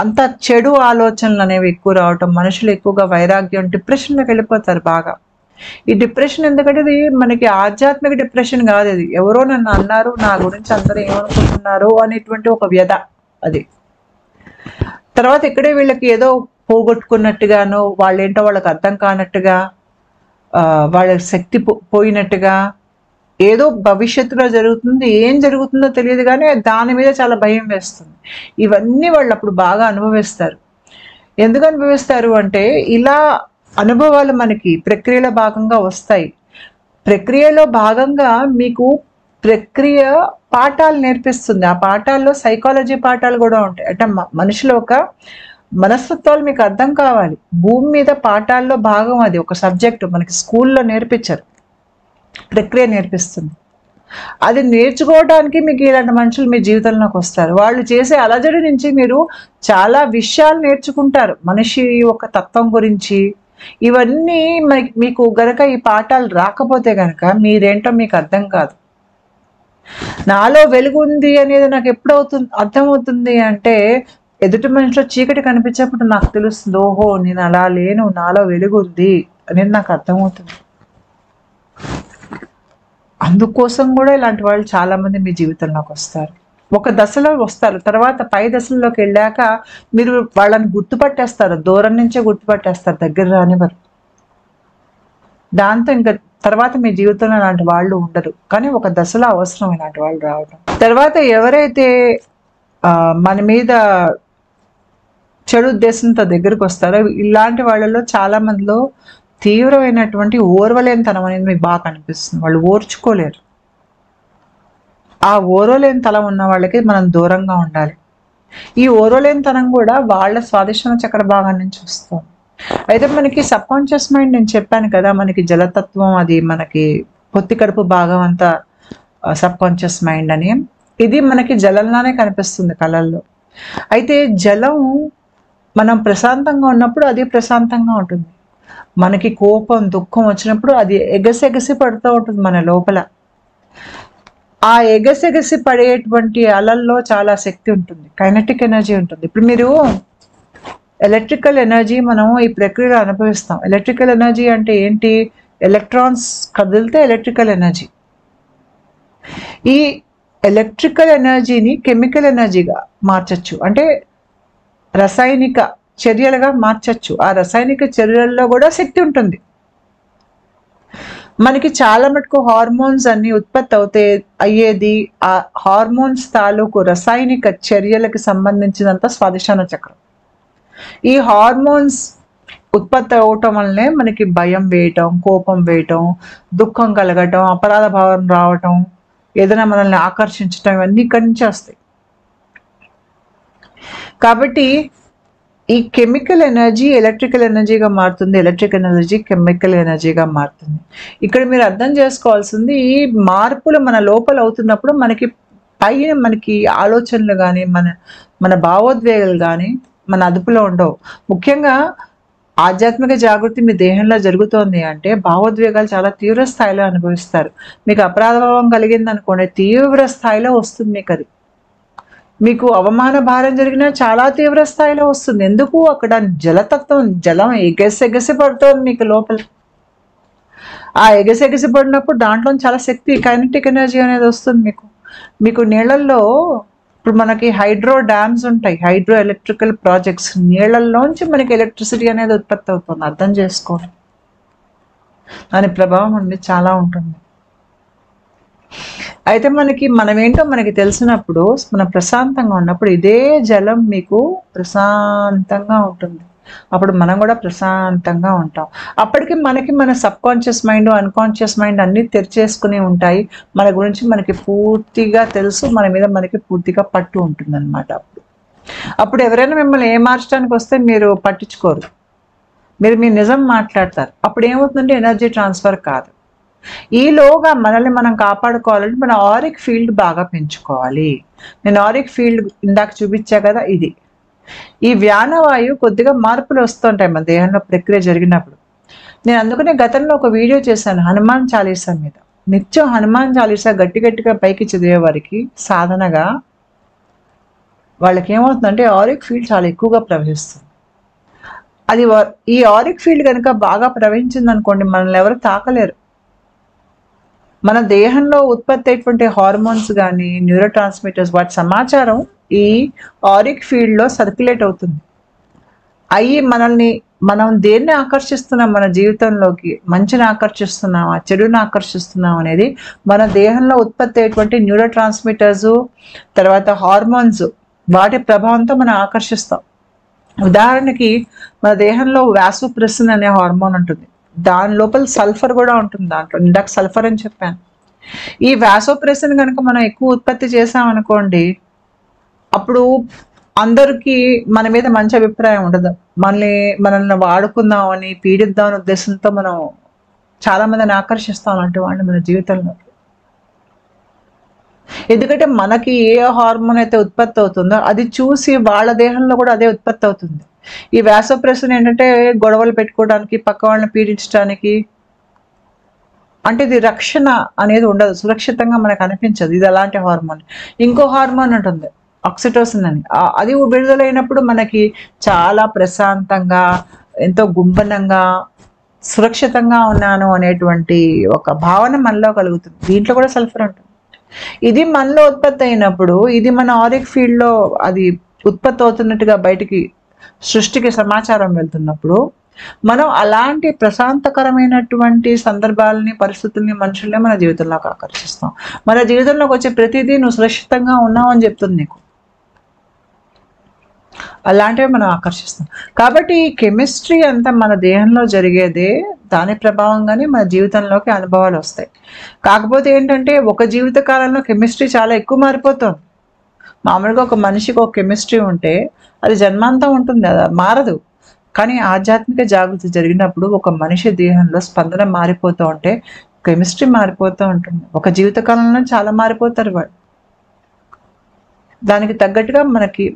అంత చెడు ఆలోచనలు అనేవి ఎక్కువ రావటం, మనుషులు ఎక్కువగా వైరాగ్యం, డిప్రెషన్లోకి వెళ్ళిపోతారు బాగా. ఈ డిప్రెషన్ ఎందుకంటే ఇది మనకి ఆధ్యాత్మిక డిప్రెషన్ కాదు, ఇది ఎవరో నన్ను అన్నారు, నా గురించి అందరూ ఏమనుకుంటున్నారు అనేటువంటి ఒక వ్యధ అది. తర్వాత ఇక్కడే వీళ్ళకి ఏదో పోగొట్టుకున్నట్టుగాను, వాళ్ళేంటో వాళ్ళకి అర్థం కానట్టుగా, వాళ్ళ శక్తి పోయినట్టుగా, ఏదో భవిష్యత్తులో జరుగుతుంది, ఏం జరుగుతుందో తెలియదు కానీ దాని మీద చాలా భయం వేస్తుంది. ఇవన్నీ వాళ్ళు అప్పుడు బాగా అనుభవిస్తారు. ఎందుకు అనుభవిస్తారు అంటే, ఇలా అనుభవాలు మనకి ప్రక్రియలో భాగంగా వస్తాయి. ప్రక్రియలో భాగంగా మీకు ప్రక్రియ పాఠాలు నేర్పిస్తుంది. ఆ పాఠాల్లో సైకాలజీ పాఠాలు కూడా ఉంటాయి. అంటే మనుషుల ఒక మనస్తత్వాలు మీకు అర్థం కావాలి. భూమి మీద పాఠాల్లో భాగం అది, ఒక సబ్జెక్టు మనకి స్కూల్లో నేర్పించారు, ప్రక్రియ నేర్పిస్తుంది. అది నేర్చుకోవడానికి మీకు ఇలాంటి మనుషులు మీ జీవితంలోకి వస్తారు. వాళ్ళు చేసే అలజడి నుంచి మీరు చాలా విషయాలు నేర్చుకుంటారు, మనిషి ఒక తత్వం గురించి. ఇవన్నీ మీకు గనక ఈ పాఠాలు రాకపోతే గనక మీరేంటో మీకు అర్థం కాదు. నాలో వెలుగు ఉంది అనేది నాకు ఎప్పుడు అర్థమవుతుంది అంటే, ఎదుటి మనిషిలో చీకటి కనిపించేప్పుడు నాకు తెలుస్తుంది, ఓహో నేను అలా లేను, నాలో వెలుగు ఉంది అనేది నాకు అర్థమవుతుంది. అందుకోసం కూడా ఇలాంటి వాళ్ళు చాలా మంది మీ జీవితంలోకి వస్తారు. ఒక దశలో వస్తారు, తర్వాత పై దశల్లోకి వెళ్ళాక మీరు వాళ్ళని గుర్తుపట్టేస్తారు, దూరం నుంచే గుర్తుపట్టేస్తారు, దగ్గర రానివ్వరు. దాంతో ఇంకా తర్వాత మీ జీవితంలో అలాంటి వాళ్ళు ఉండరు. కానీ ఒక దశలో అవసరం ఇలాంటి వాళ్ళు రావడం. తర్వాత ఎవరైతే మన మీద చెడు ఉద్దేశంతో దగ్గరికి వస్తారో ఇలాంటి వాళ్ళలో చాలా మందిలో తీవ్రమైనటువంటి ఓర్వలేనితనం అనేది మీకు బాగా కనిపిస్తుంది. వాళ్ళు ఓర్చుకోలేరు. ఆ ఓర్వలేనితనం ఉన్న వాళ్ళకి మనం దూరంగా ఉండాలి. ఈ ఓర్వలేనితనం కూడా వాళ్ళ స్వాదిష్టాన చక్ర భాగం నుంచి వస్తుంది. అయితే మనకి సబ్ కాన్షియస్ మైండ్ నేను చెప్పాను కదా, మనకి జలతత్వం, అది మనకి పొత్తి కడుపు భాగం అంతా సబ్ కాన్షియస్ మైండ్ అని. ఇది మనకి జలంలానే కనిపిస్తుంది కళల్లో. అయితే జలం మనం ప్రశాంతంగా ఉన్నప్పుడు అది ప్రశాంతంగా ఉంటుంది. మనకి కోపం దుఃఖం వచ్చినప్పుడు అది ఎగసెగసి పడుతూ ఉంటుంది మన లోపల. ఆ ఎగసెగసి పడేటువంటి అలల్లో చాలా శక్తి ఉంటుంది, కైనెటిక్ ఎనర్జీ ఉంటుంది. ఇప్పుడు మీరు ఎలక్ట్రికల్ ఎనర్జీ మనం ఈ ప్రక్రియలో అనుభవిస్తాం. ఎలక్ట్రికల్ ఎనర్జీ అంటే ఏంటి? ఎలక్ట్రాన్స్ కదిలితే ఎలక్ట్రికల్ ఎనర్జీ. ఈ ఎలక్ట్రికల్ ఎనర్జీని కెమికల్ ఎనర్జీగా మార్చచ్చు, అంటే రసాయనిక చర్యలుగా మార్చచ్చు. ఆ రసాయనిక చర్యల్లో కూడా శక్తి ఉంటుంది. మనకి చాలా మటుకు హార్మోన్స్ అన్ని ఉత్పత్తి అయ్యేది ఆ హార్మోన్స్ తాలూకు రసాయనిక చర్యలకు సంబంధించినంత స్వాదిష్టాన చక్రం. ఈ హార్మోన్స్ ఉత్పత్తి అవటం వల్లనే మనకి భయం వేయటం, కోపం వేయటం, దుఃఖం కలగటం, అపరాధ భావం రావటం, ఏదైనా మనల్ని ఆకర్షించటం, ఇవన్నీ ఇక్కడి నుంచి వస్తాయి. కాబట్టి ఈ కెమికల్ ఎనర్జీ ఎలక్ట్రికల్ ఎనర్జీగా మారుతుంది, ఎలక్ట్రికల్ ఎనర్జీ కెమికల్ ఎనర్జీగా మారుతుంది. ఇక్కడ మీరు అర్థం చేసుకోవాల్సింది, ఈ మార్పులు మన లోపల అవుతున్నప్పుడు మనకి పైన మనకి ఆలోచనలు కానీ మన భావోద్వేగాలు కానీ మన అదుపులో ఉండవు. ముఖ్యంగా ఆధ్యాత్మిక జాగృతి మీ దేహంలో జరుగుతోంది అంటే భావోద్వేగాలు చాలా తీవ్ర స్థాయిలో అనుభవిస్తారు. మీకు అపరాధభావం కలిగింది అనుకోండి, తీవ్ర స్థాయిలో వస్తుంది మీకు అది. మీకు అవమాన భారం జరిగినా చాలా తీవ్ర స్థాయిలో వస్తుంది. ఎందుకు? అక్కడ జలతత్వం, జలం ఎగసెగసి పడుతోంది మీకు లోపల. ఆ ఎగసెగసి పడినప్పుడు దాంట్లో చాలా శక్తి, కైనెటిక్ ఎనర్జీ అనేది వస్తుంది మీకు నీళ్ళల్లో. ఇప్పుడు మనకి హైడ్రో డ్యామ్స్ ఉంటాయి, హైడ్రో ఎలక్ట్రికల్ ప్రాజెక్ట్స్. నీళ్ళల్లోంచి మనకి ఎలక్ట్రిసిటీ అనేది ఉత్పత్తి అవుతుంది. అర్థం చేసుకోండి, దాని ప్రభావం అనేది చాలా ఉంటుంది. అయితే మనమేంటో మనకి తెలిసినప్పుడు, మనం ప్రశాంతంగా ఉన్నప్పుడు ఇదే జలం మీకు ప్రశాంతంగా ఉంటుంది. అప్పుడు మనం కూడా ప్రశాంతంగా ఉంటాం. అప్పటికి మన sub conscious mind, unconscious mind అన్నీ తెరిచేసుకుని ఉంటాయి. మన గురించి మనకి పూర్తిగా తెలుసు, మన మీద మనకి పూర్తిగా పట్టు ఉంటుంది అనమాట. అప్పుడు ఎవరైనా మిమ్మల్ని ఏమార్చడానికి వస్తే మీరు పట్టించుకోరు, మీరు మీ నిజం మాట్లాడతారు. అప్పుడు ఏమవుతుందంటే ఎనర్జీ ట్రాన్స్ఫర్ కాదు. ఈలోగా మనల్ని మనం కాపాడుకోవాలంటే మన ఆరిక్ ఫీల్డ్ బాగా పెంచుకోవాలి. నేను ఆరిక్ ఫీల్డ్ ఇందాక చూపించా కదా, ఇది. ఈ వ్యానవాయువు కొద్దిగా మార్పులు వస్తుంటాయి మన దేహంలో ప్రక్రియ జరిగినప్పుడు. నేను అందుకనే గతంలో ఒక వీడియో చేశాను హనుమాన్ చాలీసా మీద. నిత్యం హనుమాన్ చాలీసా గట్టిగా పైకి చదివే వారికి సాధనగా వాళ్ళకి ఏమవుతుందంటే ఆరిక్ ఫీల్డ్ చాలా ఎక్కువగా ప్రవహిస్తుంది. అది ఈ ఆరిక్ ఫీల్డ్ కనుక బాగా ప్రవహించింది అనుకోండి, మనల్ని ఎవరు తాకలేరు. మన దేహంలో ఉత్పత్తి అయ్యేటువంటి హార్మోన్స్ కానీ, న్యూరో ట్రాన్స్మిటర్స్, వాటి సమాచారం ఈ ఆరిక్ ఫీల్డ్లో సర్క్యులేట్ అవుతుంది. మనం దేన్ని ఆకర్షిస్తున్నాం మన జీవితంలోకి, మంచిని ఆకర్షిస్తున్నామా, చెడుని ఆకర్షిస్తున్నాం అనేది మన దేహంలో ఉత్పత్తి అయ్యేటువంటి న్యూరో ట్రాన్స్మిటర్స్, తర్వాత హార్మోన్స్, వాటి ప్రభావంతో మనం ఆకర్షిస్తాం. ఉదాహరణకి మన దేహంలో వాసోప్రెసిన్ అనే హార్మోన్ ఉంటుంది, దాని లోపల సల్ఫర్ కూడా ఉంటుంది. దాంట్లో ఇందాక సల్ఫర్ అని చెప్పాను. ఈ వాసోప్రెసిన్ కనుక మనం ఎక్కువ ఉత్పత్తి చేసామనుకోండి, అప్పుడు అందరికీ మన మీద మంచి అభిప్రాయం ఉండదు. మనల్ని వాడుకుందామని, పీడిద్దామని ఉద్దేశంతో మనం చాలా మందిని ఆకర్షిస్తాం అలాంటి వాళ్ళు మన జీవితంలో. ఎందుకంటే మనకి ఏ హార్మోన్ అయితే ఉత్పత్తి అవుతుందో అది చూసి వాళ్ళ దేహంలో కూడా అదే ఉత్పత్తి అవుతుంది. ఈ వాసోప్రెసిన్ ఏంటంటే గొడవలు పెట్టుకోవడానికి, పక్క వాళ్ళని పీడించడానికి, అంటే ఇది రక్షణ అనేది ఉండదు, సురక్షితంగా మనకు అనిపించదు. ఇది అలాంటి హార్మోన్. ఇంకో హార్మోన్ ఉంటుంది ఆక్సిటోసిన్ అని. అది విడుదలైనప్పుడు మనకి చాలా ప్రశాంతంగా, ఎంతో గుంభనంగా, సురక్షితంగా ఉన్నాను అనేటువంటి ఒక భావన మనలో కలుగుతుంది. దీంట్లో కూడా సల్ఫర్ ఉంటుంది. ఇది మనలో ఉత్పత్తి అయినప్పుడు ఇది మన ఆరిక్ ఫీల్డ్లో అది ఉత్పత్తి అవుతున్నట్టుగా బయటికి సృష్టికి సమాచారం వెళ్తున్నప్పుడు మనం అలాంటి ప్రశాంతకరమైనటువంటి సందర్భాలని, పరిస్థితుల్ని, మనుషుల్ని మన జీవితంలోకి ఆకర్షిస్తాం. మన జీవితంలోకి వచ్చే ప్రతిదీ నువ్వు సురక్షితంగా ఉన్నావు అని చెప్తుంది నీకు. అలాంటివి మనం ఆకర్షిస్తాం. కాబట్టి ఈ కెమిస్ట్రీ అంతా మన దేహంలో జరిగేదే, దాని ప్రభావంగానే మన జీవితంలోకి అనుభవాలు వస్తాయి. కాకపోతే ఏంటంటే ఒక జీవిత కాలంలో కెమిస్ట్రీ చాలా ఎక్కువ మారిపోతుంది. మామూలుగా ఒక మనిషికి ఒక కెమిస్ట్రీ ఉంటే అది జన్మాంతం ఉంటుంది, అది మారదు. కానీ ఆధ్యాత్మిక జాగృతి జరిగినప్పుడు ఒక మనిషి దేహంలో స్పందన మారిపోతూ ఉంటే కెమిస్ట్రీ మారిపోతూ ఉంటుంది. ఒక జీవిత కాలంలో చాలా మారిపోతారు వాళ్ళు. దానికి తగ్గట్టుగా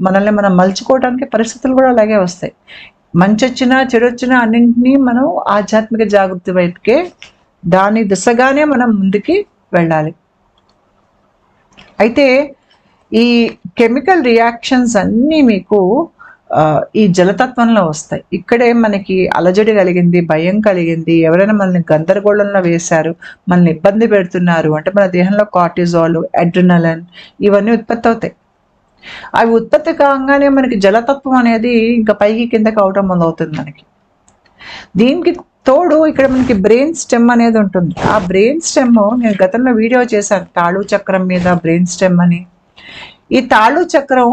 మనల్ని మనం మలుచుకోవడానికి పరిస్థితులు కూడా అలాగే వస్తాయి. మంచి వచ్చినా చెడు వచ్చినా అన్నింటినీ మనం ఆధ్యాత్మిక జాగృతి వైపుకే, దాని దిశగానే మనం ముందుకి వెళ్ళాలి. అయితే ఈ కెమికల్ రియాక్షన్స్ అన్నీ మీకు ఈ జలతత్వంలో వస్తాయి. ఇక్కడే మనకి అలజడి కలిగింది, భయం కలిగింది, ఎవరైనా మనల్ని గందరగోళంలో వేశారు, మనల్ని ఇబ్బంది పెడుతున్నారు అంటే మన దేహంలో కార్టిజాల్, అడ్రినలిన్ ఇవన్నీ ఉత్పత్తి అవుతాయి. అవి ఉత్పత్తి కాగానే మనకి జలతత్వం అనేది ఇంకా పైకి కిందకి అవటం మొదలవుతుంది మనకి. దీనికి తోడు ఇక్కడ మనకి బ్రెయిన్ స్టెమ్ అనేది ఉంటుంది. ఆ బ్రెయిన్ స్టెమ్ నేను గతంలో వీడియో చేశాను, తాళు చక్రం మీద బ్రెయిన్ స్టెమ్ అని. ఈ తాళు చక్రం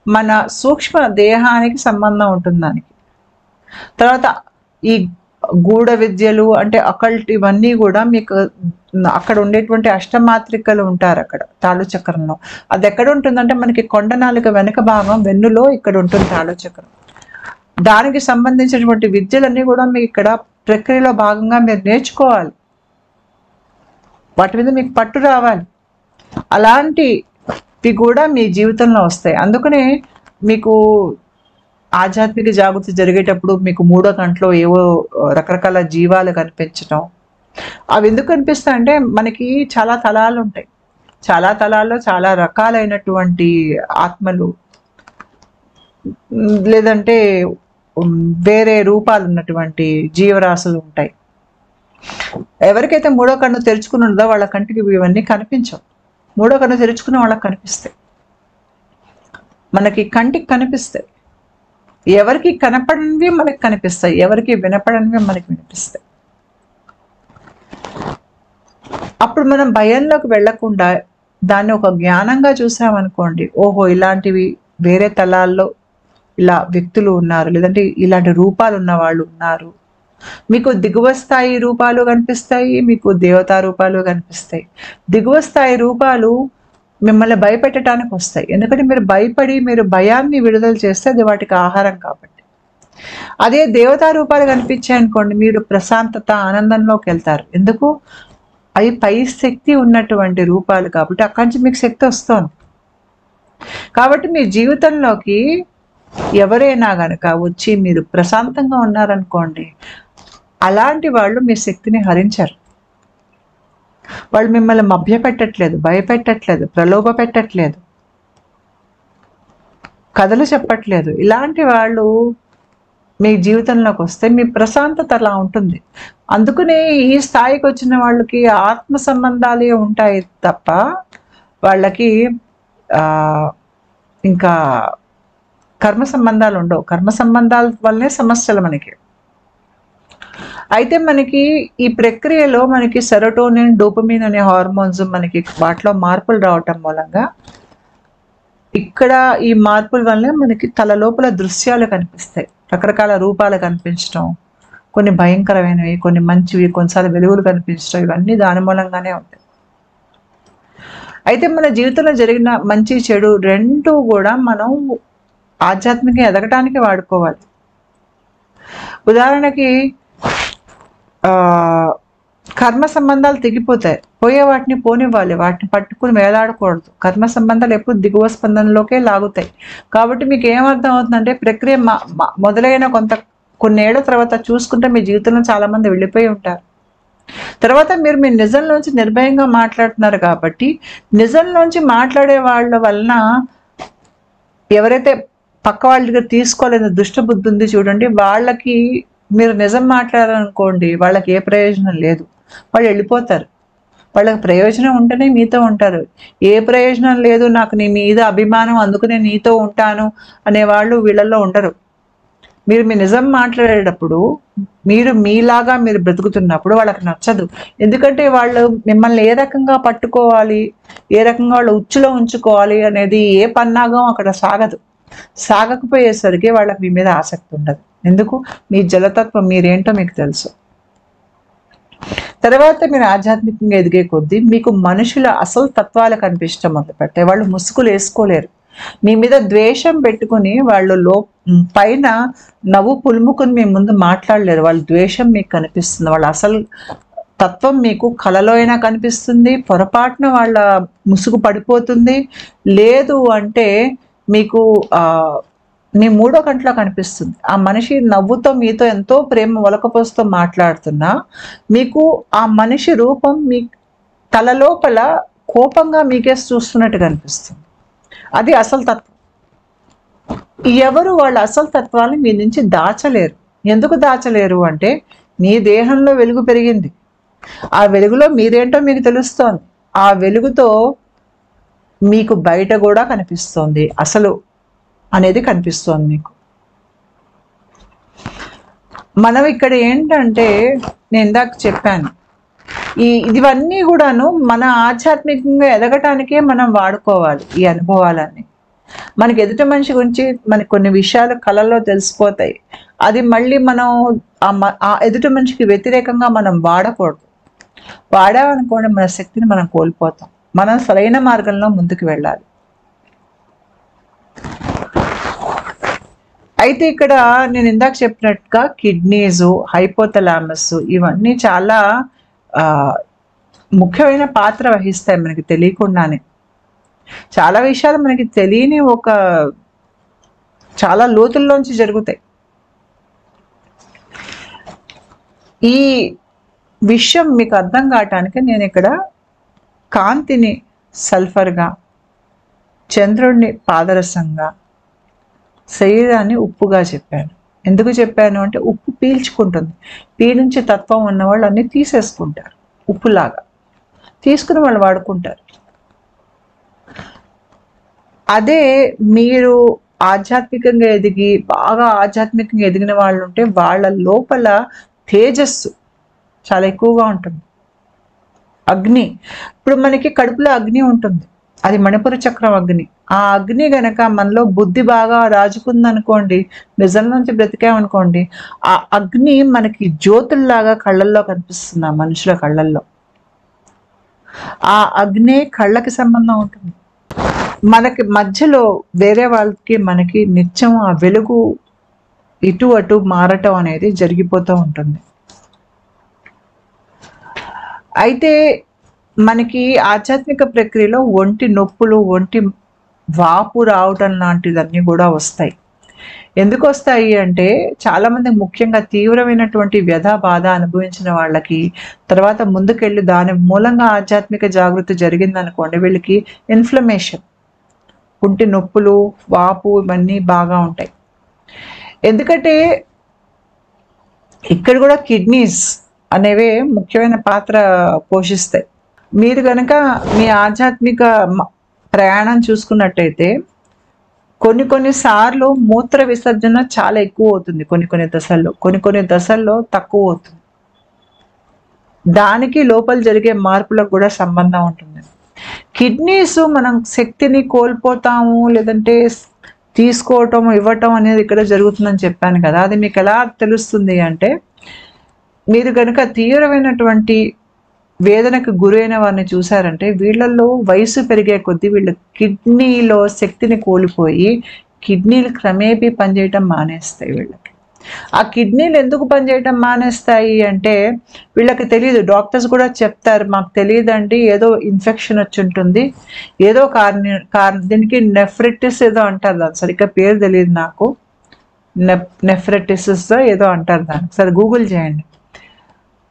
మన సూక్ష్మ దేహానికి సంబంధం ఉంటుంది దానికి. తర్వాత ఈ గూఢ విద్యలు అంటే అకల్ట్ ఇవన్నీ కూడా మీకు అక్కడ ఉండేటువంటి అష్టమాత్రికలు ఉంటారు అక్కడ తాళు చక్రంలో. అది ఎక్కడ ఉంటుందంటే మనకి కొండనాలుక వెనుక భాగం వెన్నులో ఇక్కడ ఉంటుంది తాళు చక్రం. దానికి సంబంధించినటువంటి విద్యలన్నీ కూడా మీకు ఇక్కడ ప్రక్రియలో భాగంగా మీరు నేర్చుకోవాలి, వాటి మీద మీకు పట్టు రావాలి. అలాంటివి కూడా మీ జీవితంలో వస్తాయి. అందుకనే మీకు ఆధ్యాత్మిక జాగృతి జరిగేటప్పుడు మీకు మూడో కంట్లో ఏవో రకరకాల జీవాలు కనిపించడం. అవి ఎందుకు కనిపిస్తాయి అంటే మనకి చాలా తలాలు ఉంటాయి, చాలా తలాల్లో చాలా రకాలైనటువంటి ఆత్మలు లేదంటే వేరే రూపాలు ఉన్నటువంటి జీవరాశులు ఉంటాయి. ఎవరికైతే మూడో కన్ను తెరుచుకుని ఉండదో వాళ్ళ కంటికి ఇవన్నీ కనిపించవు. మూడో కన్ను తెరుచుకున్న వాళ్ళకి కనిపిస్తాయి, మనకి కంటికి కనిపిస్తాయి. ఎవరికి కనపడనివి మనకి కనిపిస్తాయి, ఎవరికి వినపడనివి మనకి వినిపిస్తాయి. అప్పుడు మనం భయంలోకి వెళ్లకుండా దాన్ని ఒక జ్ఞానంగా చూసామనుకోండి, ఓహో ఇలాంటివి వేరే తలాల్లో ఇలా వ్యక్తులు ఉన్నారు, లేదంటే ఇలాంటి రూపాలు ఉన్న వాళ్ళు ఉన్నారు. మీకు దిగువ స్థాయి రూపాలు కనిపిస్తాయి, మీకు దేవతా రూపాలు కనిపిస్తాయి. దిగువ స్థాయి రూపాలు మిమ్మల్ని భయపెట్టడానికి వస్తాయి, ఎందుకంటే మీరు భయపడి మీరు భయాన్ని విడుదల చేస్తే అది వాటికి ఆహారం కాబట్టి. అదే దేవతా రూపాలు కనిపించాయనుకోండి, మీరు ప్రశాంతత ఆనందంలోకి వెళ్తారు. ఎందుకు? అవి పై శక్తి ఉన్నటువంటి రూపాలు కాబట్టి అక్కడి నుంచి మీకు శక్తి వస్తుంది. కాబట్టి మీ జీవితంలోకి ఎవరైనా గనక వచ్చి మీరు ప్రశాంతంగా ఉన్నారనుకోండి, అలాంటి వాళ్ళు మీ శక్తిని హరించారు. వాళ్ళు మిమ్మల్ని మభ్యపెట్టట్లేదు, భయపెట్టట్లేదు, ప్రలోభ పెట్టట్లేదు, కథలు చెప్పట్లేదు. ఇలాంటి వాళ్ళు మీ జీవితంలోకి వస్తే మీ ప్రశాంతత అలా ఉంటుంది. అందుకనే ఈ స్థాయికి వచ్చిన వాళ్ళకి ఆత్మ సంబంధాలే ఉంటాయి తప్ప వాళ్ళకి ఇంకా కర్మ సంబంధాలు ఉండవు. కర్మ సంబంధాల వల్లనే సమస్యలు మనకి. అయితే మనకి ఈ ప్రక్రియలో మనకి సెరోటోనిన్, డోపమిన్ అనే హార్మోన్స్ మనకి వాటిలో మార్పులు రావటం మూలంగా ఇక్కడ ఈ మార్పుల వల్లనే మనకి తల లోపల దృశ్యాలు కనిపిస్తాయి, రకరకాల రూపాలు కనిపించడం, కొన్ని భయంకరమైనవి, కొన్ని మంచివి, కొన్నిసార్లు వెలుగులు కనిపించడం, ఇవన్నీ దాని మూలంగానే ఉంటాయి. అయితే మన జీవితంలో జరిగిన మంచి చెడు రెండూ కూడా మనం ఆధ్యాత్మికంగా ఎదగటానికి వాడుకోవాలి. ఉదాహరణకి కర్మ సంబంధాలు తెగిపోతాయి, పోయే వాటిని పోనివ్వాలి, వాటిని పట్టుకుని వేలాడకూడదు. కర్మ సంబంధాలు ఎప్పుడు దిగువ స్పందనలోకే లాగుతాయి. కాబట్టి మీకు ఏమర్థం అవుతుందంటే ప్రక్రియ మొదలైన కొన్నేళ్ల తర్వాత చూసుకుంటే మీ జీవితంలో చాలా మంది వెళ్ళిపోయి ఉంటారు. తర్వాత మీరు మీ నిజంలోంచి నిర్భయంగా మాట్లాడుతున్నారు కాబట్టి నిజంలోంచి మాట్లాడే వాళ్ళ వలన ఎవరైతే పక్క వాళ్ళ దగ్గర తీసుకోలేని దుష్టబుద్ధి ఉంది చూడండి, వాళ్ళకి మీరు నిజం మాట్లాడారనుకోండి, వాళ్ళకి ఏ ప్రయోజనం లేదు, వాళ్ళు వెళ్ళిపోతారు. వాళ్ళకి ప్రయోజనం ఉంటేనే మీతో ఉంటారు. ఏ ప్రయోజనం లేదు, నాకు నీ మీద అభిమానం అందుకునే నీతో ఉంటాను అనేవాళ్ళు వీళ్ళల్లో ఉండరు. మీరు మీ నిజం మాట్లాడేటప్పుడు మీరు మీలాగా మీరు బ్రతుకుతున్నప్పుడు వాళ్ళకి నచ్చదు. ఎందుకంటే వాళ్ళు మిమ్మల్ని ఏ రకంగా పట్టుకోవాలి, ఏ రకంగా వాళ్ళు ఉచ్చులో ఉంచుకోవాలి అనేది ఏ పన్నాగం అక్కడ సాగదు. సాగకపోయేసరికి వాళ్ళకి మీ మీద ఆసక్తి ఉండదు. ఎందుకు? మీ జలతత్వం మీరేంటో మీకు తెలుసు. తర్వాత మీరు ఆధ్యాత్మికంగా ఎదిగే కొద్దీ మీకు మనుషుల అసలు తత్వాలు కనిపించడం మొదలుపెట్టాయి. వాళ్ళు ముసుగులు వేసుకోలేరు. మీ మీద ద్వేషం పెట్టుకుని వాళ్ళు పైన నవ్వు పులుముకుని మీ ముందు మాట్లాడలేరు. వాళ్ళ ద్వేషం మీకు కనిపిస్తుంది. వాళ్ళ అసలు తత్వం మీకు కలలో అయినా కనిపిస్తుంది, పొరపాటున వాళ్ళ ముసుగు పడిపోతుంది. లేదు అంటే మీకు మీ మూడో కంట్లో కనిపిస్తుంది. ఆ మనిషి నవ్వుతో మీతో ఎంతో ప్రేమ ఒలకపోస్తూ మాట్లాడుతున్నా మీకు ఆ మనిషి రూపం మీ తల లోపల కోపంగా మీకేసి చూస్తున్నట్టు కనిపిస్తుంది. అది అసలు తత్వం. ఎవరు వాళ్ళ అసలు తత్వాన్ని మీ నుంచి దాచలేరు. ఎందుకు దాచలేరు అంటే మీ దేహంలో వెలుగు పెరిగింది. ఆ వెలుగులో మీరేంటో మీకు తెలుస్తోంది. ఆ వెలుగుతో మీకు బయట కూడా కనిపిస్తోంది, అసలు అనేది కనిపిస్తోంది మీకు. మనం ఇక్కడ ఏంటంటే నేను ఇందాక చెప్పాను, ఇవన్నీ కూడాను మన ఆధ్యాత్మికంగా ఎదగటానికే మనం వాడుకోవాలి ఈ అనుభవాలన్నీ. మనకి ఎదుటి మనిషి గురించి మనకి కొన్ని విషయాలు కళల్లో తెలిసిపోతాయి. అది మళ్ళీ మనం ఆ ఎదుటి మనిషికి వ్యతిరేకంగా మనం వాడకూడదు. వాడామనుకోండి మన శక్తిని మనం కోల్పోతాం. మనం సరైన మార్గంలో ముందుకు వెళ్ళాలి. అయితే ఇక్కడ నేను ఇందాక చెప్పినట్టుగా కిడ్నీస్, హైపోథలామస్ ఇవన్నీ చాలా ముఖ్యమైన పాత్ర వహిస్తాయి మనకి తెలియకుండానే. చాలా విషయాలు మనకి తెలియని చాలా లోతుల్లోంచి జరుగుతాయి. ఈ విషయం మీకు అర్థం కావటానికి నేను ఇక్కడ కాంతిని సల్ఫర్గా, చంద్రుడిని పాదరసంగా, శరీరాన్ని ఉప్పుగా చెప్పాను. ఎందుకు చెప్పాను అంటే ఉప్పు పీల్చుకుంటుంది. పీలించే తత్వం ఉన్నవాళ్ళు అన్నీ తీసేసుకుంటారు. ఉప్పులాగా తీసుకుని వాళ్ళు వాడుకుంటారు. అదే మీరు ఆధ్యాత్మికంగా ఎదిగి బాగా ఆధ్యాత్మికంగా ఎదిగిన వాళ్ళు ఉంటే వాళ్ళ లోపల తేజస్సు చాలా ఎక్కువగా ఉంటుంది. అగ్ని, ఇప్పుడు మనకి కడుపులో అగ్ని ఉంటుంది, అది మణిపుర చక్రం అగ్ని. ఆ అగ్ని గనక మనలో బుద్ధి బాగా రాజుకుందనుకోండి, నిజం నుంచి బ్రతికామనుకోండి, ఆ అగ్ని మనకి జ్యోతుల్లాగా కళ్ళల్లో కనిపిస్తుంది. ఆ మనుషుల కళ్ళల్లో ఆ అగ్ని కళ్ళకి సంబంధం ఉంటుంది. మనకి మధ్యలో వేరే వాళ్ళకి మనకి నిత్యం ఆ వెలుగు ఇటు అటు మారటం అనేది జరిగిపోతూ ఉంటుంది. అయితే మనకి ఆధ్యాత్మిక ప్రక్రియలో ఒంటి నొప్పులు, ఒంటి వాపు రావటం లాంటివన్నీ కూడా వస్తాయి. ఎందుకు వస్తాయి అంటే చాలామంది ముఖ్యంగా తీవ్రమైనటువంటి వ్యధ బాధ అనుభవించిన వాళ్ళకి తర్వాత ముందుకెళ్ళి దాని మూలంగా ఆధ్యాత్మిక జాగృతి జరిగిందనుకోండి, వీళ్ళకి ఇన్ఫ్లమేషన్, ఒంటి నొప్పులు, వాపు ఇవన్నీ బాగా ఉంటాయి. ఎందుకంటే ఇక్కడ కూడా కిడ్నీస్ అనేవే ముఖ్యమైన పాత్ర పోషిస్తాయి. మీరు కనుక మీ ఆధ్యాత్మిక ప్రయాణం చూసుకున్నట్టయితే కొన్ని సార్లు మూత్ర విసర్జన చాలా ఎక్కువ అవుతుంది. కొన్ని దశల్లో తక్కువ అవుతుంది. దానికి లోపల జరిగే మార్పులకు కూడా సంబంధం ఉంటుంది. కిడ్నీస్ మనం శక్తిని కోల్పోతాము, లేదంటే తీసుకోవటం ఇవ్వటం అనేది ఇక్కడ జరుగుతుందని చెప్పాను కదా. అది మీకు ఎలా తెలుస్తుంది అంటే మీరు కనుక తీవ్రమైనటువంటి వేదనకు గురైన వారిని చూసారంటే వీళ్ళల్లో వయసు పెరిగే కొద్దీ వీళ్ళ కిడ్నీలో శక్తిని కోల్పోయి కిడ్నీలు క్రమేపీ పనిచేయటం మానేస్తాయి. వీళ్ళకి ఆ కిడ్నీలు ఎందుకు పనిచేయటం మానేస్తాయి అంటే వీళ్ళకి తెలియదు. డాక్టర్స్ కూడా చెప్తారు, మాకు తెలియదండి, ఏదో ఇన్ఫెక్షన్ వచ్చి ఉంటుంది, ఏదో కారణం దీనికి నెఫ్రిటిస్ ఏదో అంటారు, దాన్ని సరిగ్గా పేరు తెలియదు నాకు, నెఫ్రిటిసిస్ ఏదో అంటారు దానికి, సరే గూగుల్ చేయండి.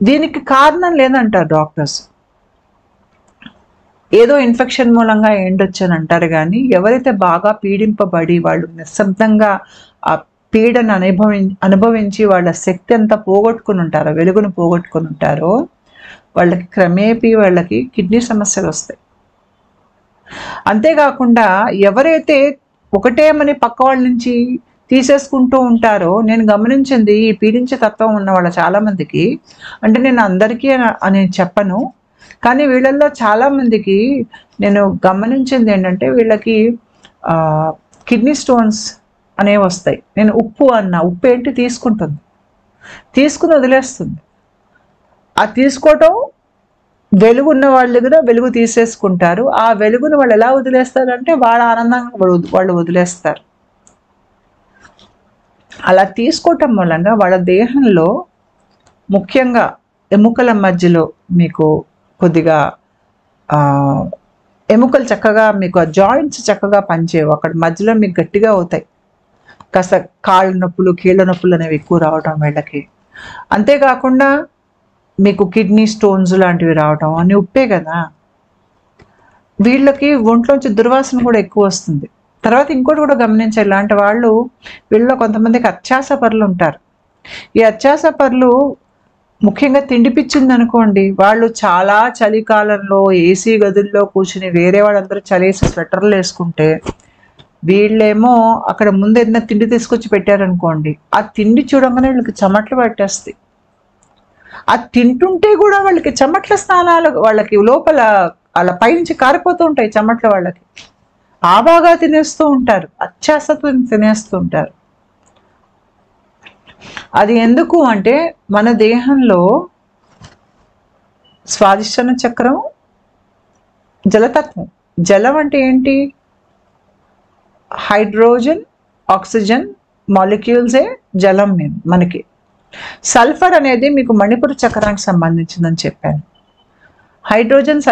దీనికి కారణం లేదంటారు డాక్టర్స్, ఏదో ఇన్ఫెక్షన్ మూలంగా ఏండొచ్చు అని అంటారు. కానీ ఎవరైతే బాగా పీడింపబడి వాళ్ళు నిశ్శబ్దంగా ఆ పీడను అనుభవించి వాళ్ళ శక్తి అంతా పోగొట్టుకుని ఉంటారో, వెలుగును పోగొట్టుకుని ఉంటారో, వాళ్ళకి క్రమేపీ వాళ్ళకి కిడ్నీ సమస్యలు వస్తాయి. అంతేకాకుండా ఎవరైతే ఒకటేమని పక్క వాళ్ళ నుంచి తీసేసుకుంటూ ఉంటారో, నేను గమనించింది ఈ పీడించే తత్వం ఉన్న వాళ్ళ చాలామందికి, అంటే నేను అందరికీ అని చెప్పను, కానీ వీళ్ళల్లో చాలామందికి నేను గమనించింది ఏంటంటే వీళ్ళకి కిడ్నీ స్టోన్స్ అనేవి వస్తాయి. నేను ఉప్పు ఏంటి తీసుకుంటుంది, తీసుకుని వదిలేస్తుంది. ఆ తీసుకోవటం వెలుగున్న వాళ్ళ దగ్గర వెలుగు తీసేసుకుంటారు. ఆ వెలుగును వాళ్ళు ఎలా వదిలేస్తారంటే వాళ్ళ ఆనందంగా వాళ్ళు వదిలేస్తారు. అలా తీసుకోవటం మూలంగా వాళ్ళ దేహంలో ముఖ్యంగా ఎముకల మధ్యలో మీకు కొద్దిగా ఎముకలు చక్కగా మీకు ఆ జాయింట్స్ చక్కగా పనిచేయవు. అక్కడ మధ్యలో మీకు గట్టిగా అవుతాయి. కాస్త కాళ్ళ నొప్పులు, కీళ్ళ నొప్పులు అనేవి ఎక్కువ రావటం వీళ్ళకి. అంతేకాకుండా మీకు కిడ్నీ స్టోన్స్ లాంటివి రావటం అని ఉప్పే కదా. వీళ్ళకి ఒంట్లోంచి దుర్వాసన కూడా ఎక్కువ వస్తుంది. తర్వాత ఇంకోటి కూడా గమనించాలి, ఇలాంటి వాళ్ళు వీళ్ళలో కొంతమందికి అత్యాస పరులు ఉంటారు. ఈ అత్యాస పరులు ముఖ్యంగా తిండి పిచ్చింది అనుకోండి, వాళ్ళు చాలా చలికాలంలో ఏసీ గదుల్లో కూర్చుని వేరే వాళ్ళందరూ చలేసి స్వెటర్లు వేసుకుంటే వీళ్ళేమో అక్కడ ముందు ఏదైనా తిండి తీసుకొచ్చి పెట్టారనుకోండి, ఆ తిండి చూడగానే వీళ్ళకి చెమట్లు పట్టేస్తాయి. ఆ తింటుంటే కూడా వాళ్ళకి చెమట్ల స్నానాలు, వాళ్ళకి లోపల అలా పైనుంచి కారిపోతూ ఉంటాయి చెమట్లు వాళ్ళకి. ఆ బాగా తినేస్తూ ఉంటారు, అత్యాసతో తినేస్తూ ఉంటారు. అది ఎందుకు అంటే మన దేహంలో స్వాదిష్టన చక్రం, జలతత్వం. జలం అంటే ఏంటి? హైడ్రోజన్, ఆక్సిజన్ మాలిక్యూల్సే జలం మనకి. సల్ఫర్ అనేది మీకు మణిపుర చక్రానికి సంబంధించిందని చెప్పాను. హైడ్రోజన్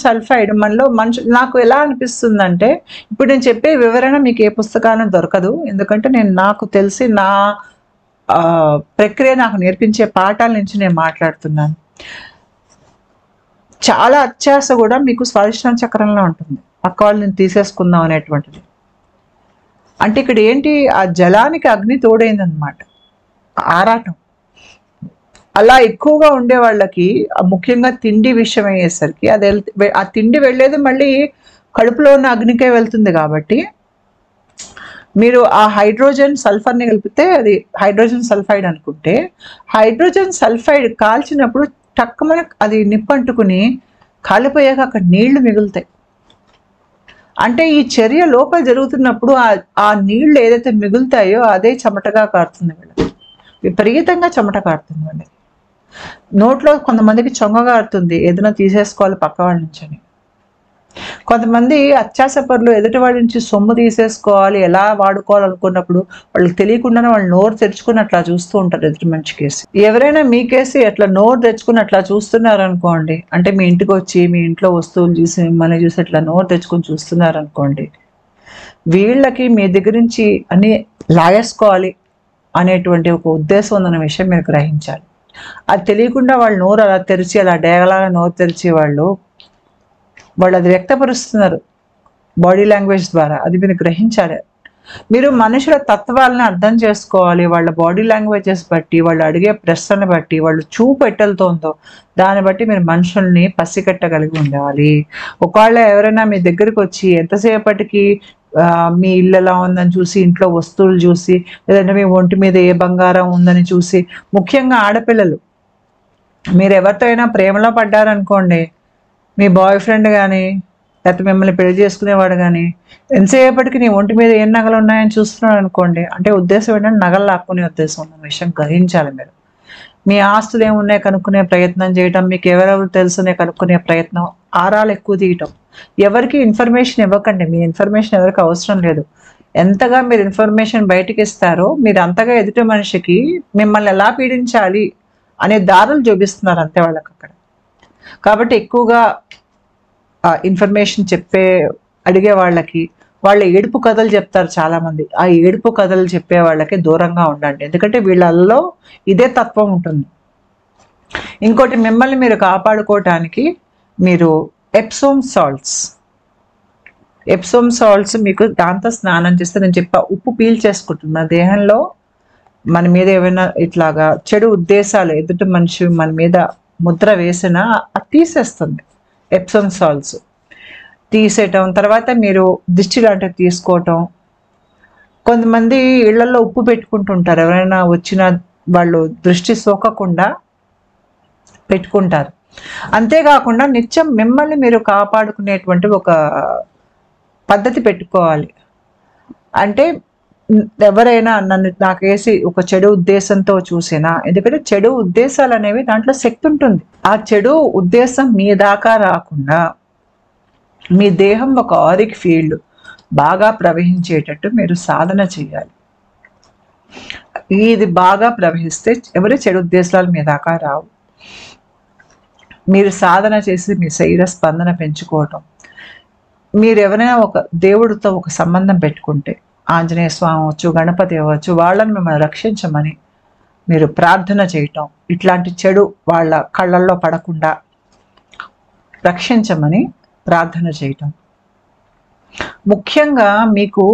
సల్ఫైడ్ మనలో నాకు ఎలా అనిపిస్తుందంటే, ఇప్పుడు నేను చెప్పే వివరణ మీకు ఏ పుస్తకాలను దొరకదు. ఎందుకంటే నేను నాకు తెలిసి నా ప్రక్రియ నాకు నేర్పించే పాఠాల నుంచి నేను మాట్లాడుతున్నాను. చాలా అత్యాస కూడా మీకు స్వాదిష్టాన చక్రంలో ఉంటుంది, పక్క వాళ్ళని తీసేసుకుందాం అనేటువంటిది. అంటే ఇక్కడ ఏంటి, ఆ జలానికి అగ్ని తోడైందనమాట, ఆరాటం. అలా ఎక్కువగా ఉండే వాళ్ళకి ముఖ్యంగా తిండి విషయం అయ్యేసరికి ఆ తిండి వెళ్ళేది మళ్ళీ కడుపులో ఉన్న అగ్నికే వెళ్తుంది. కాబట్టి మీరు ఆ హైడ్రోజన్ సల్ఫర్ని కలిపితే అది హైడ్రోజన్ సల్ఫైడ్ అనుకుంటే, హైడ్రోజన్ సల్ఫైడ్ కాల్చినప్పుడు టక్కున అది నిప్పంటుకుని కాలిపోయాక అక్కడ నీళ్లు మిగులుతాయి. అంటే ఈ చర్య లోపల జరుగుతున్నప్పుడు ఆ నీళ్లు ఏదైతే మిగులుతాయో అదే చెమటగా కారుతుంది వీళ్ళకి, విపరీతంగా చెమట కారుతుంది వాళ్ళకి. నోట్లో కొంతమందికి చొంగగారుతుంది, ఏదైనా తీసేసుకోవాలి పక్క వాళ్ళ నుంచి అని. కొంతమంది అత్యాసపరులు ఎదుటి వాళ్ళ నుంచి సొమ్ము తీసేసుకోవాలి, ఎలా వాడుకోవాలనుకున్నప్పుడు వాళ్ళకి తెలియకుండానే వాళ్ళు నోరు తెరుచుకుని అట్లా చూస్తూ ఉంటారు ఎదుటి మనిషి కేసి. ఎవరైనా మీ కేసి అట్లా నోరు తెరుచుకుని అట్లా చూస్తున్నారనుకోండి, అంటే మీ ఇంటికి వచ్చి మీ ఇంట్లో వస్తువులు చూసి మిమ్మల్ని చూసి అట్లా నోరు తెరుచుకొని చూస్తున్నారనుకోండి, వీళ్ళకి మీ దగ్గర నుంచి అన్ని లాగేసుకోవాలి అనేటువంటి ఒక ఉద్దేశం ఉందన్న విషయం మీరు గ్రహించాలి. అది తెలియకుండా వాళ్ళు నోరు అలా తెరిచి, అలా డేగలాగా నోరు తెరిచి వాళ్ళు అది వ్యక్తపరుస్తున్నారు బాడీ లాంగ్వేజ్ ద్వారా. అది మీరు గ్రహించాలి. మీరు మనుషుల తత్వాలను అర్థం చేసుకోవాలి. వాళ్ళ బాడీ లాంగ్వేజెస్ బట్టి, వాళ్ళు అడిగే ప్రశ్నను బట్టి, వాళ్ళు చూపు ఎట్టెళ్తుందో దాన్ని బట్టి మీరు మనుషుల్ని పసిగట్టగలిగి ఉండాలి. ఒకవేళ ఎవరైనా మీ దగ్గరికి వచ్చి ఎంతసేపటికి మీ ఇల్లు ఎలా ఉందని చూసి, ఇంట్లో వస్తువులు చూసి, లేదంటే మీ ఒంటి మీద ఏ బంగారం ఉందని చూసి, ముఖ్యంగా ఆడపిల్లలు మీరు ఎవరితో అయినా ప్రేమలో పడ్డారనుకోండి, మీ బాయ్ ఫ్రెండ్ కానీ లేకపోతే మిమ్మల్ని పెళ్లి చేసుకునేవాడు కానీ ఎంతసేపటికి నీ ఒంటి మీద ఏం నగలు ఉన్నాయని చూస్తున్నాడు అనుకోండి, అంటే ఉద్దేశం ఏంటంటే నగలు లాక్కునే ఉద్దేశం ఉన్న విషయం గ్రహించాలి మీరు. మీ ఆస్తులు ఏమున్నాయి కనుక్కునే ప్రయత్నం చేయటం, మీకు ఎవరెవరు తెలుసునే కనుక్కునే ప్రయత్నం, ఆరాలు ఎక్కువ తీయటం. ఎవరికి ఇన్ఫర్మేషన్ ఇవ్వకండి, మీ ఇన్ఫర్మేషన్ ఎవరికి అవసరం లేదు. ఎంతగా మీరు ఇన్ఫర్మేషన్ బయటకి ఇస్తారో మీరు అంతగా ఎదుటి మనిషికి మిమ్మల్ని ఎలా పీడించాలి అనే దారులు చూపిస్తున్నారు అంతే వాళ్ళకి అక్కడ. కాబట్టి ఎక్కువగా ఇన్ఫర్మేషన్ అడిగే వాళ్ళకి వాళ్ళ ఏడుపు కథలు చెప్తారు చాలామంది. ఆ ఏడుపు కథలు చెప్పే వాళ్ళకి దూరంగా ఉండండి, ఎందుకంటే వీళ్ళల్లో ఇదే తత్వం ఉంటుంది. ఇంకోటి, మిమ్మల్ని మీరు కాపాడుకోవటానికి మీరు ఎప్సోమ్ సాల్ట్స్ మీకు దాంతో స్నానం చేస్తే, నేను చెప్పా ఉప్పు పీల్చేసుకుంటున్నా దేహంలో. మన మీద ఏమైనా ఇట్లాగా చెడు ఉద్దేశాలు, ఎదుటి మనిషి మన మీద ముద్ర వేసినా అది తీసేస్తుంది ఎప్సమ్ సాల్ట్స్. తీసేయటం, తర్వాత మీరు దిష్టి లాంటివి తీసుకోవటం. కొంతమంది ఇళ్లలో ఉప్పు పెట్టుకుంటుంటారు, ఎవరైనా వచ్చిన వాళ్ళు దృష్టి సోకకుండా పెట్టుకుంటారు. అంతేకాకుండా నిత్యం మిమ్మల్ని మీరు కాపాడుకునేటువంటి ఒక పద్ధతి పెట్టుకోవాలి. అంటే ఎవరైనా నాకేసి ఒక చెడు ఉద్దేశంతో చూసినా, ఎందుకంటే చెడు ఉద్దేశాలు అనేవి దాంట్లో శక్తి ఉంటుంది. ఆ చెడు ఉద్దేశం మీ దాకా రాకుండా మీ దేహం ఒక ఆరిక్ ఫీల్డ్ బాగా ప్రవహించేటట్టు మీరు సాధన చేయాలి. ఇది బాగా ప్రవహిస్తే ఎవరి చెడు ఉద్దేశాలు మీ దాకా రావు. మీరు సాధన చేసి మీ శరీర స్పందన పెంచుకోవటం, మీరు ఎవరైనా ఒక దేవుడితో ఒక సంబంధం పెట్టుకుంటే, ఆంజనేయ స్వామి అవ్వచ్చు, గణపతి అవ్వచ్చు, వాళ్ళని మిమ్మల్ని రక్షించమని మీరు ప్రార్థన చేయటం, ఇట్లాంటి చెడు వాళ్ళ కళ్ళల్లో పడకుండా రక్షించమని ప్రార్థన చేయటం. ముఖ్యంగా మీకు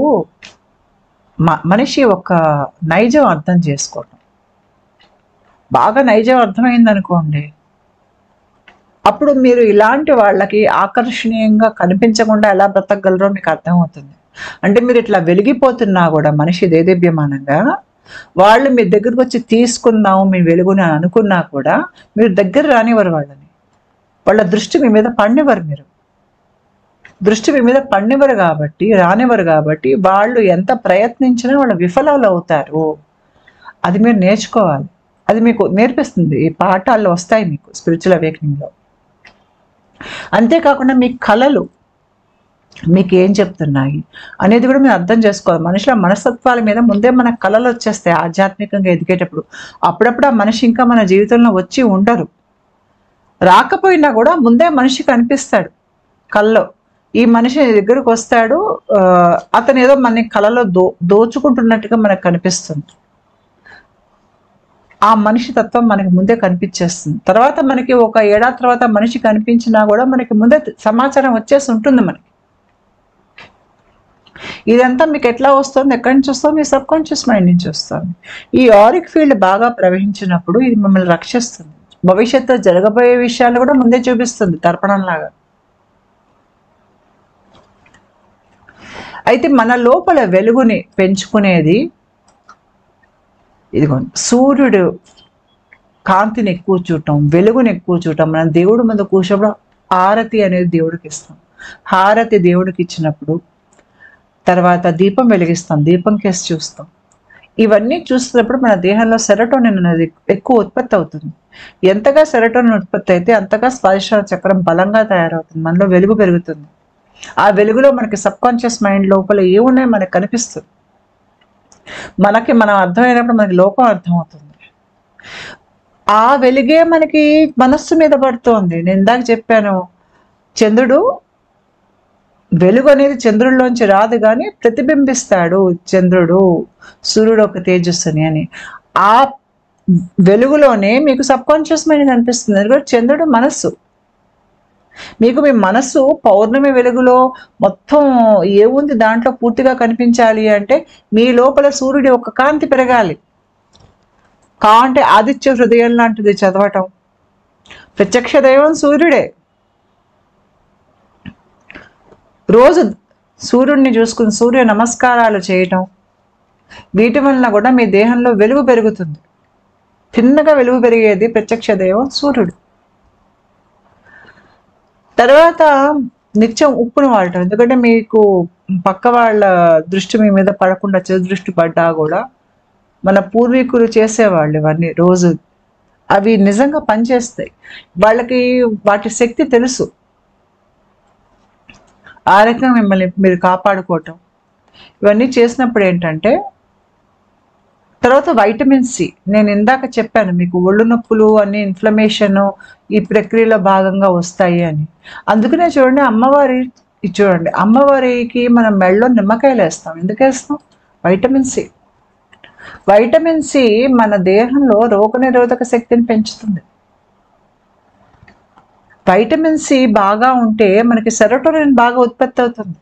మనిషి ఒక నైజం అర్థం చేసుకోవటం. బాగా నైజం అర్థమైందనుకోండి, అప్పుడు మీరు ఇలాంటి వాళ్ళకి ఆకర్షణీయంగా కనిపించకుండా ఎలా బ్రతకగలరో మీకు అర్థమవుతుంది. అంటే మీరు ఇట్లా వెలిగిపోతున్నా కూడా మనిషి దేదీప్యమానంగా, వాళ్ళు మీ దగ్గరకు వచ్చి తీసుకుందాము మీ వెలుగుని అనుకున్నా కూడా మీరు దగ్గర రానివ్వరు వాళ్ళని. వాళ్ళ దృష్టి మీ మీద పడినివ్వరు. మీరు దృష్టి మీ మీద పడినివ్వరు కాబట్టి, రానివ్వరు కాబట్టి వాళ్ళు ఎంత ప్రయత్నించినా వాళ్ళు విఫలాలు అవుతారు. అది మీరు నేర్చుకోవాలి. అది మీకు నేర్పిస్తుంది, ఈ పాఠాల్లో వస్తాయి మీకు స్పిరిచువల్ అవేకనింగ్లో. అంతేకాకుండా మీ కళలు మీకు ఏం చెప్తున్నాయి అనేది కూడా మీరు అర్థం చేసుకోవాలి. మనుషుల మనస్తత్వాల మీద ముందే మన కళలు వచ్చేస్తాయి ఆధ్యాత్మికంగా ఎదిగేటప్పుడు. అప్పుడప్పుడు ఆ మనిషి ఇంకా మన జీవితంలో వచ్చి ఉండరు, రాకపోయినా కూడా ముందే మనిషి కనిపిస్తాడు కళ్ళలో. ఈ మనిషి దగ్గరకు వస్తాడు, అతను ఏదో మన కళలో దోచుకుంటున్నట్టుగా మనకు కనిపిస్తుంది. ఆ మనిషి తత్వం మనకి ముందే కనిపించేస్తుంది. తర్వాత మనకి ఒక ఏడాది తర్వాత మనిషి కనిపించినా కూడా మనకి ముందే సమాచారం వచ్చేసి ఉంటుంది మనకి. ఇదంతా మీకు ఎట్లా వస్తుంది, ఎక్కడి నుంచి వస్తుంది? మీ సబ్ కాన్షియస్ మైండ్ నుంచి వస్తుంది. ఈ ఆరిక్ ఫీల్డ్ బాగా ప్రవహించినప్పుడు ఇది మిమ్మల్ని రక్షిస్తుంది. భవిష్యత్తులో జరగబోయే విషయాలు కూడా ముందే చూపిస్తుంది తర్పణంలాగా. అయితే మన లోపల వెలుగుని పెంచుకునేది ఇదిగో సూర్యుడు కాంతిని ఎక్కువ చూడటం, వెలుగుని ఎక్కువ చూడటం. మనం దేవుడి ముందు కూర్చోప్పుడు హారతి అనేది దేవుడికి ఇస్తాం. హారతి దేవుడికి ఇచ్చినప్పుడు తర్వాత దీపం వెలిగిస్తాం, దీపం కేసి చూస్తాం. ఇవన్నీ చూస్తున్నప్పుడు మన దేహంలో సెరటోనిన్ అనేది ఎక్కువ ఉత్పత్తి అవుతుంది. ఎంతగా సెరటోనిన్ ఉత్పత్తి అయితే అంతగా స్వాదిష్టాన చక్రం బలంగా తయారవుతుంది, మనలో వెలుగు పెరుగుతుంది. ఆ వెలుగులో మనకి సబ్ కాన్షియస్ మైండ్ లోపల ఏమున్నాయో మనకు కనిపిస్తుంది. మనకి మనం అర్థమైనప్పుడు మనకి లోకం అర్థమవుతుంది. ఆ వెలుగే మనకి మనస్సు మీద పడుతోంది. నేను ఇందాక చెప్పాను, చంద్రుడు వెలుగు అనేది చంద్రుడిలోంచి రాదు కానీ ప్రతిబింబిస్తాడు చంద్రుడు, సూర్యుడు ఒక తేజస్సుని అని. ఆ వెలుగులోనే మీకు సబ్ కాన్షియస్ మైండ్ కనిపిస్తుంది. ఎందుకంటే చంద్రుడు మనస్సు. మీకు మీ మనస్సు పౌర్ణమి వెలుగులో మొత్తం ఏముంది దాంట్లో పూర్తిగా కనిపించాలి అంటే మీ లోపల సూర్యుడి ఒక కాంతి పెరగాలి. అంటే ఆదిత్య హృదయం లాంటిది చదవటం. ప్రత్యక్ష దైవం సూర్యుడే. రోజు సూర్యుడిని చూసుకుని సూర్య నమస్కారాలు చేయటం, వీటి వలన కూడా మీ దేహంలో వెలుగు పెరుగుతుంది. చిన్నగా వెలుగు పెరిగేది ప్రత్యక్ష దైవం సూర్యుడు. తర్వాత నిత్యం ఉప్పును వాడటం. ఎందుకంటే మీకు పక్క వాళ్ళ దృష్టి మీ మీద పడకుండా, చెడు దృష్టి పడ్డా కూడా మన పూర్వీకులు చేసేవాళ్ళు ఇవన్నీ రోజు. అవి నిజంగా పనిచేస్తాయి. వాళ్ళకి వాటి శక్తి తెలుసు. ఆ రకంగా మిమ్మల్ని మీరు కాపాడుకోవటం ఇవన్నీ చేసినప్పుడు ఏంటంటే, తర్వాత వైటమిన్ సి. నేను ఇందాక చెప్పాను మీకు ఒళ్ళు నొప్పులు అన్ని ఇన్ఫ్లమేషన్ ఈ ప్రక్రియలో భాగంగా వస్తాయి అని. అందుకనే చూడండి అమ్మవారికి మనం మెడలో నిమ్మకాయలు వేస్తాం. ఎందుకు వేస్తాం? Vitamin C. వైటమిన్ సి మన దేహంలో రోగనిరోధక శక్తిని పెంచుతుంది. వైటమిన్ సి బాగా ఉంటే మనకి సెరోటోనిన్ బాగా ఉత్పత్తి అవుతుంది.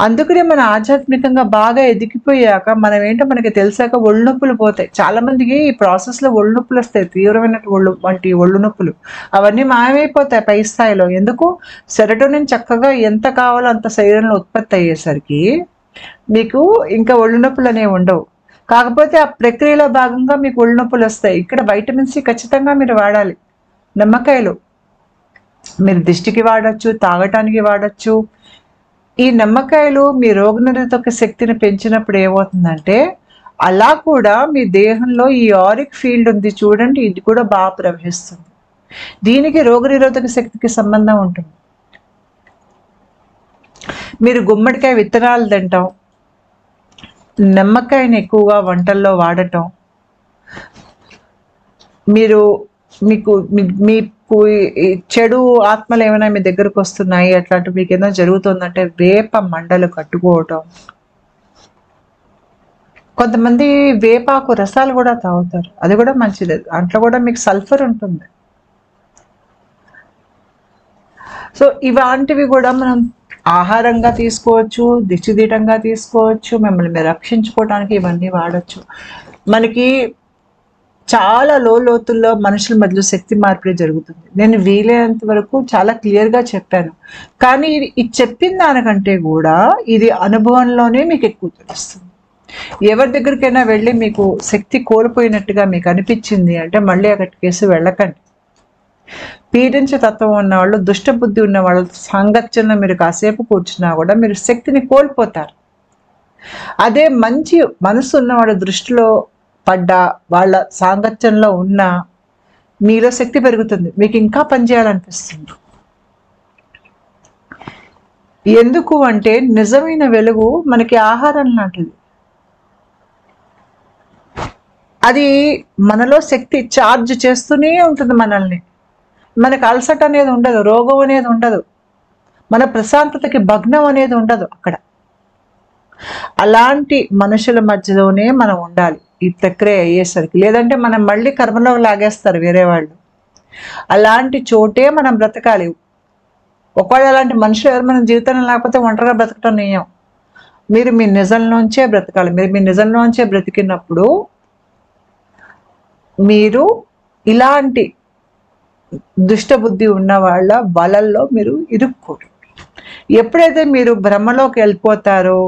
అందుకనే మన ఆధ్యాత్మికంగా బాగా ఎదిగిపోయాక మనం ఏంటో మనకి తెలిసాక ఒళ్ళు నొప్పులు పోతాయి. చాలా మందికి ఈ ప్రాసెస్‌లో ఒళ్ళు నొప్పులు వస్తాయి. తీవ్రమైన ఒళ్ళు నొప్పులు. అవన్నీ మాయమైపోతాయి పై స్థాయిలో. ఎందుకు? సెరటోనిన్ చక్కగా ఎంత కావాలో అంత శరీరంలో ఉత్పత్తి అయ్యేసరికి మీకు ఇంకా ఒళ్ళు నొప్పులనేవి ఉండవు. కాకపోతే ఆ ప్రక్రియలో భాగంగా మీకు ఒళ్ళు నొప్పులు వస్తాయి. ఇక్కడ వైటమిన్ సి ఖచ్చితంగా మీరు వాడాలి. నిమ్మకాయలు మీరు దిష్టికి వాడొచ్చు, తాగటానికి వాడొచ్చు. ఈ నిమ్మకాయలు మీ రోగనిరోధక శక్తిని పెంచినప్పుడు ఏమవుతుందంటే, అలా కూడా మీ దేహంలో ఈ ఆరిక్ ఫీల్డ్ ఉంది చూడండి, ఇది కూడా బాగా ప్రవహిస్తుంది. దీనికి రోగనిరోధక శక్తికి సంబంధం ఉంటుంది. మీరు గుమ్మడికాయ విత్తనాలు తింటాం, నిమ్మకాయని ఎక్కువగా వంటల్లో వాడటం, మీకు ఈ చెడు ఆత్మలు ఏమైనా మీ దగ్గరకు వస్తున్నాయి, అట్లాంటి మీకు ఏదైనా జరుగుతుందంటే వేప మండలు కట్టుకోవటం. కొంతమంది వేపాకు రసాలు కూడా తాగుతారు, అది కూడా మంచిది. దాంట్లో కూడా మీకు సల్ఫర్ ఉంటుంది. సో ఇలాంటివి కూడా మనం ఆహారంగా తీసుకోవచ్చు, దిష్టిదీటంగా తీసుకోవచ్చు, మిమ్మల్ని మీరు రక్షించుకోవడానికి ఇవన్నీ వాడచ్చు. మనకి చాలా లోతుల్లో మనుషుల మధ్యలో శక్తి మార్పిడి జరుగుతుంది. నేను వీలైనంత వరకు చాలా క్లియర్గా చెప్పాను. కానీ ఇది చెప్పిన దానికంటే కూడా ఇది అనుభవంలోనే మీకు ఎక్కువ తెలుస్తుంది. ఎవరి దగ్గరికైనా వెళ్ళి మీకు శక్తి కోల్పోయినట్టుగా మీకు అనిపించింది అంటే మళ్ళీ అక్కడికేసి వెళ్ళకండి. పీడించే తత్వం ఉన్నవాళ్ళు, దుష్టబుద్ధి ఉన్న వాళ్ళ సాంగత్యంలో మీరు కాసేపు కూర్చున్నా కూడా మీరు శక్తిని కోల్పోతారు. అదే మంచి మనసు ఉన్నవాళ్ళ దృష్టిలో పడ్డా, వాళ్ళ సాంగత్యంలో ఉన్న మీలో శక్తి పెరుగుతుంది, మీకు ఇంకా పనిచేయాలనిపిస్తుంది. ఎందుకు అంటే నిజమైన వెలుగు మనకి ఆహారం లాంటిది. అది మనలో శక్తి ఛార్జ్ చేస్తూనే ఉంటుంది మనల్ని. మనకు అలసట అనేది ఉండదు, రోగం అనేది ఉండదు, మన ప్రశాంతతకి భగ్నం అనేది ఉండదు అక్కడ. అలాంటి మనుషుల మధ్యలోనే మనం ఉండాలి ఈ ప్రక్రియ అయ్యేసరికి. లేదంటే మనం మళ్ళీ కర్మలో లాగేస్తారు వేరే వాళ్ళు. అలాంటి చోటే మనం బ్రతకాలి. ఒకవేళ అలాంటి మనుషులు ఎవరు మన జీవితంలో లేకపోతే ఒంటరిగా బ్రతకటం నేయం. మీరు మీ నిజంలోంచే బ్రతకాలి. మీరు మీ నిజంలోంచే బ్రతికినప్పుడు మీరు ఇలాంటి దుష్టబుద్ధి ఉన్న వాళ్ళ వలల్లో మీరు ఇరుక్కోరు. ఎప్పుడైతే మీరు భ్రమలోకి వెళ్ళిపోతారో,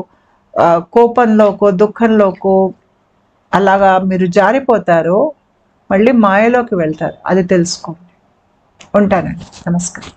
కోపంలోకో దుఃఖంలోకో అలాగా మీరు జారిపోతారో మళ్ళీ మాయలోకి వెళ్తారు. అది తెలుసుకోండి. ఉంటానండి. నమస్కారం.